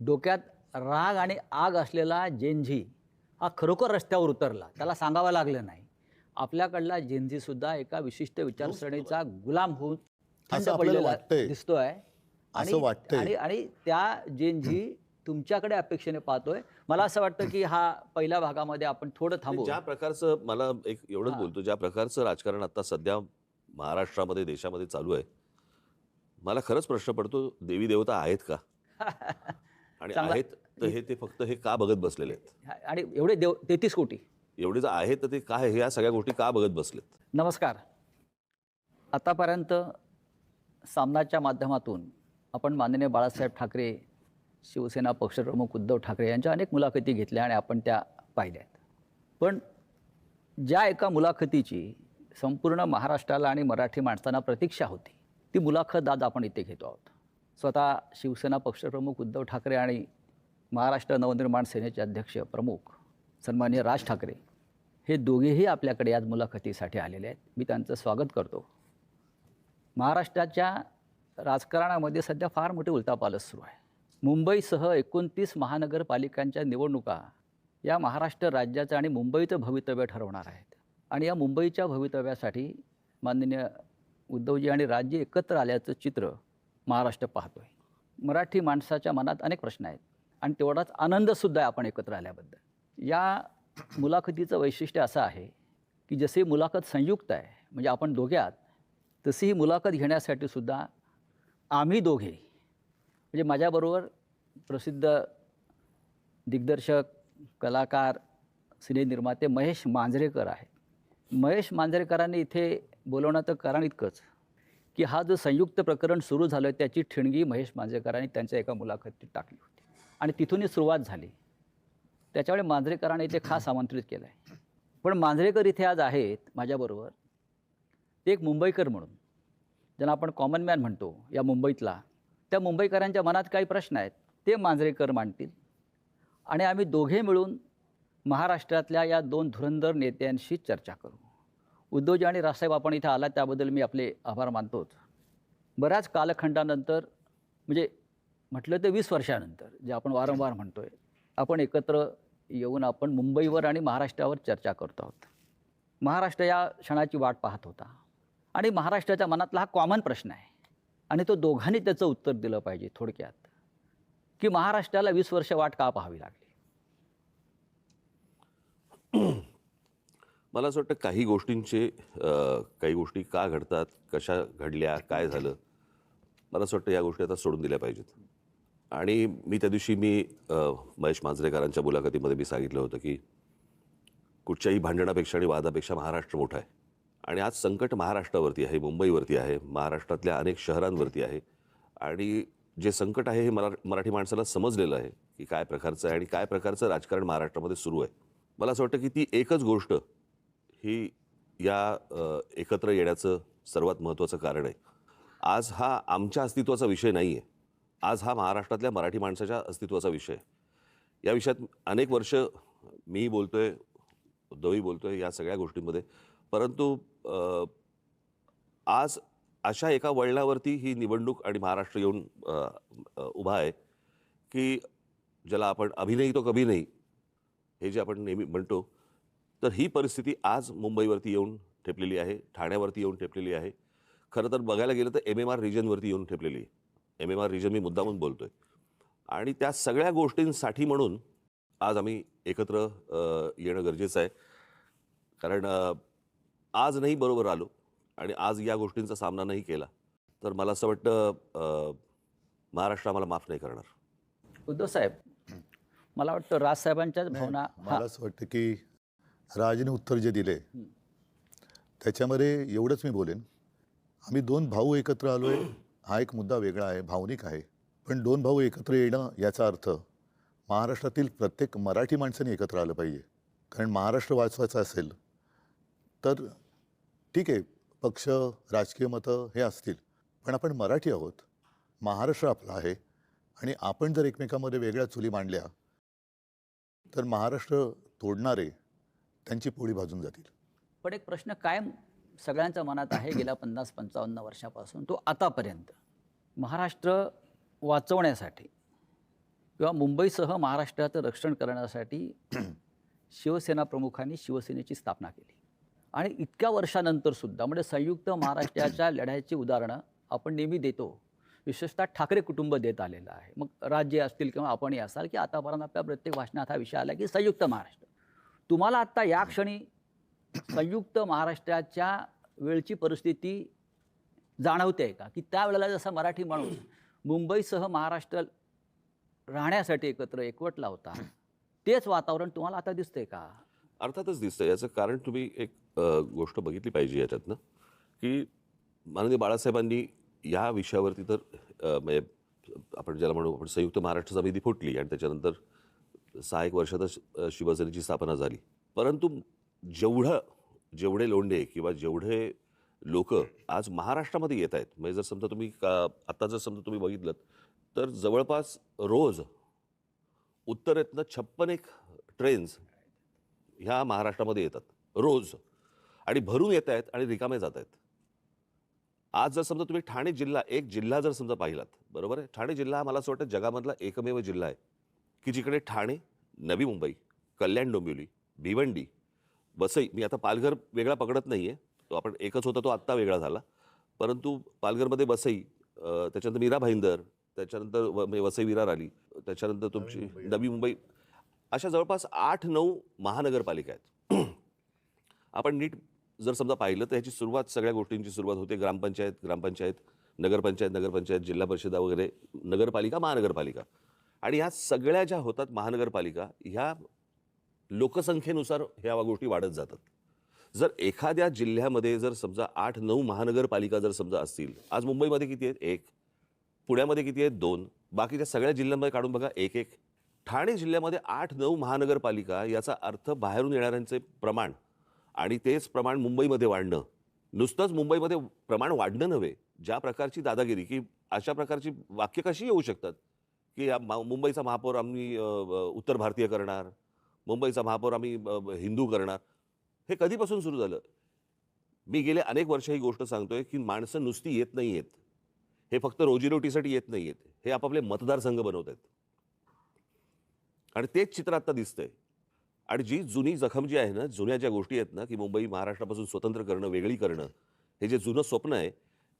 डोक्यात राग आणि आग असलेला जेनझी हा खरोखर रस्त्यावर उतरला, त्याला सांगावं लागलं नाही. आपल्याकडला जेनझी सुद्धा एका विशिष्ट विचारसरणीचा गुलाम होऊन थंड असं आपल्याला पडलेला वाटतंय. दिसतोय. असं वाटतंय. आणि त्या जेनझी तुमच्याकडे अपेक्षेने पाहतोय. मला असं वाटतं की हा पहिल्या भागामध्ये आपण थोडं थांबू. ज्या प्रकारचं, मला एक एवढंच बोलतो, ज्या प्रकारचं राजकारण आता सध्या महाराष्ट्रामध्ये देशामध्ये चालू आहे, मला खरंच प्रश्न पडतो, देवी देवता आहेत का? आणि चांगला- आहेत तर हे ते फक्त हे का बघत बसलेले आहेत? आणि एवढे 33 कोटी. एवढे जर आहेत तर ते काय ह्या सगळ्या गोष्टी का बघत बसलेत? नमस्कार. आतापर्यंत सामनाच्या माध्यमातून आपण माननीय बाळासाहेब ठाकरे, शिवसेना पक्षप्रमुख उद्धव ठाकरे यांच्या अनेक मुलाखती घेतल्या आणि आपण त्या पाहिल्यात. पण ज्या एका मुलाखतीची संपूर्ण महाराष्ट्राला आणि मराठी माणसांना प्रतीक्षा होती, ती मुलाखत आज आपण इथे घेतो आहोत. स्वतः शिवसेना पक्षप्रमुख उद्धव ठाकरे आणि महाराष्ट्र नवनिर्माण सेनेचे अध्यक्ष प्रमुख सन्माननीय राज ठाकरे हे दोघेही आपल्याकडे आज मुलाखतीसाठी आलेले आहेत. मी त्यांचं स्वागत करतो. महाराष्ट्राच्या राजकारणामध्ये सध्या फार मोठी उलथापालथ सुरू आहे. मुंबईसह 29 महानगरपालिकांच्या निवडणुका या महाराष्ट्र राज्याचं आणि मुंबईचं भवितव्य ठरवणार आहेत. आणि या मुंबईच्या भवितव्यासाठी माननीय उद्धवजी आणि राजजी एकत्र आल्याचं चित्र महाराष्ट्र पाहतो आहे. मराठी माणसाच्या मनात अनेक प्रश्न आहेत आणि तेवढाच आनंदसुद्धा आहे आपण एकत्र आल्याबद्दल. या मुलाखतीचं वैशिष्ट्य असं आहे की जशी मुलाखत संयुक्त आहे म्हणजे आपण दोघे आहात, तशी ही मुलाखत घेण्यासाठी सुद्धा आम्ही दोघे म्हणजे माझ्याबरोबर प्रसिद्ध दिग्दर्शक, कलाकार, सिनेनिर्माते महेश मांजरेकर आहेत. महेश मांजरेकरांनी इथे बोलवण्याचं कारण इतकंच की हा जो संयुक्त प्रकरण सुरू झालं त्याची ठिणगी महेश मांजरेकरांनी त्यांच्या एका मुलाखतीत टाकली होती आणि तिथूनही सुरुवात झाली. त्याच्यामुळे मांजरेकरांनी इथे खास आमंत्रित केलं आहे. पण मांजरेकर इथे आज आहेत माझ्याबरोबर. ते एक मुंबईकर म्हणून, ज्यांना आपण कॉमन मॅन म्हणतो या मुंबईतला, त्या मुंबईकरांच्या मनात काही प्रश्न आहेत ते मांजरेकर मांडतील आणि आम्ही दोघे मिळून महाराष्ट्रातल्या या दोन धुरंधर नेत्यांशी चर्चा करू. उद्धवजी आणि राजसाहेब आपण इथं आला त्याबद्दल मी आपले आभार मानतोच. बऱ्याच कालखंडानंतर म्हणजे म्हटलं तर 20 वर्षानंतर जे आपण वारंवार म्हणतो आहे, आपण एकत्र येऊन आपण मुंबईवर आणि महाराष्ट्रावर चर्चा करतो आहोत. महाराष्ट्र या क्षणाची वाट पाहत होता आणि महाराष्ट्राच्या मनातला हा कॉमन प्रश्न आहे आणि तो दोघांनी त्याचं उत्तर दिलं पाहिजे. थोडक्यात की महाराष्ट्राला 20 वर्ष वाट का पाहावी लागली. मला असं वाटतं काही गोष्टी का घडतात, कशा घडल्या, काय झालं, मला असं वाटतं या गोष्टी आता सोडून दिल्या पाहिजेत. आणि मी त्या दिवशी महेश मांजरेकरांच्या मुलाखतीमध्ये मी सांगितलं होतं की कुठच्याही भांडणापेक्षा आणि वादापेक्षा महाराष्ट्र मोठा आहे आणि आज संकट महाराष्ट्रावरती आहे, मुंबईवरती आहे, महाराष्ट्रातल्या अनेक शहरांवरती आहे आणि जे संकट आहे हे मराठी माणसाला समजलेलं आहे की काय प्रकारचं आहे आणि काय प्रकारचं राजकारण महाराष्ट्रामध्ये सुरू आहे. मला असं वाटतं की ती एकच गोष्ट ही या एकत्र येण्याचं सर्वात महत्त्वाचं कारण आहे. आज हा आमच्या अस्तित्वाचा विषय नाही आहे, आज हा महाराष्ट्रातल्या मराठी माणसाच्या अस्तित्वाचा विषय आहे. या विषयात अनेक वर्ष मी बोलतोय, उद्धवही बोलतोय या सगळ्या गोष्टींमध्ये, परंतु आज अशा एका वळणावरती ही निवडणूक आणि महाराष्ट्र येऊन उभा आहे की ज्याला आपण अभी नहीं तो कभी नहीं हे जे आपण नेहमी म्हणतो, तर ही परिस्थिती आज मुंबईवरती येऊन ठेपलेली आहे, ठाण्यावरती येऊन ठेपलेली आहे. खरं तर बघायला गेलं तर MMR रिजनवरती येऊन ठेपलेली आहे. MMR रिजन मी मुद्दामून बोलतोय आणि त्या सगळ्या गोष्टींसाठी म्हणून आज आम्ही एकत्र येणं गरजेचं आहे. कारण आज नाही बरोबर आलो आणि आज या गोष्टींचा सामना नाही केला तर मला असं वाटतं महाराष्ट्र आम्हाला माफ नाही करणार. उद्धव साहेब, मला वाटतं राजसाहेबांच्या भावना मला असं वाटतं की राजने उत्तर जे दिले त्याच्यामध्ये एवढंच मी बोलेन, आम्ही दोन भाऊ एकत्र आलो आहे हा एक मुद्दा वेगळा आहे, भावनिक आहे. पण दोन भाऊ एकत्र येणं याचा अर्थ महाराष्ट्रातील प्रत्येक मराठी माणसाने एकत्र आलं पाहिजे. कारण महाराष्ट्र वाचवायचा असेल तर ठीक आहे, पक्ष, राजकीय मतं हे असतील, पण आपण मराठी आहोत, महाराष्ट्र आपला आहे आणि आपण जर एकमेकांमध्ये वेगळ्या चुली मांडल्या तर महाराष्ट्र तोडणारे त्यांची पोळी भाजून जातील. पण एक प्रश्न कायम सगळ्यांच्या मनात आहे गेल्या 50-55 वर्षापासून, तो आतापर्यंत. महाराष्ट्र वाचवण्यासाठी किंवा मुंबईसह महाराष्ट्राचं रक्षण करण्यासाठी शिवसेना प्रमुखांनी शिवसेनेची स्थापना केली आणि इतक्या वर्षानंतरसुद्धा म्हणजे संयुक्त महाराष्ट्राच्या लढ्याची उदाहरणं आपण नेहमी देतो, विशेषतः ठाकरे कुटुंब देत आलेलं आहे. मग राज्य असतील किंवा आपणही असाल की आतापर्यंत आपल्या प्रत्येक भाषणात हा विषय आला की संयुक्त महाराष्ट्र. तुम्हाला आत्ता या क्षणी संयुक्त महाराष्ट्राच्या वेळची परिस्थिती जाणवते का की त्यावेळेला जसा मराठी माणूस मुंबईसह महाराष्ट्र राहण्यासाठी एकवटला होता, तेच वातावरण तुम्हाला आता दिसतंय का? अर्थातच दिसतं. याचं कारण तुम्ही एक गोष्ट बघितली पाहिजे याच्यातनं की माननीय बाळासाहेबांनी या विषयावरती तर म्हणजे आपण ज्याला म्हणू आपण संयुक्त महाराष्ट्र समिती फुटली आणि त्याच्यानंतर 6-1 वर्षातच शिवसेनेची स्थापना झाली. परंतु जेवढे लोंढे किंवा जेवढे लोक आज महाराष्ट्रामध्ये येत आहेत, म्हणजे जर समजा तुम्ही आत्ता जर समजा तुम्ही बघितलं तर जवळपास रोज उत्तरेतनं 56 ट्रेन्स ह्या महाराष्ट्रामध्ये येतात रोज आणि भरून येत आहेत आणि रिकामे जात आहेत. आज जर समजा तुम्ही ठाणे जिल्हा, एक जिल्हा जर समजा पाहिलात, बरोबर आहे, ठाणे जिल्हा हा मला असं वाटतं जगामधला एकमेव जिल्हा आहे की जिकडे ठाणे, नवी मुंबई, कल्याण डोंबिवली, भिवंडी, वसई, मी आता पालघर वेगळा पकडत नाही आहे, तो आपण एकच होता तो आत्ता वेगळा झाला, परंतु पालघरमध्ये वसई, त्याच्यानंतर मीरा भाईंदर, त्याच्यानंतर वसई विरार आली, त्याच्यानंतर तुमची नवी मुंबई, अशा जवळपास 8-9 महानगरपालिका आहेत. आपण नीट जर समजा पाहिलं तर ह्याची सुरुवात, सगळ्या गोष्टींची सुरुवात होते ग्रामपंचायत, नगरपंचायत, जिल्हा परिषदा वगैरे, नगरपालिका, महानगरपालिका. आणि ह्या सगळ्या ज्या होतात महानगरपालिका, ह्या लोकसंख्येनुसार ह्या गोष्टी वाढत जातात. जर एखाद्या जिल्ह्यामध्ये जर समजा 8-9 महानगरपालिका जर समजा असतील, आज मुंबईमध्ये किती आहेत? 1. पुण्यामध्ये किती आहेत? 2. बाकीच्या सगळ्या जिल्ह्यांमध्ये काढून बघा, 1-1. ठाणे जिल्ह्यामध्ये 8-9 महानगरपालिका, याचा अर्थ बाहेरून येणाऱ्यांचे प्रमाण आणि तेच प्रमाण मुंबईमध्ये वाढणं. नुसतंच मुंबईमध्ये प्रमाण वाढणं नव्हे, ज्या प्रकारची दादागिरी, की अशा प्रकारची वाक्य कशी येऊ शकतात, की मुंबईचा महापौर आम्ही उत्तर भारतीय करणार, मुंबईचा महापौर आम्ही हिंदू करणार. हे कधीपासून सुरू झालं? मी गेले अनेक वर्ष ही गोष्ट सांगतोय, की माणसं नुसती येत नाही आहेत. हे फक्त रोजीरोटीसाठी येत नाही आहेत, हे आपापले मतदारसंघ बनवत आहेत. आणि तेच चित्र आता दिसतंय. आणि जी जुनी जखम जी आहे ना, जुन्या ज्या गोष्टी आहेत ना, की मुंबई महाराष्ट्रापासून स्वतंत्र करणं, वेगळी करणं, हे जे जुनं स्वप्न आहे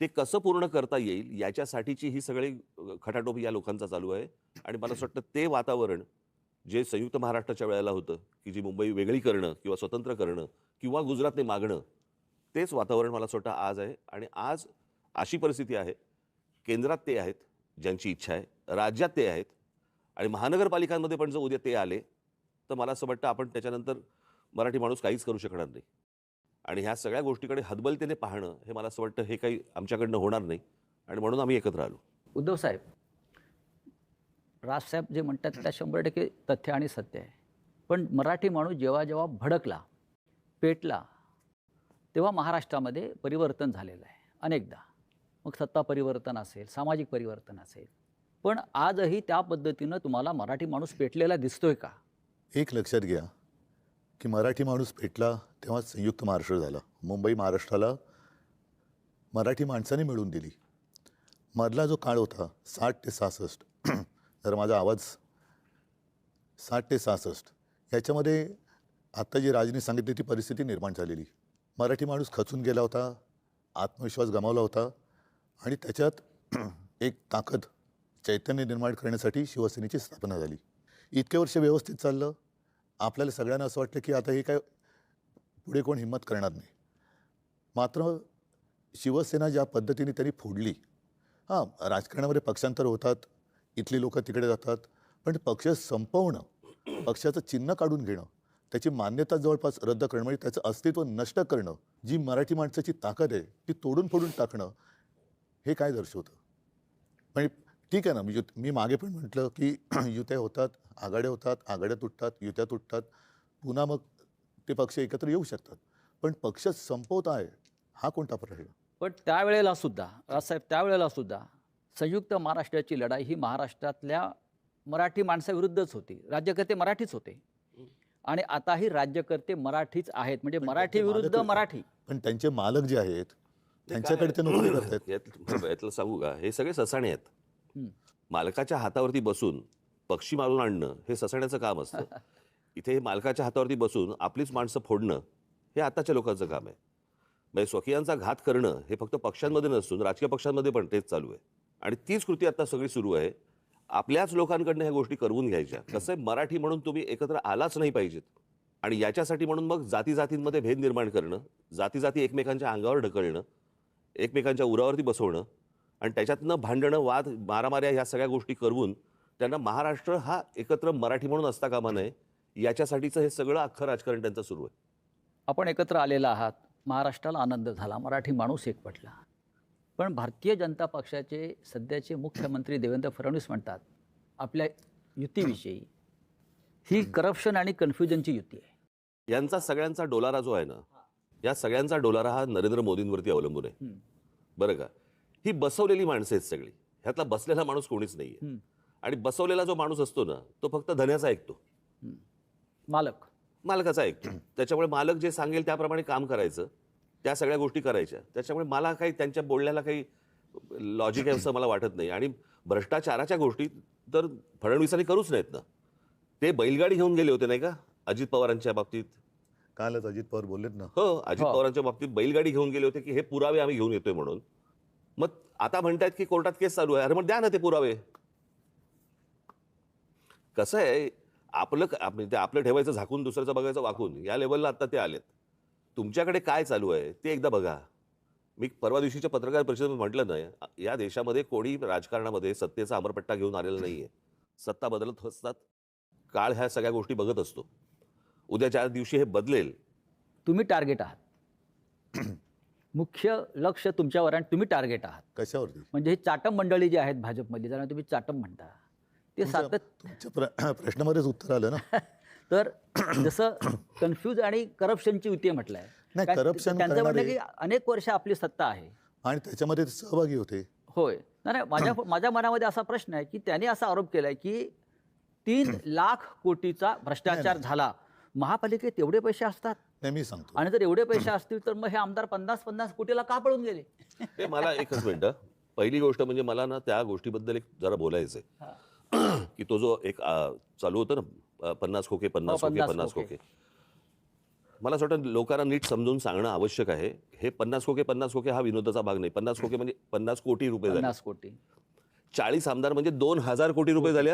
ते कसं पूर्ण करता येईल याच्यासाठीची ही सगळी खटाटोप या लोकांचा चालू आहे. आणि मला असं वाटतं ते वातावरण जे संयुक्त महाराष्ट्राच्या वेळेला होतं, की जी मुंबई वेगळी करणं किंवा स्वतंत्र करणं किंवा गुजरातने मागणं, तेच वातावरण मला असं वाटतं आज आहे. आणि आज अशी परिस्थिती आहे, केंद्रात ते आहेत ज्यांची इच्छा आहे, राज्यात ते आहेत, आणि महानगरपालिकांमध्ये पण जर उद्या ते आले तर मला असं वाटतं आपण त्याच्यानंतर मराठी माणूस काहीच करू शकणार नाही. आणि ह्या सगळ्या गोष्टीकडे हतबलतेने पाहणं, हे मला असं वाटतं हे काही आमच्याकडनं होणार नाही. आणि म्हणून आम्ही एकत्र आलो. उद्धव साहेब, राजसाहेब जे म्हणतात त्या 100% तथ्य आणि सत्य आहे. पण मराठी माणूस जेव्हा जेव्हा भडकला, पेटला, तेव्हा महाराष्ट्रामध्ये परिवर्तन झालेलं आहे अनेकदा. मग सत्ता परिवर्तन असेल, सामाजिक परिवर्तन असेल, पण आजही त्या पद्धतीनं तुम्हाला मराठी माणूस पेटलेला दिसतोय का? एक लक्षात घ्या की मराठी माणूस पेटला तेव्हा संयुक्त महाराष्ट्र झाला. मुंबई महाराष्ट्राला मराठी माणसाने मिळवून दिली. मधला जो काळ होता 60 ते 66, जर माझा आवाज 60 ते 66, याच्यामध्ये आत्ता जी राजनी सांगितली ती परिस्थिती निर्माण झालेली. मराठी माणूस खचून गेला होता, आत्मविश्वास गमावला होता, आणि त्याच्यात एक ताकद, चैतन्य निर्माण करण्यासाठी शिवसेनेची स्थापना झाली. इतके वर्ष व्यवस्थित चाललं. आपल्याला सगळ्यांना असं वाटलं की आता हे काय पुढे कोण हिंमत करणार नाही. मात्र शिवसेना ज्या पद्धतीने त्यांनी फोडली, राजकारणामध्ये पक्षांतर होतात, इथली लोक तिकडे जातात, पण पक्ष संपवणं, पक्षाचं चिन्ह काढून घेणं, त्याची मान्यता जवळपास रद्द करणं, म्हणजे त्याचं अस्तित्व नष्ट करणं, जी मराठी माणसाची ताकद आहे ती तोडून फोडून टाकणं, हे काय दर्शवतं? म्हणजे ठीक आहे ना, मी मागे पण म्हटलं की युत्या होतात, आघाड्या होतात, आघाड्या तुटतात, युत्या तुटतात, पुन्हा मग ते पक्ष एकत्र येऊ शकतात, पण पक्ष संपवत आहे हा कोणता प्रश्न? पण त्यावेळेला सुद्धा राजसाहेब, त्यावेळेला सुद्धा संयुक्त महाराष्ट्राची लढाई ही महाराष्ट्रातल्या मराठी माणसाविरुद्धच होती. राज्यकर्ते मराठीच होते आणि आताही राज्यकर्ते मराठीच आहेत. म्हणजे मराठी विरुद्ध मराठी. पण त्यांचे मालक जे आहेत त्यांच्याकडे ते नोकरी करतात. यातलं सांगू का, हे सगळे ससाणे आहेत. मालकाच्या हातावरती बसून पक्षी मारून आणणं हे ससाण्याचं काम असतं. इथे मालकाच्या हातावरती बसून आपलीच माणसं फोडणं हे आताच्या लोकांचं काम आहे. म्हणजे स्वकीयांचा घात करणं हे फक्त पक्षांमध्ये नसून राजकीय पक्षांमध्ये पण तेच चालू आहे. आणि तीच कृती आता सगळी सुरू आहे. आपल्याच लोकांकडनं ह्या गोष्टी करवून घ्यायच्या. कसं आहे, मराठी म्हणून तुम्ही एकत्र आलाच नाही पाहिजेत. आणि याच्यासाठी म्हणून मग जातीजातींमध्ये भेद निर्माण करणं, जाती एकमेकांच्या अंगावर ढकलणं, एकमेकांच्या उरावरती बसवणं, आणि त्याच्यातनं भांडणं, वाद, मारामाऱ्या ह्या सगळ्या गोष्टी करवून त्यांना महाराष्ट्र हा एकत्र मराठी म्हणून असता कामा नये, याच्यासाठीचं हे सगळं अख्खं राजकारण त्यांचं सुरू आहे. आपण एकत्र आलेला आहात, महाराष्ट्राला आनंद झाला, मराठी माणूस एकवटला. पण भारतीय जनता पक्षाचे सध्याचे मुख्यमंत्री देवेंद्र फडणवीस म्हणतात आपल्या युतीविषयी, ही करप्शन आणि कन्फ्युजनची युती आहे. यांचा सगळ्यांचा डोलारा जो आहे ना, या सगळ्यांचा डोलारा हा नरेंद्र मोदींवरती अवलंबून आहे. बरं का, ही बसवलेली माणसं आहेत सगळी. ह्यातला बसलेला माणूस कोणीच नाहीये. आणि बसवलेला जो माणूस असतो ना, तो फक्त धन्याचा ऐकतो, मालकाचा ऐकतो. त्याच्यामुळे मालक जे सांगेल त्याप्रमाणे काम करायचं, त्या सगळ्या गोष्टी करायच्या. त्याच्यामुळे मला काही त्यांच्या बोलण्याला काही लॉजिक आहे असं मला वाटत नाही. आणि भ्रष्टाचाराच्या गोष्टी तर फडणवीसांनी करूच नाहीत ना. ते बैलगाडी घेऊन गेले होते नाही का अजित पवारांच्या बाबतीत. कालच अजित पवार बोललेत ना. हो, अजित पवारांच्या बाबतीत बैलगाडी घेऊन गेले होते की हे पुरावे आम्ही घेऊन येतोय म्हणून. मग आता म्हणतायत की कोर्टात केस चालू आहे. अरे मग द्या ना ते पुरावे. कसं आहे, आपलं ठेवायचं झाकून, दुसऱ्याचं बघायचं वाकून, या लेवलला आता ते आलेत. तुमच्याकडे काय चालू आहे ते एकदा बघा. मी परवा दिवशीच्या पत्रकार परिषदेत म्हटलं नाही, या देशामध्ये कोणी राजकारणामध्ये सत्तेचा अमरपट्टा घेऊन आलेला नाहीये. सत्ता बदलत असतात, काळ ह्या सगळ्या गोष्टी बघत असतो. उद्या ज्या दिवशी हे बदलेल, तुम्ही टार्गेट आहात. मुख्य लक्ष तुमच्यावर आणि तुम्ही टार्गेट आहात. कशावरती म्हणजे ही चाटम मंडळी जी आहेत भाजपमधली, ज्यांना तुम्ही चाटम म्हणता, ते तुमच्या प्रश्नामध्येच उत्तर आलं ना. तर जसं कन्फ्यूज आणि करप्शनची युती म्हटलंय. नाही, काय- corruption त्यांचं म्हणणं करणारे- की अनेक वर्ष आपली सत्ता आहे. आणि त्याच्यामध्ये ते सहभागी होते. होय. नाही माझ्या मनामध्ये असा प्रश्न आहे की त्यांनी असा आरोप केलाय की 3 लाख कोटीचा भ्रष्टाचार झाला. महापालिकेत एवढे पैसे असतात नाही, मी सांगतो आणि जर एवढे पैसे असतील तर मग हे आमदार 50-50 कोटीला का पळून गेले? ते मला एकच मिनिटं. पहिली गोष्ट म्हणजे मला ना त्या गोष्टीबद्दल एक जरा बोलायचं आहे की तो जो एक चालू होतं ना, 50 खोके 50 खोके 50 खोके. मला असं वाटतं लोकांना नीट समजून सांगणं आवश्यक आहे. हे 50 खोके हा विनोदाचा भाग नाही. 50 खोके म्हणजे 50 कोटी रुपये झाले. 50 कोटी. 40 आमदार म्हणजे 2000 कोटी रुपये झाले.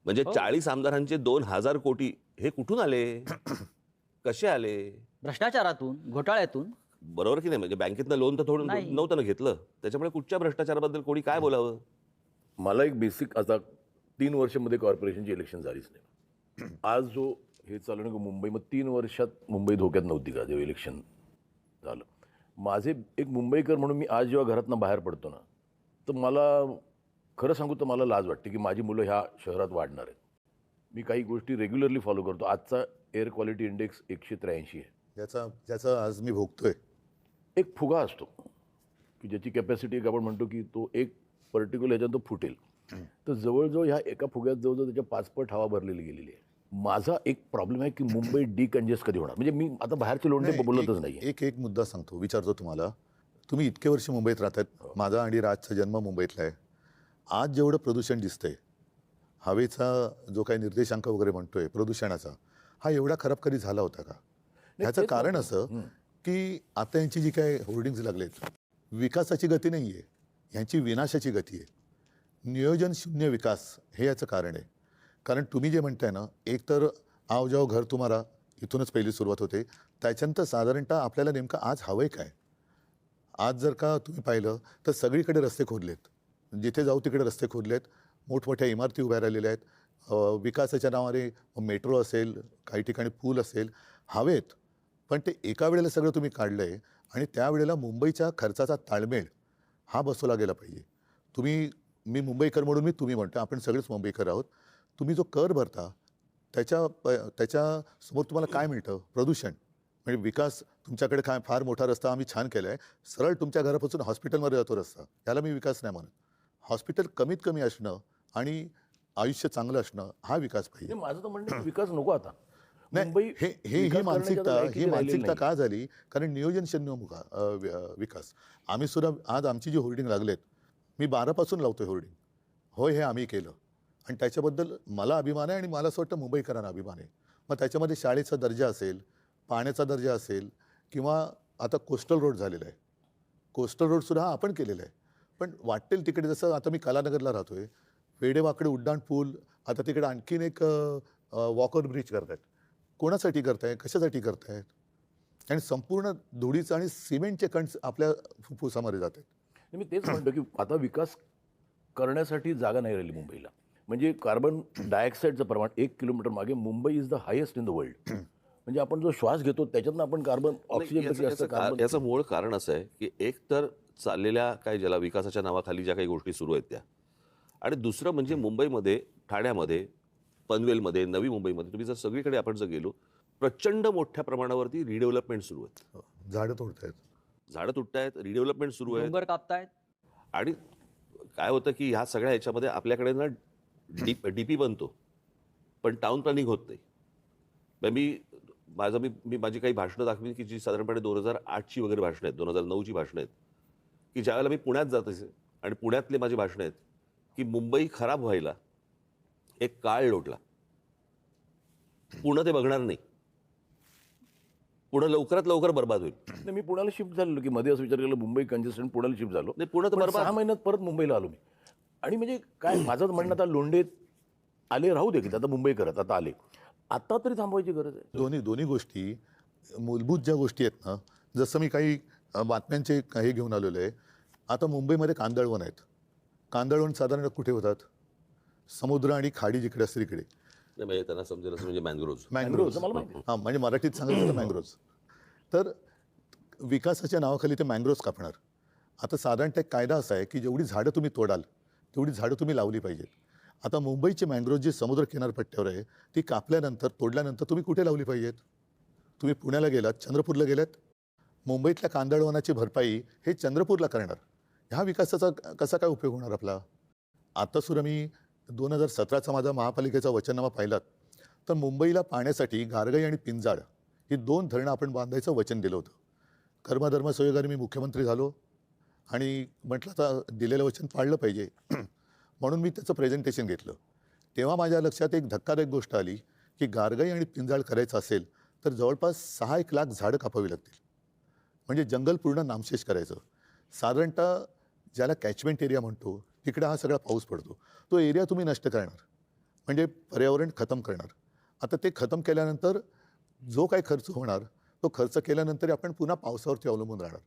म्हणजे हो. 40 आमदारांचे 2000 कोटी हे कुठून आले? कसे आले? भ्रष्टाचारातून, घोटाळ्यातून. बरोबर की नाही? म्हणजे बँकेतनं लोन तर थोडं नाही. नव्हतं ना घेतलं. त्याच्यामुळे कुठच्या भ्रष्टाचाराबद्दल कोणी काय बोलावं? मला एक बेसिक आता 3 वर्षामध्ये कॉर्पोरेशनची इलेक्शन झालीच नाही. आज जो हे चालू आहे मुंबई, मग 3 वर्षात मुंबई धोक्यात नव्हती का जेव्हा इलेक्शन झालं? माझे एक मुंबईकर म्हणून मी आज जेव्हा घरातनं बाहेर पडतो ना, तर मला खरं सांगू तर मला लाज वाटते की माझी मुलं ह्या शहरात वाढणार आहेत. मी काही गोष्टी रेग्युलरली फॉलो करतो. आजचा एअर क्वालिटी इंडेक्स 183 आहे. ज्याचा आज मी भोगतोय. एक फुगा असतो की ज्याची कॅपॅसिटी एक आपण म्हणतो की तो एक पर्टिक्युलर ह्याच्यात तो फुटेल. तर जवळजवळ ह्या एका फुग्यात जवळजवळ त्याच्या 5 पट हवा भरलेली गेलेली आहे. माझा एक प्रॉब्लेम आहे की मुंबई डिकंजेस्ट कधी होणार? म्हणजे मी आता बाहेरचे लोंढे बोलतच नाही. एक मुद्दा सांगतो, विचारतो तुम्हाला. तुम्ही इतके वर्ष मुंबईत राहतात. माझा आणि राजचा जन्म मुंबईतला आहे. आज जेवढं प्रदूषण दिसतंय, हवेचा जो काही निर्देशांक वगैरे म्हणतोय प्रदूषणाचा, हा एवढा खराब कधी झाला होता का? ह्याचं कारण असं की आता यांची जी काय होर्डिंग्ज लागलेत, विकासाची गती नाही आहे, यांची विनाशाची गती आहे. नियोजन शून्य विकास हे याचं कारण आहे. कारण तुम्ही जे म्हणताय ना, एक तर आओ जाओ घर तुम्हाला, इथूनच पहिली सुरुवात होते. त्याच्यानंतर साधारणतः आपल्याला नेमकं आज हवंय काय? आज जर का तुम्ही पाहिलं तर सगळीकडे रस्ते खोदलेत. जिथे जाऊ तिकडे रस्ते खोदलेत. मोठमोठ्या इमारती उभ्या राहिलेल्या आहेत. विकासाच्या नावाने मेट्रो असेल, काही ठिकाणी पूल असेल, हवेत. पण ते एका वेळेला सगळं तुम्ही काढलं आहे आणि त्यावेळेला मुंबईच्या खर्चाचा ताळमेळ हा बसवला गेला पाहिजे. मी मुंबईकर म्हणून मी तुम्ही म्हणतो, आपण सगळेच मुंबईकर आहोत. तुम्ही जो कर भरता त्याच्यासमोर तुम्हाला काय मिळतं? प्रदूषण. म्हणजे विकास तुमच्याकडे काय फार मोठा रस्ता आम्ही छान केला आहे, सरळ तुमच्या घरापासून हॉस्पिटलमध्ये जातो रस्ता, याला मी विकास नाही म्हणत. हॉस्पिटल कमीत कमी असणं आणि आयुष्य चांगलं असणं हा विकास पाहिजे. माझं तर म्हणणं आहे विकास नको आता. नाही, ही विकास मानसिकता करण्याच्या लायकीची राहिलेली मानसिकता नाही. का झाली? कारण नियोजन शून्य विकास. आम्ही सुद्धा आज आमची जी होर्डिंग लागलेत, मी 12 पासून लावतोय होर्डिंग. होय, हे आम्ही केलं आणि त्याच्याबद्दल मला अभिमान आहे आणि मला असं वाटतं मुंबईकरांना अभिमान आहे. मग त्याच्यामध्ये शाळेचा दर्जा असेल, पाण्याचा दर्जा असेल, किंवा आता कोस्टल रोड झालेला आहे. कोस्टल रोडसुद्धा आपण केलेला आहे. पण वाटेल तिकडे, जसं आता मी कलानगरला राहतोय, वेडेवाकडे उड्डाण पूल, आता तिकडे आणखीन एक वॉकर ब्रिज करतायत. कोणासाठी करताय? कशासाठी करतायत? आणि संपूर्ण धुळीचं आणि सिमेंटचे कण आपल्या फुफ्फुसामध्ये जात आहेत. मी तेच म्हणतो की आता विकास करण्यासाठी जागा नाही राहिली मुंबईला. म्हणजे कार्बन डायऑक्साईडचं प्रमाण 1 किलोमीटर मागे Mumbai is the highest in the world. म्हणजे आपण जो श्वास घेतो त्याच्यातनं आपण कार्बन ऑक्सिजन याचं मूळ कारण असं आहे की एक तर चाललेल्या काय ज्याला विकासाच्या नावाखाली ज्या काही गोष्टी सुरू आहेत त्या, आणि दुसरं म्हणजे मुंबईमध्ये, ठाण्यामध्ये, पनवेलमध्ये, नवी मुंबईमध्ये तुम्ही जर सगळीकडे आपण जर गेलो, प्रचंड मोठ्या प्रमाणावरती रिडेव्हलपमेंट सुरू आहेत. झाडं तोडतायत, झाडं तुटतायत, रिडेव्हलपमेंट सुरू आहे. डोंगर कापतायत. आणि काय होतं की ह्या सगळ्या ह्याच्यामध्ये आपल्याकडे ना डीपी बनतो पण टाउन प्लॅनिंग होत नाही. मी माझी काही भाषणं दाखवली की जी साधारणपणे 2008ची वगैरे भाषणं आहेत, 2009ची भाषणं आहेत, की ज्यावेळेला मी पुण्यात जात असे आणि पुण्यातले माझी भाषणं आहेत की मुंबई खराब व्हायला एक काळ लोटला. पुणे ते बघणार नाही, पुणे लवकरात लवकर बर्बाद होईल. नाही, मी पुण्याला शिफ्ट झालेलो की मध्ये असं विचार केला मुंबई कंजेस्टेड, पुण्याला शिफ्ट झालो. नाही, पुणे तर पण बर्बाद. 6 महिन्यात परत मुंबईला आलो मी. आणि म्हणजे काय माझं म्हणणं, आता लोंढे आले राहू दे की आता मुंबई करत आता आले. आता तरी थांबवायची गरज आहे. दोन्ही गोष्टी मूलभूत ज्या गोष्टी आहेत ना, जसं मी काही बातम्यांचे काही घेऊन आलेलो आहे. आता मुंबईमध्ये कांदळवन आहेत. कांदळवन साधारण कुठे होतात? समुद्र आणि खाडी जिकडे असते तिकडे. नाही, म्हणजे त्यांना समजेल असं म्हणजे मँग्रोव्ज. मँग्रोव्ज. मला माहिती आहे. हां, म्हणजे मराठीत सांगायचं तर मँग्रोव्ज. तर विकासाच्या नावाखाली ते मँग्रोव्ज कापणार. आता साधारणतः एक कायदा असा आहे की जेवढी झाडं तुम्ही तोडाल तेवढी झाडं तुम्ही लावली पाहिजेत. आता मुंबईची मँग्रोव्ज जी समुद्र किनारपट्ट्यावर आहे ती कापल्यानंतर तोडल्यानंतर तुम्ही कुठे लावली पाहिजेत? तुम्ही पुण्याला गेलात, चंद्रपूरला गेलात, मुंबईतल्या कांदळवनाची भरपाई हे चंद्रपूरला करणार. ह्या विकासाचा कसा काय उपयोग होणार आपला? आता सुद्धा मी 2017चा माझा महापालिकेचा वचननामा पाहिलात तर मुंबईला पाण्यासाठी गारगाई आणि पिंजाळ ही 2 धरणं आपण बांधायचं वचन दिलं होतं. कर्मधर्मसंयोगाने मी मुख्यमंत्री झालो आणि म्हटलं आता दिलेलं वचन पाळलं पाहिजे म्हणून मी त्याचं प्रेझेंटेशन घेतलं. तेव्हा माझ्या लक्षात एक धक्कादायक गोष्ट आली की गारगाई आणि पिंजाळ करायचं असेल तर जवळपास 6-1 लाख झाडं कापावी लागतील. म्हणजे जंगल पूर्ण नामशेष करायचं. साधारणतः ज्याला कॅचमेंट एरिया म्हणतो तिकडे हा सगळा पाऊस पडतो, तो एरिया तुम्ही नष्ट करणार म्हणजे पर्यावरण खतम करणार. आता ते खतम केल्यानंतर जो काही खर्च होणार तो खर्च केल्यानंतर आपण पुन्हा पावसावरती अवलंबून राहणार.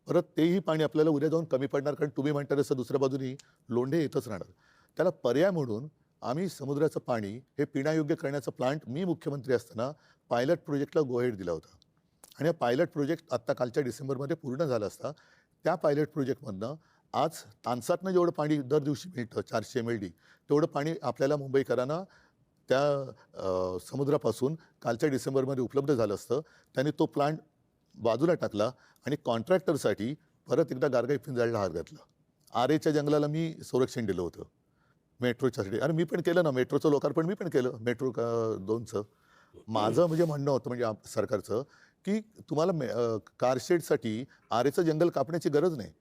परत तेही पाणी आपल्याला उद्या जाऊन कमी पडणार कारण तुम्ही म्हणता तसं दुसऱ्या बाजूनी लोंढे येतच राहणार. त्याला पर्याय म्हणून आम्ही समुद्राचं पाणी हे पिण्यायोग्य करण्याचा प्लांट मी मुख्यमंत्री असताना पायलट प्रोजेक्टला गोहेड दिला होता. आणि हा पायलट प्रोजेक्ट आत्ता कालच्या डिसेंबरमध्ये पूर्ण झाला असता. त्या पायलट प्रोजेक्टमधनं आज तानसातनं जेवढं पाणी दर दिवशी मिळतं 400 MLD तेवढं पाणी आपल्याला मुंबईकरांना त्या समुद्रापासून कालच्या डिसेंबरमध्ये उपलब्ध झालं असतं. त्यांनी तो प्लांट बाजूला टाकला आणि कॉन्ट्रॅक्टरसाठी परत एकदा गारगाई पिंजाळला हात घातला. आरेच्या जंगलाला मी संरक्षण दिलं होतं मेट्रोच्यासाठी. अरे मी पण केलं ना, मेट्रोचं लोकार्पण मी पण केलं, मेट्रो 2चं. माझं म्हणजे म्हणणं होतं म्हणजे सरकारचं की तुम्हाला कारशेडसाठी आरेचं जंगल कापण्याची गरज नाही,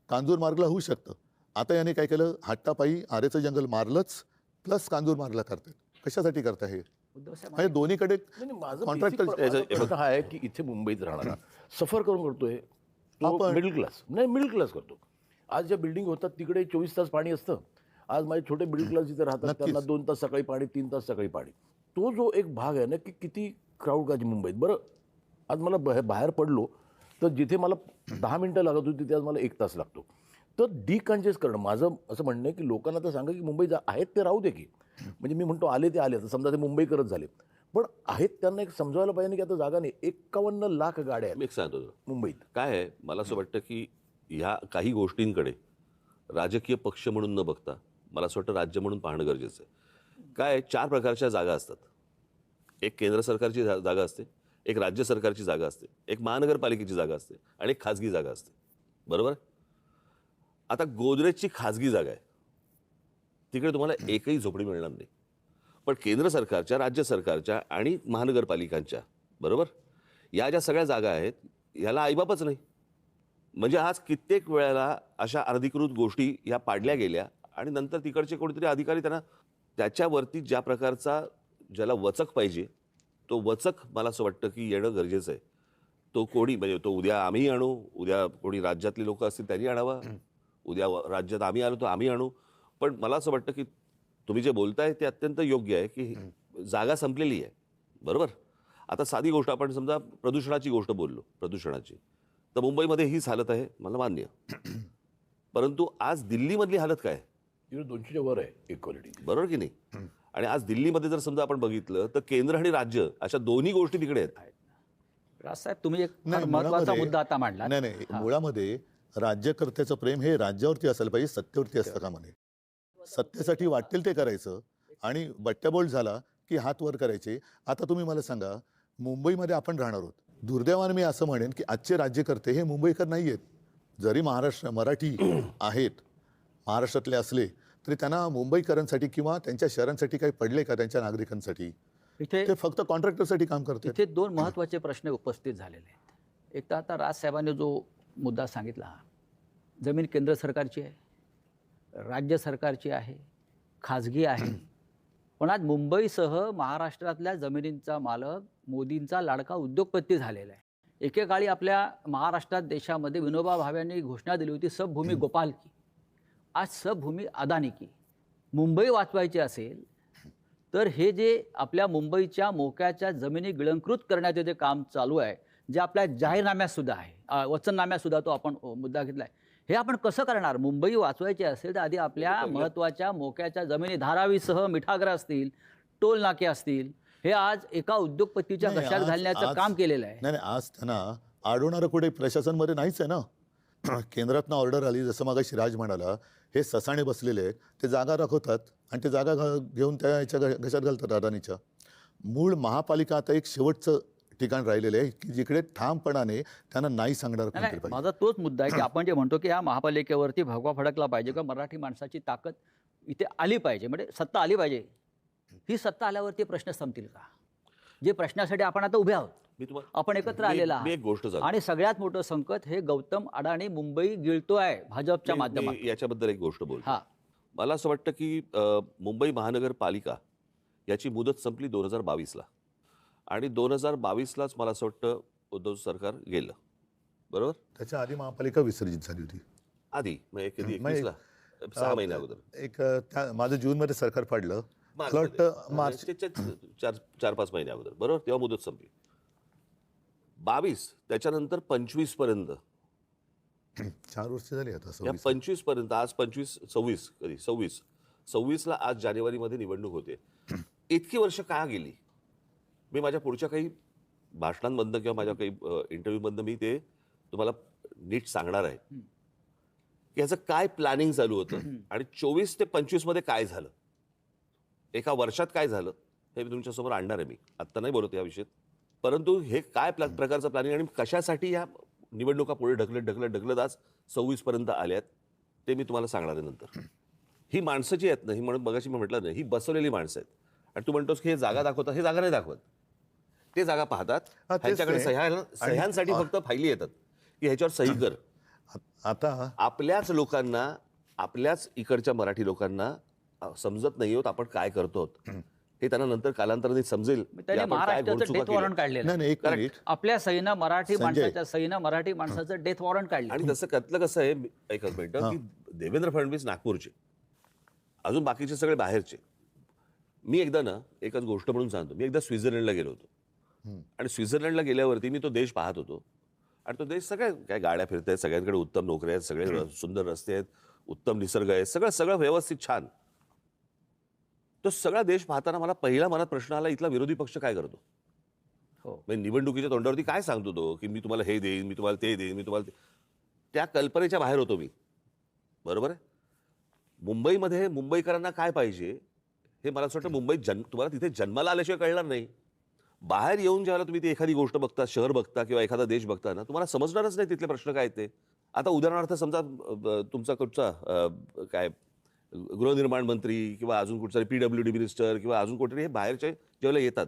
कांजूर मार्गला होऊ शकतं. आता याने काय केलं, हट्टापायी आरेचं जंगल मारलंच प्लस कांजूर मार्गला करतात. कशासाठी करता हे? उद्धव साहेब, म्हणजे दोन्हीकडे नाही, माझं कॉन्ट्रॅक्टर प्रश्न हा आहे की इथे मुंबईत राहणारा सफर करून करतोय तो आपण- मिडल क्लास, नाही मिडल क्लास करतो. आज ज्या बिल्डिंग होतात तिकडे 24 तास पाणी असतं. आज माझे छोटे मिडल क्लास जिथे राहतात नक्कीच. त्यांना 2 तास सकाळी पाणी, 3 तास सकाळी पाणी. तो जो एक भाग आहे ना की किती क्राऊड का मुंबईत. बरं आज मला बाहेर पडलो तर जिथे मला 10 मिनिटं लागत होती तिथे आज मला 1 तास लागतो. तर डिकंजेस्ट करणं माझं असं म्हणणं आहे की लोकांना तर सांगा की मुंबई आहेत ते राहू दे की. म्हणजे मी म्हणतो आले ते आले, तर समजा ते मुंबईकरच झाले, पण आहेत त्यांना एक समजायला पाहिजे की आता जागा नाही. 51 लाख गाड्या आहेत मी एक सांगतो तुला. मुंबईत. काय आहे, मला असं वाटतं की ह्या काही गोष्टींकडे राजकीय पक्ष म्हणून न बघता मला असं वाटतं राज्य म्हणून पाहणं गरजेचं आहे. काय आहे, 4 प्रकारच्या जागा असतात. एक केंद्र सरकारची जागा असते, एक राज्य सरकारची जागा असते, एक महानगरपालिकेची जागा असते आणि एक खाजगी जागा असते. बरोबर? आता गोदरेजची खाजगी जागा आहे, तिकडे तुम्हाला एकही झोपडी मिळणार नाही. पण केंद्र सरकारच्या, राज्य सरकारच्या आणि महानगरपालिकांच्या, बरोबर, या ज्या सगळ्या जागा आहेत याला आईबापच नाही. म्हणजे आज कित्येक वेळेला अशा अनधिकृत गोष्टी ह्या पाडल्या गेल्या आणि नंतर तिकडचे कोणीतरी अधिकारी त्यांना त्याच्यावरती ज्या प्रकारचा ज्याला वचक पाहिजे तो वचक मला असं वाटतं की येणं गरजेचं आहे. तो कोणी म्हणजे तो उद्या आम्ही आणू, उद्या कोणी राज्यातली लोक असतील त्यांनी आणावा, उद्या राज्यात आम्ही आलो तर आम्ही आणू. पण मला असं वाटतं की तुम्ही जे बोलताय ते अत्यंत योग्य आहे की जागा संपलेली आहे. बरोबर? आता साधी गोष्ट आपण समजा प्रदूषणाची गोष्ट बोललो, प्रदूषणाची, तर मुंबईमध्ये हीच हालत आहे, मला मान्य. परंतु आज दिल्लीमधली हालत काय आहे? तिकडे 200च्या वर आहे इक्वालिटी. बरोबर की नाही? आणि आज दिल्लीमध्ये जर समजा आपण बघितलं तर केंद्र आणि राज्य अशा दोन्ही गोष्टी तिकडे आहेत. राजसाहेब, तुम्ही एक फार नाही, महत्वाचा मुळामध्ये- मुद्दा आता मांडला. नाही, मुळामध्ये राज्यकर्त्याचं प्रेम हे राज्यावरती असायला पाहिजे, सत्तेवरती असतं का म्हणे. सत्तेसाठी वाटेल ते करायचं आणि बट्ट्याबोळ झाला की हात वर करायचे. आता तुम्ही मला सांगा, मुंबईमध्ये आपण राहणार आहोत. दुर्दैवाने मी असं म्हणेन की आजचे राज्यकर्ते हे मुंबईकर नाही आहेत. जरी मराठी आहेत, महाराष्ट्रातले असले तरी त्यांना मुंबईकरांसाठी किंवा त्यांच्या शहरांसाठी काही पडले का त्यांच्या नागरिकांसाठी? इथे ते फक्त कॉन्ट्रॅक्टरसाठी काम करतात. इथे 2 महत्त्वाचे प्रश्न उपस्थित झालेले आहेत. एक तर आता राजसाहेबांनी जो मुद्दा सांगितला, जमीन केंद्र सरकारची आहे, राज्य सरकारची आहे, खाजगी आहे. पण आज मुंबईसह महाराष्ट्रातल्या जमिनींचा मालक मोदींचा लाडका उद्योगपती झालेला आहे. एकेकाळी आपल्या महाराष्ट्रात देशामध्ये विनोबा भावेंनी घोषणा दिली होती सबभूमी गोपाल की. आज सबभूमी अदानी की. मुंबई वाचवायची असेल तर हे जे आपल्या मुंबईच्या मोक्याच्या जमिनी गिळंकृत करण्याचे जे काम चालू आहे, जे आपल्या जाहीरनाम्यात सुद्धा आहे, वचननाम्यात सुद्धा तो आपण मुद्दा घेतला आहे, हे आपण कसं करणार? मुंबई वाचवायची असेल तर आधी आपल्या महत्त्वाच्या मोक्याच्या जमिनी धारावीसह मिठागर असतील, टोल नाके असतील, हे आज एका उद्योगपतीच्या नाही, घशात आज- घालण्याचं आज- काम केलेलं आहे. नाही आज त्यांना अडवणारं कुठे प्रशासनमध्ये नाहीच आहे ना. केंद्रातनं ऑर्डर आली, जसं मागाशी राज म्हणाला, हे ससाणे बसलेले आहेत, ते जागा दाखवतात आणि ते जागा घेऊन त्या याच्या घशात घालतात अदानीच्या. मूळ महापालिका आता एक शेवटचं ठिकाण राहिलेलं आहे की जिकडे ठामपणाने त्यांना नाही सांगणार नाही, कोणतरी नाही, पाहिजे. माझा तोच मुद्दा आहे की आपण जे म्हणतो की या महापालिकेवरती भगवा फडकला पाहिजे किंवा मराठी माणसाची ताकद इथे आली पाहिजे, म्हणजे सत्ता आली पाहिजे. ही सत्ता आल्यावरती प्रश्न संपतील का? जे प्रश्नासाठी आपण आता उभे आहोत, मी तुम्हाला आपण एकत्र आलेला मी एक आहात. गोष्ट सांगतो. आणि सगळ्यात मोठं संकट हे गौतम अडाणी मुंबई गिळतोय भाजपच्या मी माध्यमातून. याच्याबद्दल एक गोष्ट बोलतो. हा, मला असं वाटतं की मुंबई महानगरपालिका याची मुदत संपली 2022ला आणि 2022लाच मला असं वाटतं उद्धव सरकार गेलं, बरोबर? त्याच्या आधी महापालिका विसर्जित झाली होती. आधी म्हणजे कधी मग 21ला 6 महिन्या अगोदर माझं जूनमध्ये सरकार पाडलं. मला वाटतं मार्च 4-5 महिन्या अगोदर, बरोबर? तेव्हा मुदत संपली. 22 त्याच्यानंतर 25 पर्यंत, 4 वर्ष झाली आता. या 25 पर्यंत, आज 26 कधी 26ला आज जानेवारीमध्ये निवडणूक होते. इतकी वर्ष का गेली? मी माझ्या पुढच्या काही भाषणांमधनं किंवा माझ्या काही इंटरव्ह्यूमधनं मी ते तुम्हाला नीट सांगणार आहे की ह्याचं काय प्लॅनिंग चालू होतं आणि 24 ते 25 मध्ये काय झालं, एका वर्षात काय झालं, हे मी तुमच्यासमोर आणणार आहे. मी आत्ता नाही बोलत या विषयात, परंतु हे काय प्रकारचं प्लॅनिंग आणि कशासाठी या निवडणुका पुढे ढकलत आज 26 पर्यंत आल्यात ते मी तुम्हाला सांगणार आहे नंतर. ही माणसं जी आहेत ना, ही म्हणून मगाशी मी म्हटलं नाही, ही बसवलेली माणसं आहेत. आणि तू म्हणतोस की हे जागा दाखवतात, हे जागा नाही दाखवत. ते जागा पाहतात, हा, तेच ह्यांच्याकडे ते. सह्यांसाठी फक्त फायली येतात की ह्याच्यावर सही कर. आता आपल्याच लोकांना, आपल्याच इकडच्या मराठी लोकांना समजत नाही होत आपण काय करतो हे त्यांना नंतर कालांतराने समजेल की त्यांनी आपण काय महाराष्ट्राचं घोडचुका डेथ वॉरंट केल्या. काढलेलं नाही आहे. नाही, एक मिनिट. आपल्या सहीनं मराठी संजय. माणसाच्या सहीनं मराठी माणसाचं डेथ वॉरंट काढलं. आणि तसं त्यातलं कसं आहे, एकच मिनिट, की देवेंद्र फडणवीस नागपूरचे, अजून बाकीचे सगळे बाहेरचे. मी एकदा ना एकच गोष्ट म्हणून सांगतो, मी एकदा स्वित्झर्लंडला गेलो होतो आणि स्वित्झर्लंडला गेल्यावरती मी तो देश पाहत होतो आणि तो देश सगळ्या काय गाड्या फिरत आहेत, सगळ्यांकडे उत्तम नोकऱ्या आहेत, सगळे सुंदर रस्ते आहेत, उत्तम निसर्ग आहे, सगळं व्यवस्थित छान. तो सगळा देश पाहताना मला पहिला मनात प्रश्न आला, इथला विरोधी पक्ष काय करतो? हो. म्हणजे निवडणुकीच्या तोंडावरती काय सांगतो तो की मी तुम्हाला हे देईन, मी तुम्हाला ते देईन, मी तुम्हाला त्या कल्पनेच्या बाहेर होतो मी, बरोबर आहे? मुंबईमध्ये मुंबईकरांना काय पाहिजे हे मला असं वाटतं मुंबईत तुम्हाला तिथे जन्माला आल्याशिवाय कळणार नाही. बाहेर येऊन ज्यावेळेला तुम्ही ती एखादी गोष्ट बघता, शहर बघता किंवा एखादा देश बघता ना, तुम्हाला समजणारच नाही तिथले प्रश्न काय आहेत ते. आता उदाहरणार्थ समजा तुमचा कुठचा काय गृहनिर्माण मंत्री किंवा अजून कुठचा PWD मिनिस्टर किंवा अजून कुठेतरी हे बाहेरचे ज्यावेळेला येतात,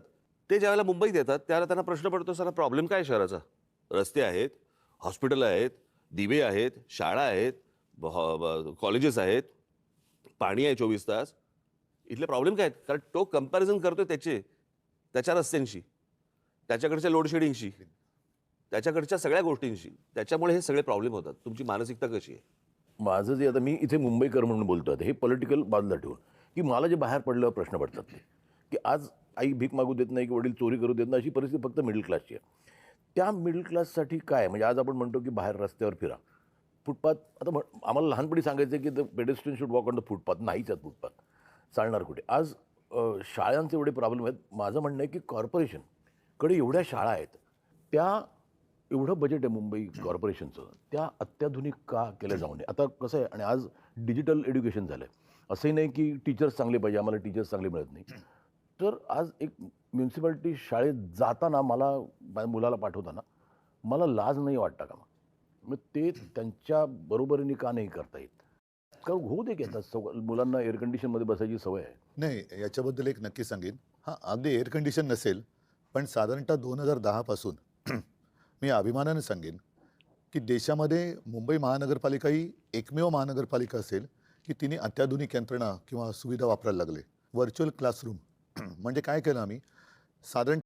ते ज्यावेळेला मुंबईत येतात त्यावेळेला त्यांना प्रश्न पडतो, सर प्रॉब्लेम काय शहराचा? रस्ते आहेत, हॉस्पिटल आहेत, दिवे आहेत, शाळा आहेत, कॉलेजेस आहेत, पाणी आहे 24 तास. इथले प्रॉब्लेम काय आहेत? कारण तो कंपॅरिझन करतोय त्याच्या रस्त्यांशी, त्याच्याकडच्या लोडशेडिंगशी, त्याच्याकडच्या सगळ्या गोष्टींशी. त्याच्यामुळे हे सगळे प्रॉब्लेम होतात. तुमची मानसिकता कशी आहे? माझं जे आता मी इथे मुंबईकर म्हणून बोलतो आता, हे पॉलिटिकल बाजूला ठेवून, की मला जे बाहेर पडल्यावर प्रश्न पडतात ते, की आज आई भीक मागू देत नाही की वडील चोरी करू देत नाही, अशी परिस्थिती फक्त मिडल क्लासची आहे. त्या मिडल क्लाससाठी काय, म्हणजे आज आपण म्हणतो की बाहेर रस्त्यावर फिरा, फुटपाथ. आता आम्हाला लहानपणी सांगायचं की the pedestrian should walk on the footpath. नाहीच आहेत फुटपाथ, चालणार कुठे? आज शाळांचे एवढे प्रॉब्लेम आहेत. माझं म्हणणं आहे की कॉर्पोरेशनकडे एवढ्या शाळा आहेत, त्या एवढं बजेट आहे मुंबई कॉर्पोरेशनचं, त्या अत्याधुनिक का केल्या जाऊ नये? आता कसं आहे, आणि आज डिजिटल एज्युकेशन झालं आहे. असंही नाही की टीचर्स चांगले पाहिजे, आम्हाला टीचर्स चांगले मिळत नाही. तर आज एक म्युन्सिपाल्टी शाळेत जाताना मला माझ्या मुलाला पाठवताना मला लाज नाही वाटता का? मग ते त्यांच्या बरोबरीने का नाही करता येत? कारण होऊ दे की आता मुलांना एअर कंडिशनमध्ये बसायची सवय आहे. नाही, याच्याबद्दल एक नक्की सांगेन. हां, अगदी एअर कंडिशन नसेल, पण साधारणतः 2010 पासून मी अभिमानाने सांगेन की देशामध्ये मुंबई महानगरपालिका ही एकमेव महानगरपालिका असेल की तिने अत्याधुनिक यंत्रणा किंवा सुविधा वापरायला लागले. व्हर्च्युअल क्लासरूम म्हणजे काय केलं आम्ही, साधारण